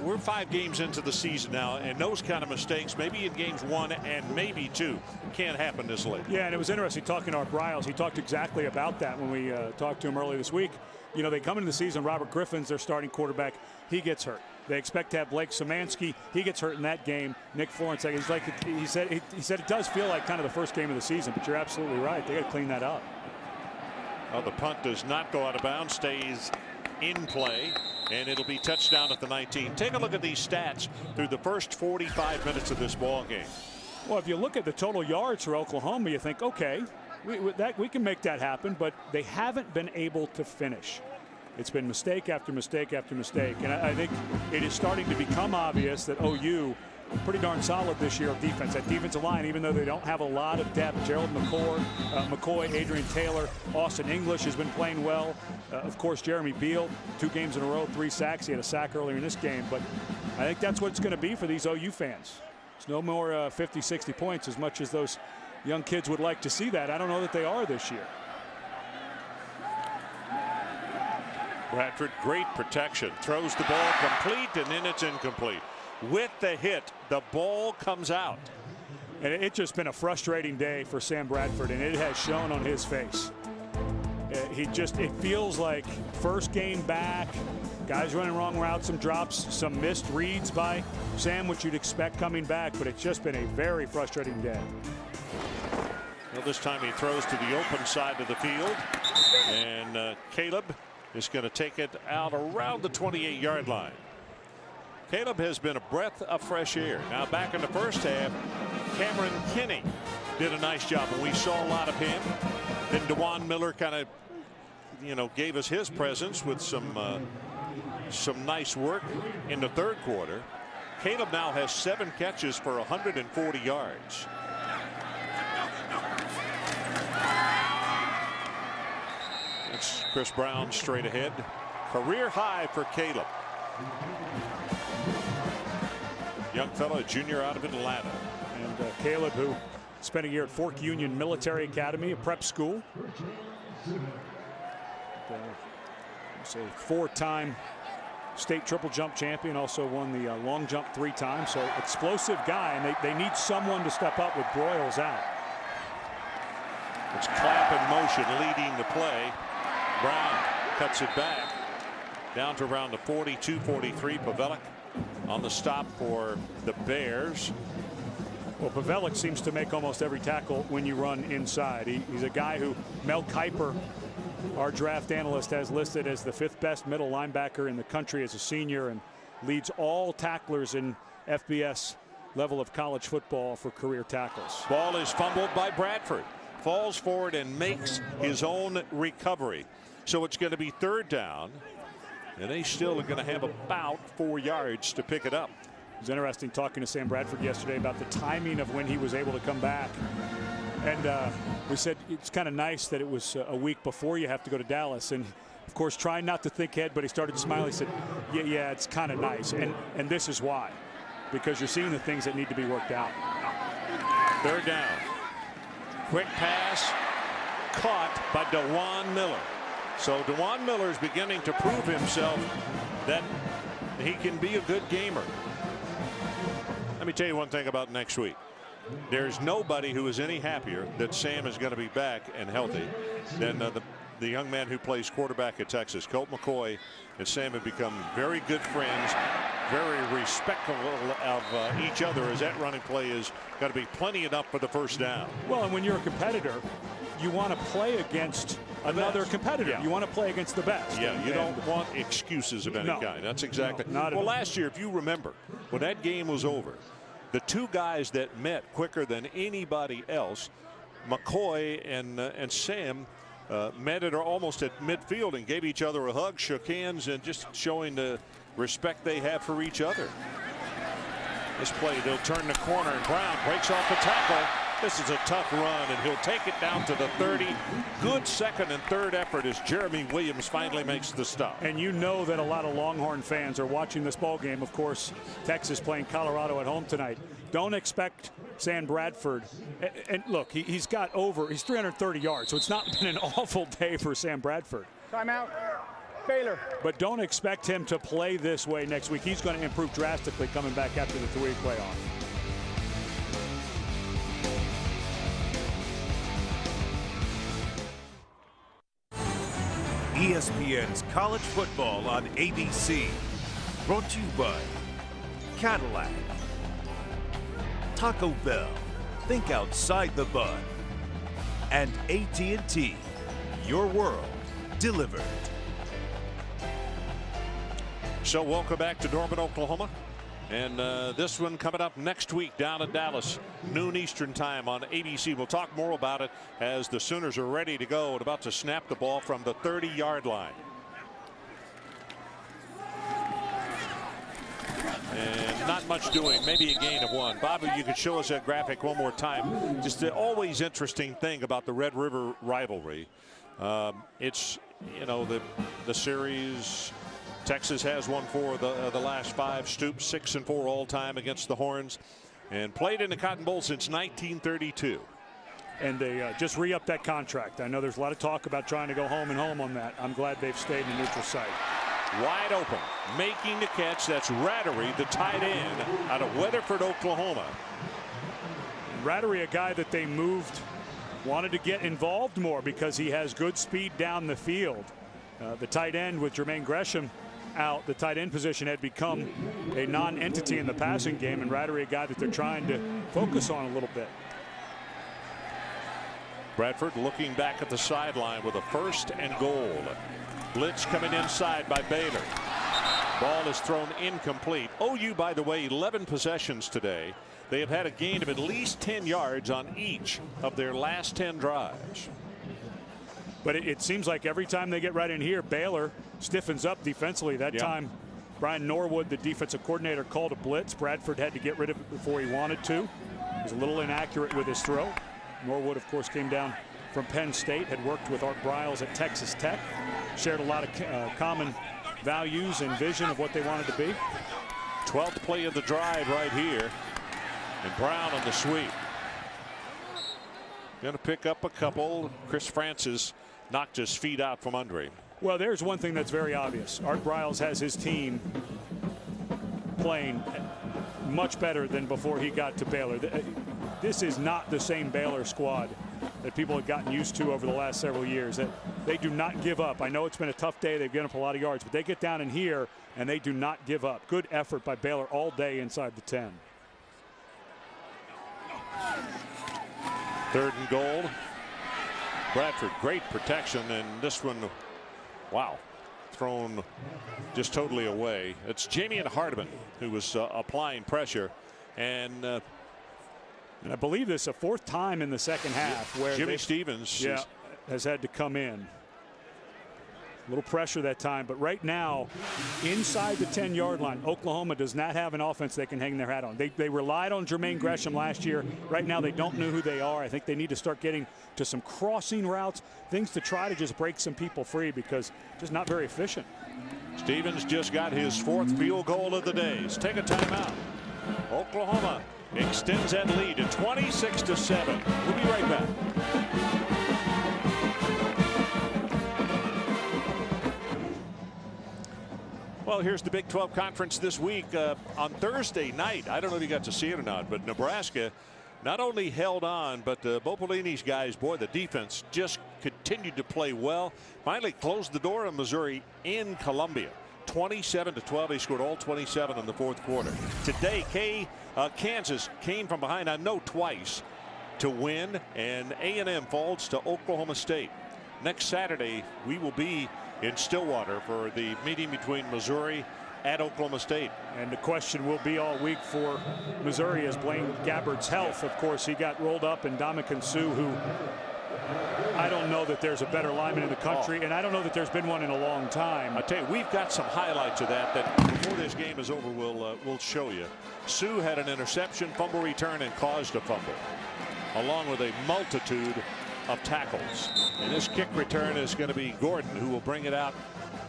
we're 5 games into the season now, and those kind of mistakes, maybe in games 1 and maybe 2, can't happen this late. Yeah, and it was interesting talking to Art Briles. He talked exactly about that when we talked to him earlier this week. You know, they come into the season, Robert Griffin's their starting quarterback. He gets hurt. They expect to have Blake Szymanski. He gets hurt in that game. Nick Florence, he said it does feel like kind of the first game of the season, but you're absolutely right. They got to clean that up. Well, the punt does not go out of bounds, stays in play, and it'll be touchdown at the 19. Take a look at these stats through the first 45 minutes of this ball game. Well, if you look at the total yards for Oklahoma, you think, okay, we can make that happen, but they haven't been able to finish. It's been mistake after mistake after mistake, and I think it is starting to become obvious that OU pretty darn solid this year of defense. That defensive line, even though they don't have a lot of depth, Gerald McCoy, Adrian Taylor, Austin English has been playing well. Of course, Jeremy Beal, 2 games in a row, 3 sacks. He had a sack earlier in this game, but I think that's what it's going to be for these OU fans. It's no more 50, 60 points as much as those young kids would like to see that. I don't know that they are this year. Bradford, great protection, throws the ball complete, and then it's incomplete. With the hit, the ball comes out. And it's just been a frustrating day for Sam Bradford, and it has shown on his face. It feels like first game back, guys running wrong routes, some drops, some missed reads by Sam, which you'd expect coming back, but it's just been a very frustrating day. Well, this time he throws to the open side of the field, and Caleb is going to take it out around the 28-yard line. Caleb has been a breath of fresh air. Now back in the first half, Cameron Kinney did a nice job, and we saw a lot of him. Then DeJuan Miller kind of, gave us his presence with some nice work in the third quarter. Caleb now has 7 catches for 140 yards. It's Chris Brown straight ahead. Career high for Caleb. Young fellow, a junior out of Atlanta. And Caleb, who spent a year at Fork Union Military Academy, a prep school. He's a 4-time state triple jump champion, also won the long jump 3 times. So explosive guy, and they need someone to step up with Broyles out. It's Clapp in motion leading the play. Brown cuts it back down to around the 42-43. Pavelic on the stop for the Bears. Well, Pavelic seems to make almost every tackle when you run inside. He's a guy who Mel Kiper, our draft analyst, has listed as the 5th best middle linebacker in the country as a senior, and leads all tacklers in FBS level of college football for career tackles. Ball is fumbled by Bradford. Falls forward and makes his own recovery. So it's going to be 3rd down, and they still are going to have about 4 yards to pick it up. It was interesting talking to Sam Bradford yesterday about the timing of when he was able to come back. And we said it's kind of nice that it was a week before you have to go to Dallas. And, of course, trying not to think ahead, but he started smiling. He said, yeah, it's kind of nice. And this is why. Because you're seeing the things that need to be worked out. 3rd down. Quick pass caught by DeJuan Miller. So DeJuan Miller is beginning to prove himself that he can be a good gamer. Let me tell you one thing about next week. There's nobody who is any happier that Sam is going to be back and healthy than the young man who plays quarterback at Texas. Colt McCoy and Sam have become very good friends, very respectful of each other, as that running play is got to be plenty enough for the 1st down. Well, and when you're a competitor, you want to play against another competitor. Yeah. You want to play against the best. Yeah, you don't want excuses of any kind. That's exactly. Well, last year, if you remember, when that game was over, the 2 guys that met quicker than anybody else, McCoy and Sam, met at almost at midfield and gave each other a hug, shook hands, and just showing the respect they have for each other. This play, they'll turn the corner, and Brown breaks off the tackle. This is a tough run, and he'll take it down to the 30. Good 2nd and 3rd effort as Jeremy Williams finally makes the stop. And you know that a lot of Longhorn fans are watching this ball game. Of course, Texas playing Colorado at home tonight. Don't expect Sam Bradford. And look, he's 330 yards, so it's not been an awful day for Sam Bradford. Timeout. Baylor. But don't expect him to play this way next week. He's going to improve drastically coming back after the 3-week layoff. ESPN's College Football on ABC. Brought to you by Cadillac, Taco Bell, think outside the bun, and AT&T, your world delivered. So welcome back to Norman, Oklahoma. And this one coming up next week down in Dallas, noon Eastern time on ABC. We'll talk more about it as the Sooners are ready to go and about to snap the ball from the 30-yard line. And not much doing, maybe a gain of 1. Bobby, you could show us that graphic one more time. Just the always interesting thing about the Red River rivalry. It's, the series. Texas has won 4 of the last 5. Stoops 6-4 all time against the Horns, and played in the Cotton Bowl since 1932. And they just re-upped that contract. I know there's a lot of talk about trying to go home and home on that. I'm glad they've stayed in neutral site. Wide open, making the catch. That's Rattery, the tight end out of Weatherford, Oklahoma. Rattery, a guy that they moved, wanted to get involved more because he has good speed down the field. The tight end with Jermaine Gresham out, the tight end position had become a non-entity in the passing game, and Rattery, a guy that they're trying to focus on a little bit. Bradford looking back at the sideline with a 1st and goal. Blitz coming inside by Baylor. Ball is thrown incomplete. OU, by the way, 11 possessions today. They have had a gain of at least 10 yards on each of their last 10 drives. But it seems like every time they get right in here, Baylor stiffens up defensively. That time, Brian Norwood, the defensive coordinator, called a blitz. Bradford had to get rid of it before he wanted to. He was a little inaccurate with his throw. Norwood, of course, came down from Penn State, had worked with Art Briles at Texas Tech, shared a lot of common values and vision of what they wanted to be. 12th play of the drive right here. And Brown on the sweep. Going to pick up a couple. Chris Francis knocked his feet out from under him. Well, there's one thing that's very obvious. Art Briles has his team playing much better than before he got to Baylor. This is not the same Baylor squad that people have gotten used to over the last several years. That they do not give up. I know it's been a tough day. They've given up a lot of yards, but they get down in here and they do not give up. Good effort by Baylor all day inside the 10. 3rd and goal. Bradford, great protection, and this one, wow, thrown just totally away. It's Jamian Hardiman who was applying pressure, and I believe this is a 4th time in the second half where Jimmy Stevens has had to come in. A little pressure that time, but right now, inside the 10-yard line, Oklahoma does not have an offense they can hang their hat on. They relied on Jermaine Gresham last year. Right now, they don't know who they are. I think they need to start getting to some crossing routes, things to try to just break some people free because just not very efficient. Stevens just got his 4th field goal of the day. Let's take a timeout. Oklahoma extends that lead to 26-7. We'll be right back. Well, here's the Big 12 Conference this week. On Thursday night, I don't know if you got to see it or not, but Nebraska not only held on, but Bo Pelini's guys, boy, the defense just continued to play well. Finally closed the door on Missouri in Columbia. 27-12. They scored all 27 in the 4th quarter. Today, Kansas came from behind, I know, twice to win, and A&M falls to Oklahoma State. Next Saturday, we will be in Stillwater for the meeting between Missouri at Oklahoma State. And the question will be all week for Missouri is Blaine Gabbard's health. Of course, he got rolled up, and Ndamukong Suh, who I don't know that there's a better lineman in the country, and I don't know that there's been one in a long time. I tell you, we've got some highlights of that before this game is over, we'll show you. Suh had an interception, fumble return, and caused a fumble, along with a multitude of tackles. And this kick return is going to be Gordon, who will bring it out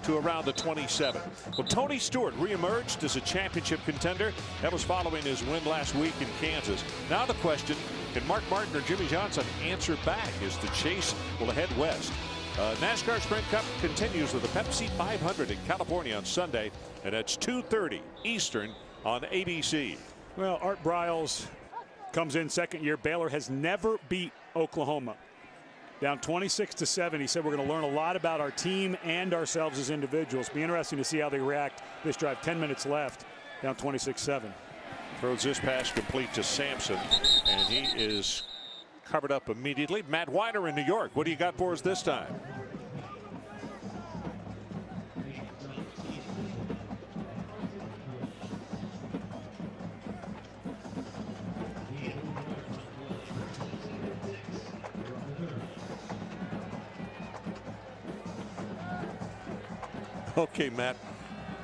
to around the 27. Well, Tony Stewart reemerged as a championship contender. That was following his win last week in Kansas. Now the question, can Mark Martin or Jimmy Johnson answer back as the chase will head west? NASCAR Sprint Cup continues with the Pepsi 500 in California on Sunday, and that's 2:30 Eastern on ABC. Well, Art Briles comes in 2nd year. Baylor has never beat Oklahoma. Down 26-7. He said we're going to learn a lot about our team and ourselves as individuals. Be interesting to see how they react this drive. 10 minutes left. Down 26-7. Throws this pass complete to Sampson, and he is covered up immediately. Matt Weiner in New York. What do you got for us this time? Okay, Matt,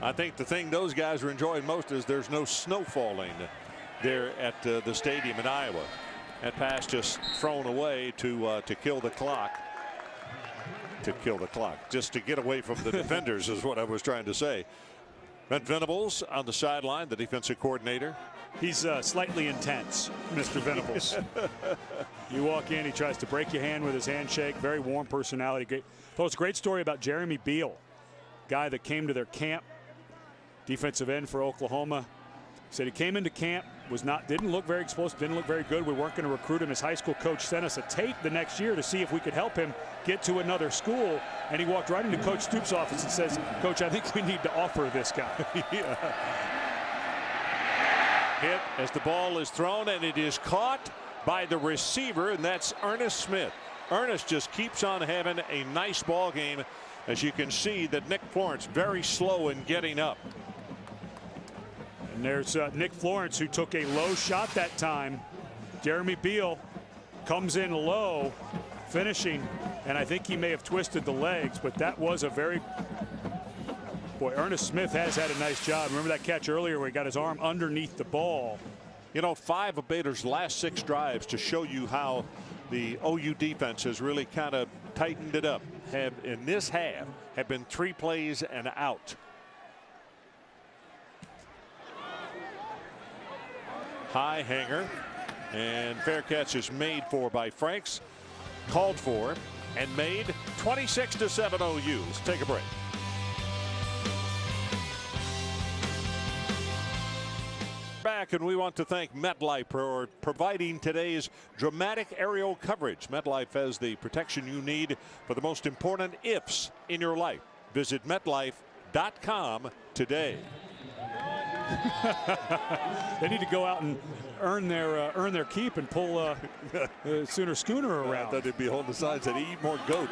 I think the thing those guys are enjoying most is there's no snow falling there at the stadium in Iowa. That pass just thrown away to kill the clock. To kill the clock, just to get away from the defenders is what I was trying to say. Brent Venables on the sideline, the defensive coordinator. He's slightly intense, Mr. Venables. You walk in, he tries to break your hand with his handshake. Very warm personality. Great. Thought it was a great story about Jeremy Beal, guy that came to their camp, defensive end for Oklahoma. Said he came into camp, didn't look very explosive, didn't look very good. We weren't going to recruit him. His high school coach sent us a tape the next year to see if we could help him get to another school. And he walked right into Coach Stoops' office and says, "Coach, I think we need to offer this guy." Hit as the ball is thrown, and it is caught by the receiver, and that's Ernest Smith. Ernest just keeps on having a nice ball game. As you can see that Nick Florence very slow in getting up. And there's Nick Florence, who took a low shot that time. Jeremy Beal comes in low, finishing, and I think he may have twisted the legs, but that was a very... Boy, Ernest Smith has had a nice job. Remember that catch earlier where he got his arm underneath the ball? You know, 5 of Baylor's last 6 drives, to show you how the OU defense has really kind of tightened it up, have in this half have been 3 plays and out. High hanger, and fair catch is made for by Franks, called for and made. 26-7 OU. Let's take a break. Back, and we want to thank MetLife for providing today's dramatic aerial coverage. MetLife has the protection you need for the most important ifs in your life. Visit MetLife.com today. They need to go out and earn their keep and pull Sooner Schooner around. I thought they'd be holding the signs that eat more goat.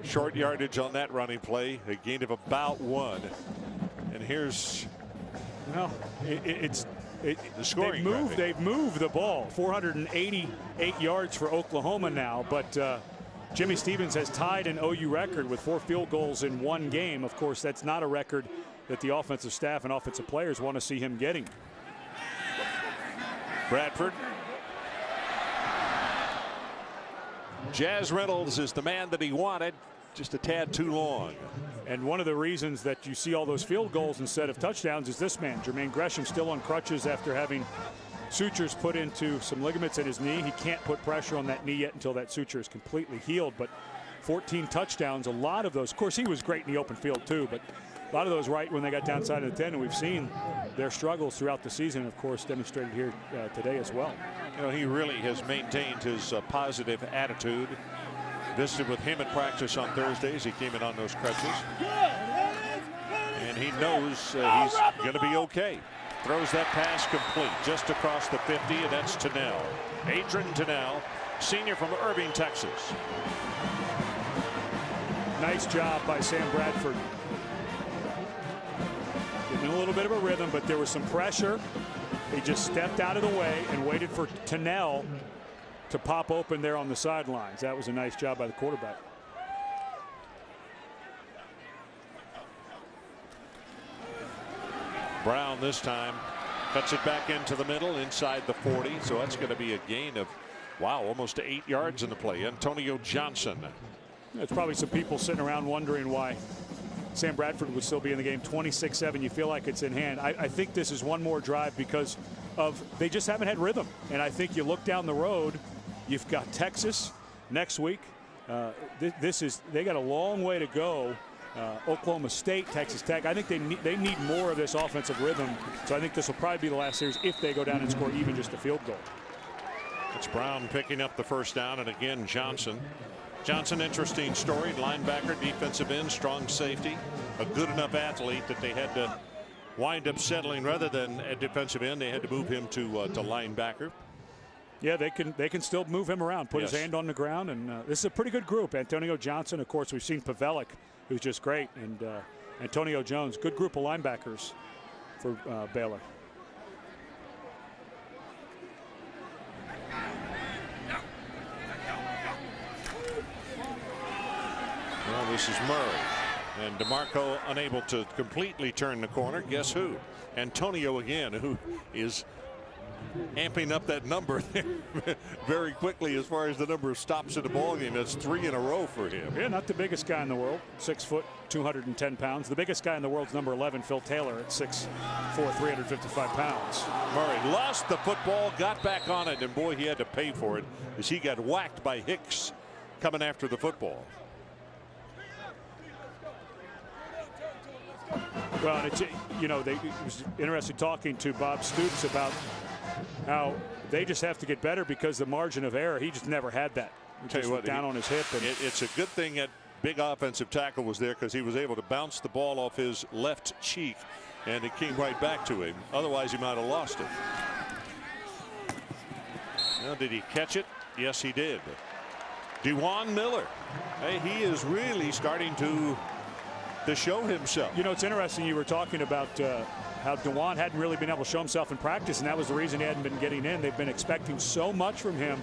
Short yardage on that running play, a gain of about 1. And here's the scoring. They've moved the ball. 488 yards for Oklahoma now, but Jimmy Stevens has tied an OU record with 4 field goals in 1 game. Of course, that's not a record that the offensive staff and offensive players want to see him getting. Bradford. Jazz Reynolds is the man that he wanted, just a tad too long. And one of the reasons that you see all those field goals instead of touchdowns is this man, Jermaine Gresham, still on crutches after having sutures put into some ligaments in his knee. He can't put pressure on that knee yet until that suture is completely healed. But 14 touchdowns, a lot of those. Of course, he was great in the open field too, but a lot of those right when they got downside of the 10. And we've seen their struggles throughout the season, of course, demonstrated here today as well. You know, he really has maintained his positive attitude. Visited with him at practice on Thursdays. He came in on those crutches. And he knows he's going to be okay. Throws that pass complete just across the 50, and that's Tennell. Adrian Tennell, senior from Irving, Texas. Nice job by Sam Bradford. Getting a little bit of a rhythm, but there was some pressure. He just stepped out of the way and waited for Tennell to pop open there on the sidelines. That was a nice job by the quarterback. Brown this time cuts it back into the middle inside the 40. So that's going to be a gain of, wow, almost 8 yards in the play. Antonio Johnson. There's probably some people sitting around wondering why Sam Bradford would still be in the game. 26-7. You feel like it's in hand. I think this is one more drive because of they just haven't had rhythm. And I think you look down the road, you've got Texas next week. They got a long way to go. Oklahoma State, Texas Tech. I think they need more of this offensive rhythm. So I think this will probably be the last series if they go down and score even just a field goal. It's Brown picking up the first down, and again Johnson. Johnson, interesting story. Linebacker, defensive end, strong safety, a good enough athlete that they had to wind up settling rather than at defensive end. They had to move him to linebacker. Yeah, they can still move him around, put his hand on the ground, and this is a pretty good group. Antonio Johnson, of course, we've seen Pavelic, who's just great, and Antonio Jones, good group of linebackers for Baylor. Well, this is Murray, and DeMarco unable to completely turn the corner. Guess who? Antonio again, who is amping up that number very quickly as far as the number of stops in the ball game. That's 3 in a row for him. Yeah, not the biggest guy in the world. 6 foot, 210 pounds. The biggest guy in the world's number 11, Phil Taylor, at 6'4", 355 pounds. Murray lost the football, got back on it, and boy, he had to pay for it as he got whacked by Hicks coming after the football. Well, it was interesting talking to Bob Stoops about how they just have to get better because the margin of error, he just never had that. He just down on his hip. And it's a good thing that big offensive tackle was there because he was able to bounce the ball off his left cheek, and it came right back to him. Otherwise, he might have lost it. Now, did he catch it? Yes, he did. DeJuan Miller. Hey, he is really starting to to show himself. You know, it's interesting. You were talking about how Dewan hadn't really been able to show himself in practice, and that was the reason he hadn't been getting in. They've been expecting so much from him.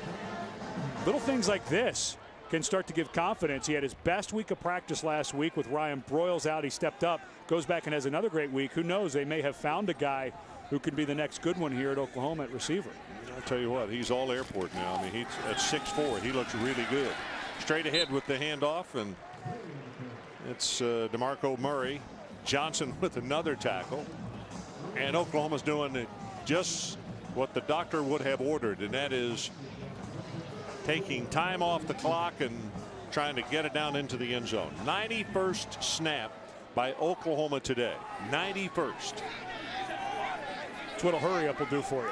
Little things like this can start to give confidence. He had his best week of practice last week with Ryan Broyles out. He stepped up, goes back and has another great week. Who knows? They may have found a guy who can be the next good one here at Oklahoma at receiver. I'll tell you what, he's all airport now. I mean, he's at 6'4". He looks really good. Straight ahead with the handoff, and it's DeMarco Murray. Johnson with another tackle. And Oklahoma's doing just what the doctor would have ordered, and that is taking time off the clock and trying to get it down into the end zone. 91st snap by Oklahoma today. 91st. That's what a hurry up will do for you.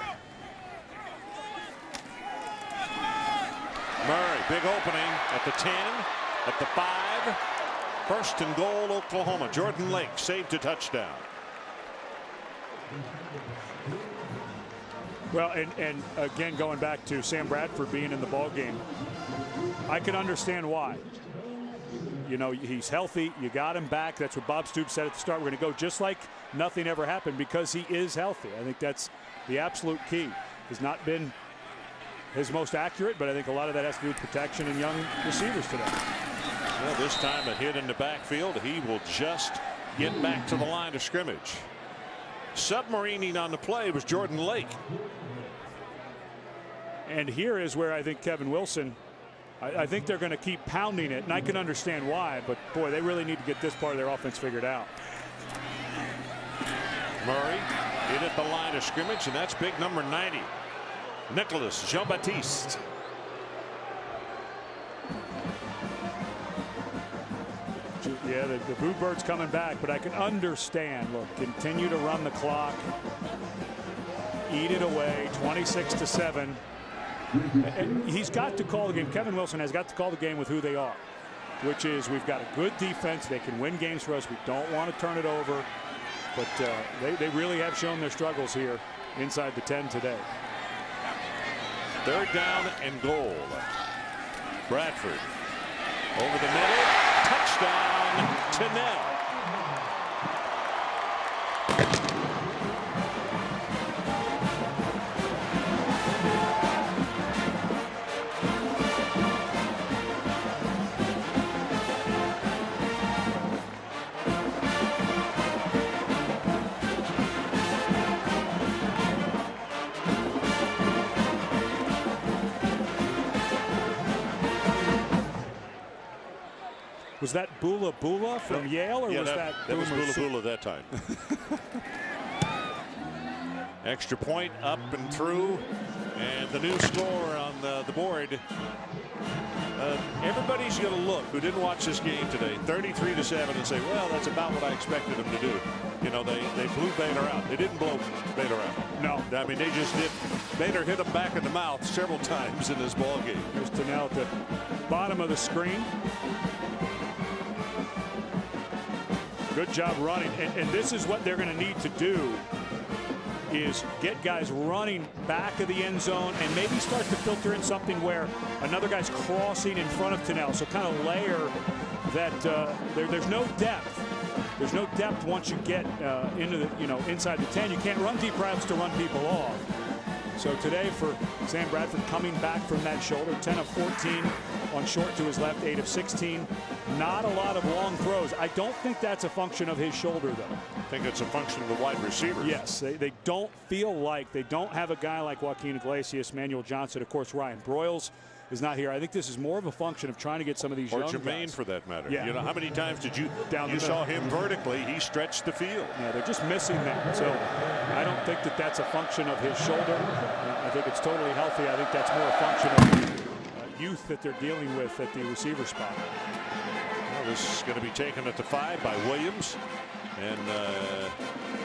Murray, big opening at the 10, at the 5. First and goal, Oklahoma. Jordan Lake saved a touchdown. Well, and again, going back to Sam Bradford being in the ball game, I can understand why. You know, he's healthy. You got him back. That's what Bob Stoops said at the start. We're going to go just like nothing ever happened because he is healthy. I think that's the absolute key. Has not been his most accurate, but I think a lot of that has to do with protection and young receivers today. Well, this time a hit in the backfield. He will just get back to the line of scrimmage. Submarining on the play was Jordan Lake. And here is where I think Kevin Wilson, I think they're going to keep pounding it, and I can understand why, but boy, they really need to get this part of their offense figured out. Murray hit at the line of scrimmage, and that's big number 90. Nicholas Jean-Baptiste. Yeah, the Bluebirds coming back, but I can understand. Look, continue to run the clock, eat it away, 26-7. And he's got to call the game. Kevin Wilson has got to call the game with who they are, which is we've got a good defense. They can win games for us. We don't want to turn it over, but they really have shown their struggles here inside the 10 today. Third down and goal. Bradford over the middle. Touchdown to Nell. Was that Bula Bula from Yale, or was that was Bula Bula that time? Extra point up and through, and the new score on the board. Everybody's going to look who didn't watch this game today, 33-7, and say, well, that's about what I expected them to do. You know, they blew Baylor out. They didn't blow Baylor out. No. I mean, they just did. Baylor hit them back in the mouth several times in this ball game. There's Tunnell at the bottom of the screen. Good job running, and this is what they're going to need to do, is get guys running back of the end zone and maybe start to filter in something where another guy's crossing in front of Tunnell. So kind of layer that there's no depth. There's no depth once you get into the inside the 10. You can't run deep routes to run people off. So today for Sam Bradford, coming back from that shoulder, 10 of 14 on short to his left, 8 of 16. Not a lot of long throws. I don't think that's a function of his shoulder, though. I think it's a function of the wide receiver. Yes, they don't feel like, they don't have a guy like Joaquin Iglesias, Manuel Johnson, of course, Ryan Broyles is not here. I think this is more of a function of trying to get some of these young guys. Or Jermaine, for that matter. Yeah. You know, how many times did you saw him vertically? He stretched the field. Yeah, they're just missing that. So I don't think that that's a function of his shoulder. I think it's totally healthy. I think that's more a function of youth that they're dealing with at the receiver spot. Well, this is going to be taken at the 5 by Williams, and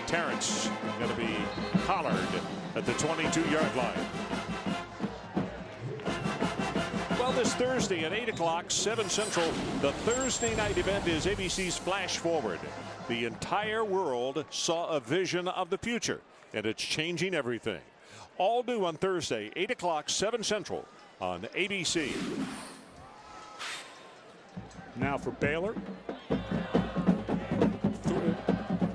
Terrence going to be collared at the 22-yard line. Well, this Thursday at 8 o'clock, 7 Central, the Thursday night event is ABC's Flash Forward. The entire world saw a vision of the future, and it's changing everything. All new on Thursday, 8 o'clock, 7 Central on ABC. Now for Baylor.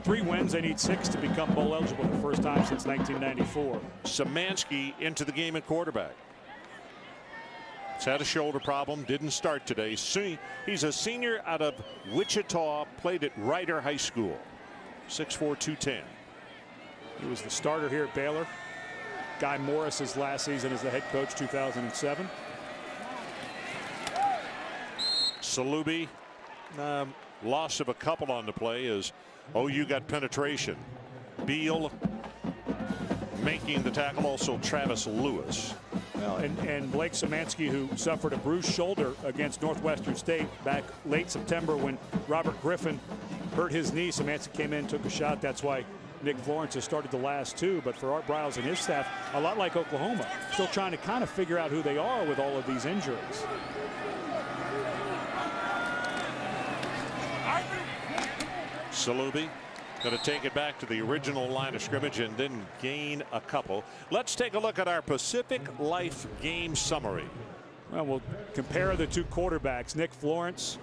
3 wins. They need 6 to become bowl eligible the first time since 1994. Szymanski into the game at quarterback. He's had a shoulder problem, didn't start today. He's a senior out of Wichita, played at Rider High School. 6'4", 210. He was the starter here at Baylor. Guy Morris's last season as the head coach, 2007. Salubi, loss of a couple on the play as OU got penetration. Beal making the tackle, also Travis Lewis. Well, and Blake Szymanski, who suffered a bruised shoulder against Northwestern State back late September when Robert Griffin hurt his knee. Szymanski came in, took a shot. That's why Nick Florence has started the last 2. But for Art Briles and his staff, a lot like Oklahoma, still trying to kind of figure out who they are with all of these injuries. Salubi going to take it back to the original line of scrimmage and then gain a couple. Let's take a look at our Pacific Life game summary. Well, we'll compare the 2 quarterbacks. Nick Florence,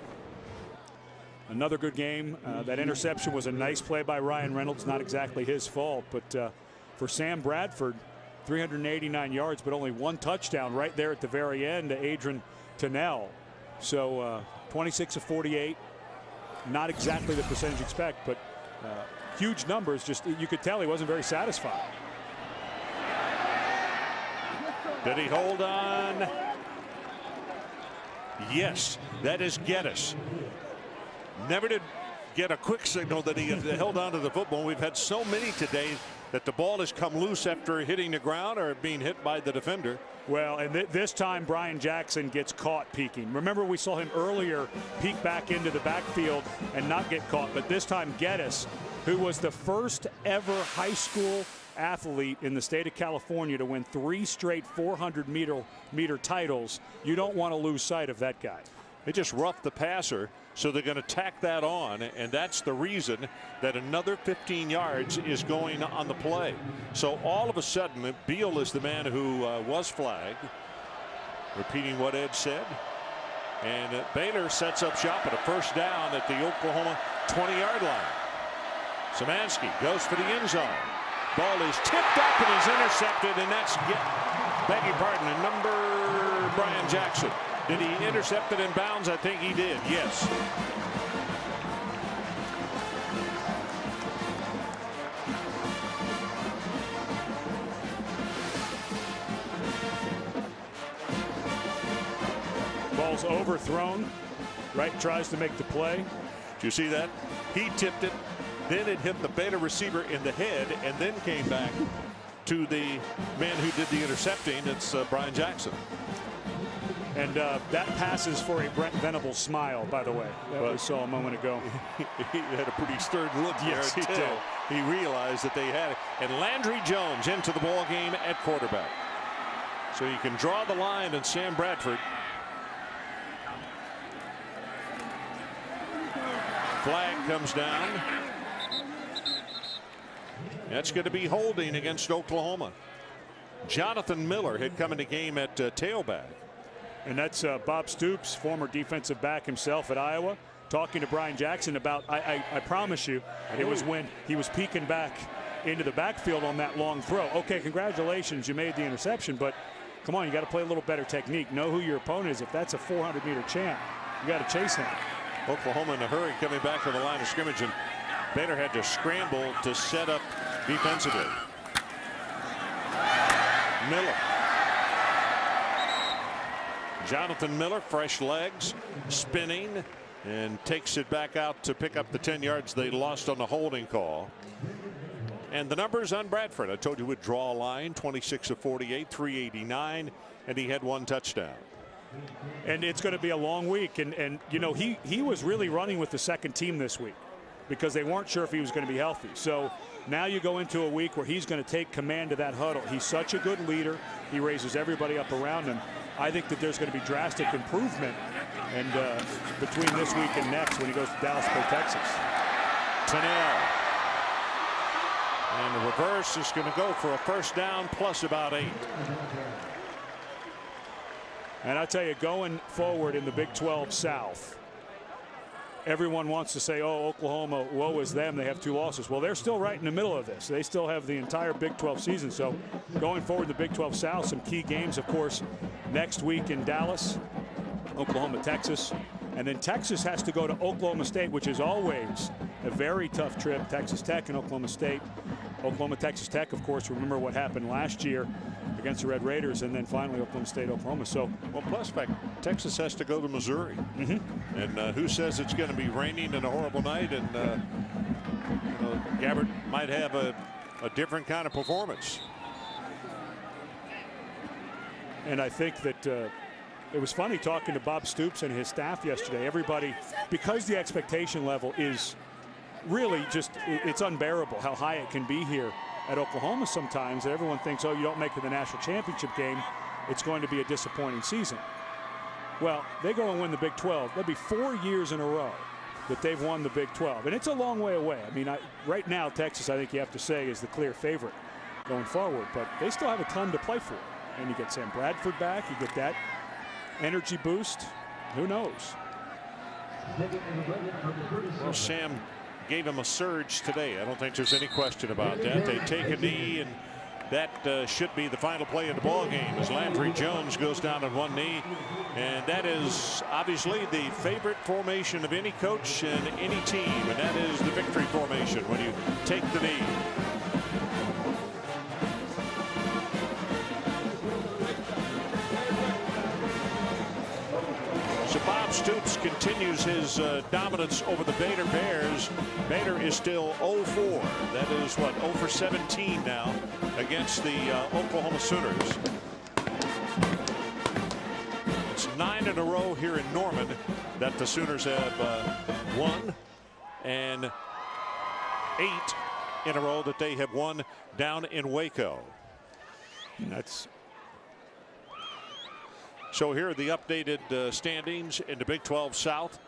another good game. That interception was a nice play by Ryan Reynolds, not exactly his fault, but for Sam Bradford, 389 yards, but only 1 touchdown right there at the very end to Adrian Tennell. So 26 of 48. Not exactly the percentage you expect, but huge numbers. Just you could tell he wasn't very satisfied. Did he hold on? Yes, that is Geddes. Never did get a quick signal that he held on to the football. We've had so many today that the ball has come loose after hitting the ground or being hit by the defender. Well, and this time Brian Jackson gets caught peeking. Remember, we saw him earlier peek back into the backfield and not get caught. But this time Geddes, who was the first ever high school athlete in the state of California to win 3 straight 400-meter titles, you don't want to lose sight of that guy. They just roughed the passer, so they're going to tack that on, and that's the reason that another 15 yards is going on the play. So all of a sudden, Beal is the man who was flagged. Repeating what Ed said. And Baylor sets up shop at a first down at the Oklahoma 20-yard line. Szymanski goes for the end zone. Ball is tipped up and is intercepted, and that's, beg your pardon, number Brian Jackson. Did he intercept it in bounds? I think he did, yes. Ball's overthrown. Wright tries to make the play. Do you see that? He tipped it, then it hit the Baylor receiver in the head, and then came back to the man who did the intercepting. It's Brian Jackson. And that passes for a Brent Venables smile, by the way, that we saw a moment ago. He had a pretty stern look there. Yes, he did. He realized that they had it. And Landry Jones into the ball game at quarterback. So you can draw the line and Sam Bradford. Flag comes down. That's going to be holding against Oklahoma. Jonathan Miller had come in the game at tailback. And that's Bob Stoops, former defensive back himself at Iowa, talking to Brian Jackson about, I promise you, it was when he was peeking back into the backfield on that long throw. Okay, congratulations, you made the interception, but come on, you got to play a little better technique. Know who your opponent is. If that's a 400-meter champ, you got to chase him. Oklahoma in a hurry coming back to the line of scrimmage, and Baylor had to scramble to set up defensively. Miller. Jonathan Miller, fresh legs, spinning, and takes it back out to pick up the 10 yards they lost on the holding call. And the numbers on Bradford, I told you would draw a line, 26 of 48, 389, and he had 1 touchdown. And it's going to be a long week, and you know, he was really running with the second team this week because they weren't sure if he was going to be healthy. So now you go into a week where he's going to take command of that huddle. He's such a good leader. He raises everybody up around him. I think that there's going to be drastic improvement and between this week and next when he goes to Dallas to play Texas. Tennell. And the reverse is going to go for a first down plus about 8. And I tell you, going forward in the Big 12 South, everyone wants to say, oh, Oklahoma, woe is them, they have 2 losses. Well, they're still right in the middle of this. They still have the entire Big 12 season. So going forward in the Big 12 South, some key games, of course, next week in Dallas, Oklahoma, Texas. And then Texas has to go to Oklahoma State, which is always a very tough trip. Texas Tech and Oklahoma State. Oklahoma, Texas Tech, of course, remember what happened last year against the Red Raiders, and then finally Oklahoma State, Oklahoma. So, well, plus fact, Texas has to go to Missouri. And who says it's going to be raining and a horrible night? And Gabbert might have a different kind of performance. And I think that it was funny talking to Bob Stoops and his staff yesterday. Everybody, because the expectation level is really just, it's unbearable how high it can be here at Oklahoma sometimes, that everyone thinks, oh, you don't make it to the national championship game, it's going to be a disappointing season. Well, they go and win the Big 12. That'll be 4 years in a row that they've won the Big 12. And it's a long way away. I mean, right now, Texas, I think you have to say, is the clear favorite going forward. But they still have a ton to play for. And you get Sam Bradford back. You get that energy boost. Who knows? Well, Sam gave him a surge today. I don't think there's any question about that. They take a knee, and that should be the final play of the ball game as Landry Jones goes down on one knee. And that is obviously the favorite formation of any coach and any team, and that is the victory formation when you take the knee. So Bob Stoops continues his dominance over the Baylor Bears. Baylor is still 0-4. That is what, 0 for 17 now against the Oklahoma Sooners. It's 9 in a row here in Norman that the Sooners have won, and 8 in a row that they have won down in Waco. And that's so here are the updated standings in the Big 12 South.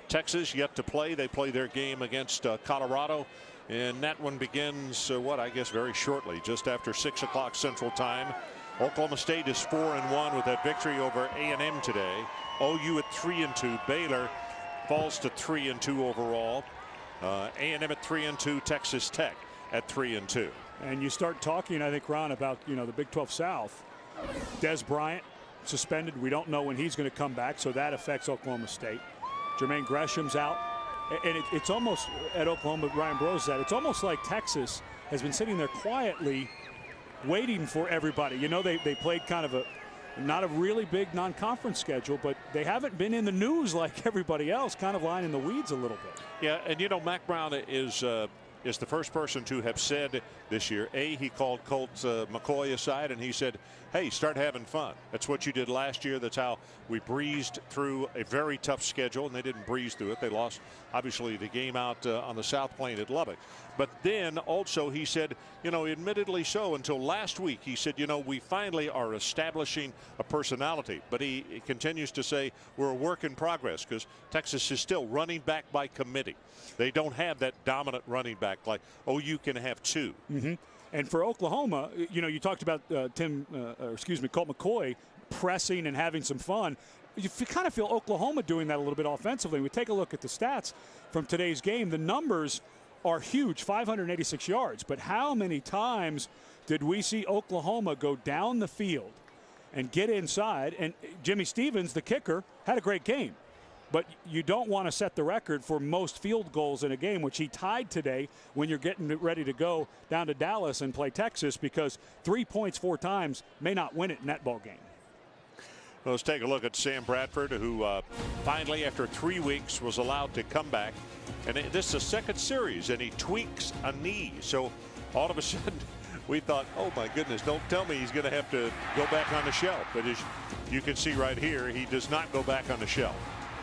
Texas yet to play. They play their game against Colorado, and that one begins I guess very shortly, just after 6 o'clock Central Time. Oklahoma State is 4-1 with that victory over A&M today. OU at 3-2. Baylor falls to 3-2 overall. A&M at 3-2. Texas Tech at 3-2. And you start talking, I think, Ron, about the Big 12 South. Des Bryant suspended. We don't know when he's going to come back, so that affects Oklahoma State. Jermaine Gresham's out, and it's almost at Oklahoma. Ryan Bros said it's almost like Texas has been sitting there quietly, waiting for everybody. They played kind of not a really big non-conference schedule, but they haven't been in the news like everybody else, kind of lying in the weeds a little bit. Yeah, and Mack Brown is the first person to have said this year, he called Colt McCoy aside and he said, hey, start having fun. That's what you did last year. That's how we breezed through a very tough schedule, and they didn't breeze through it. They lost, obviously, the game out on the South Plain at Lubbock. But then also he said, admittedly so, until last week, he said, we finally are establishing a personality. But he continues to say we're a work in progress because Texas is still running back by committee. They don't have that dominant running back like OU can have 2. And for Oklahoma, you talked about Colt McCoy pressing and having some fun. You kind of feel Oklahoma doing that a little bit offensively. We take a look at the stats from today's game. The numbers are huge, 586 yards. But how many times did we see Oklahoma go down the field and get inside? And Jimmy Stevens, the kicker, had a great game. But you don't want to set the record for most field goals in a game, which he tied today when you're getting ready to go down to Dallas and play Texas, because 3 points 4 times may not win it in that ball game. Well, let's take a look at Sam Bradford, who finally, after 3 weeks, was allowed to come back. And this is a second series, and he tweaks a knee. So all of a sudden, we thought, oh, my goodness, don't tell me he's going to have to go back on the shelf. But as you can see right here, he does not go back on the shelf.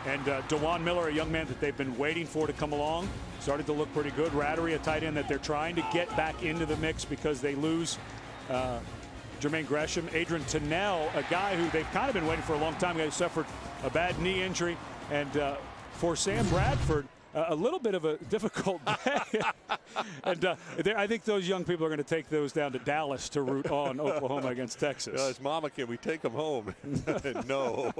And DeJuan Miller, a young man that they've been waiting for to come along, started to look pretty good. Rattery, a tight end that they're trying to get back into the mix because they lose Jermaine Gresham. Adrian Tennell, a guy who they've kind of been waiting for a long time. He suffered a bad knee injury. And for Sam Bradford, a little bit of a difficult day. And I think those young people are going to take those down to Dallas to root on Oklahoma against Texas. His mama, can we take them home? No.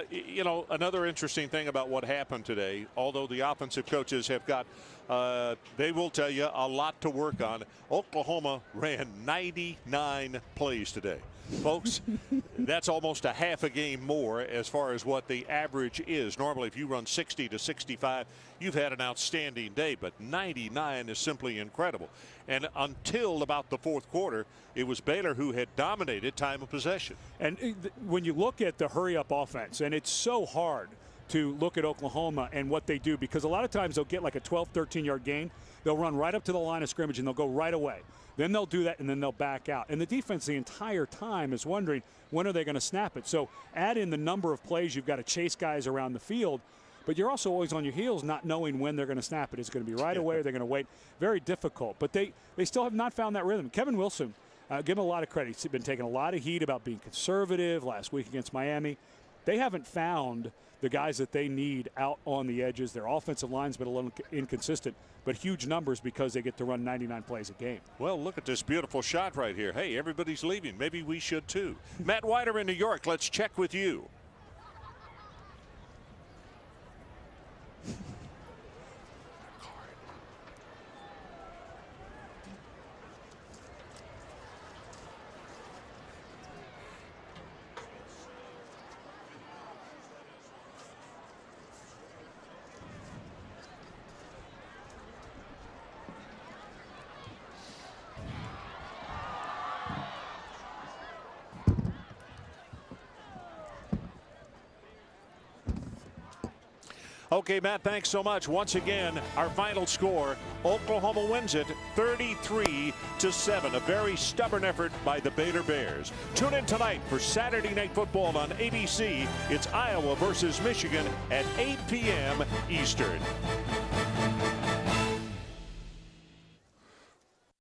You know, another interesting thing about what happened today, although the offensive coaches have got, they will tell you, a lot to work on. Oklahoma ran 99 plays today. Folks, that's almost a half a game more as far as what the average is. Normally, if you run 60 to 65, you've had an outstanding day, but 99 is simply incredible. And until about the fourth quarter, it was Baylor who had dominated time of possession. And when you look at the hurry-up offense, and it's so hard to look at Oklahoma and what they do, because a lot of times they'll get like a 12, 13-yard gain. They'll run right up to the line of scrimmage, and they'll go right away. Then they'll do that, and then they'll back out. And the defense the entire time is wondering, when are they going to snap it? So add in the number of plays you've got to chase guys around the field, but you're also always on your heels not knowing when they're going to snap it. Is it going to be right away or they're going to wait? Very difficult. But they still have not found that rhythm. Kevin Wilson, give him a lot of credit. He's been taking a lot of heat about being conservative last week against Miami. They haven't found the guys that they need out on the edges. Their offensive line's been a little inconsistent, but huge numbers because they get to run 99 plays a game. Well, look at this beautiful shot right here. Hey, everybody's leaving. Maybe we should too. Matt Wider in New York. Let's check with you. Okay, Matt, thanks so much. Once again, our final score, Oklahoma wins it 33-7. A very stubborn effort by the Baylor Bears. Tune in tonight for Saturday Night Football on ABC. It's Iowa versus Michigan at 8 p.m. Eastern.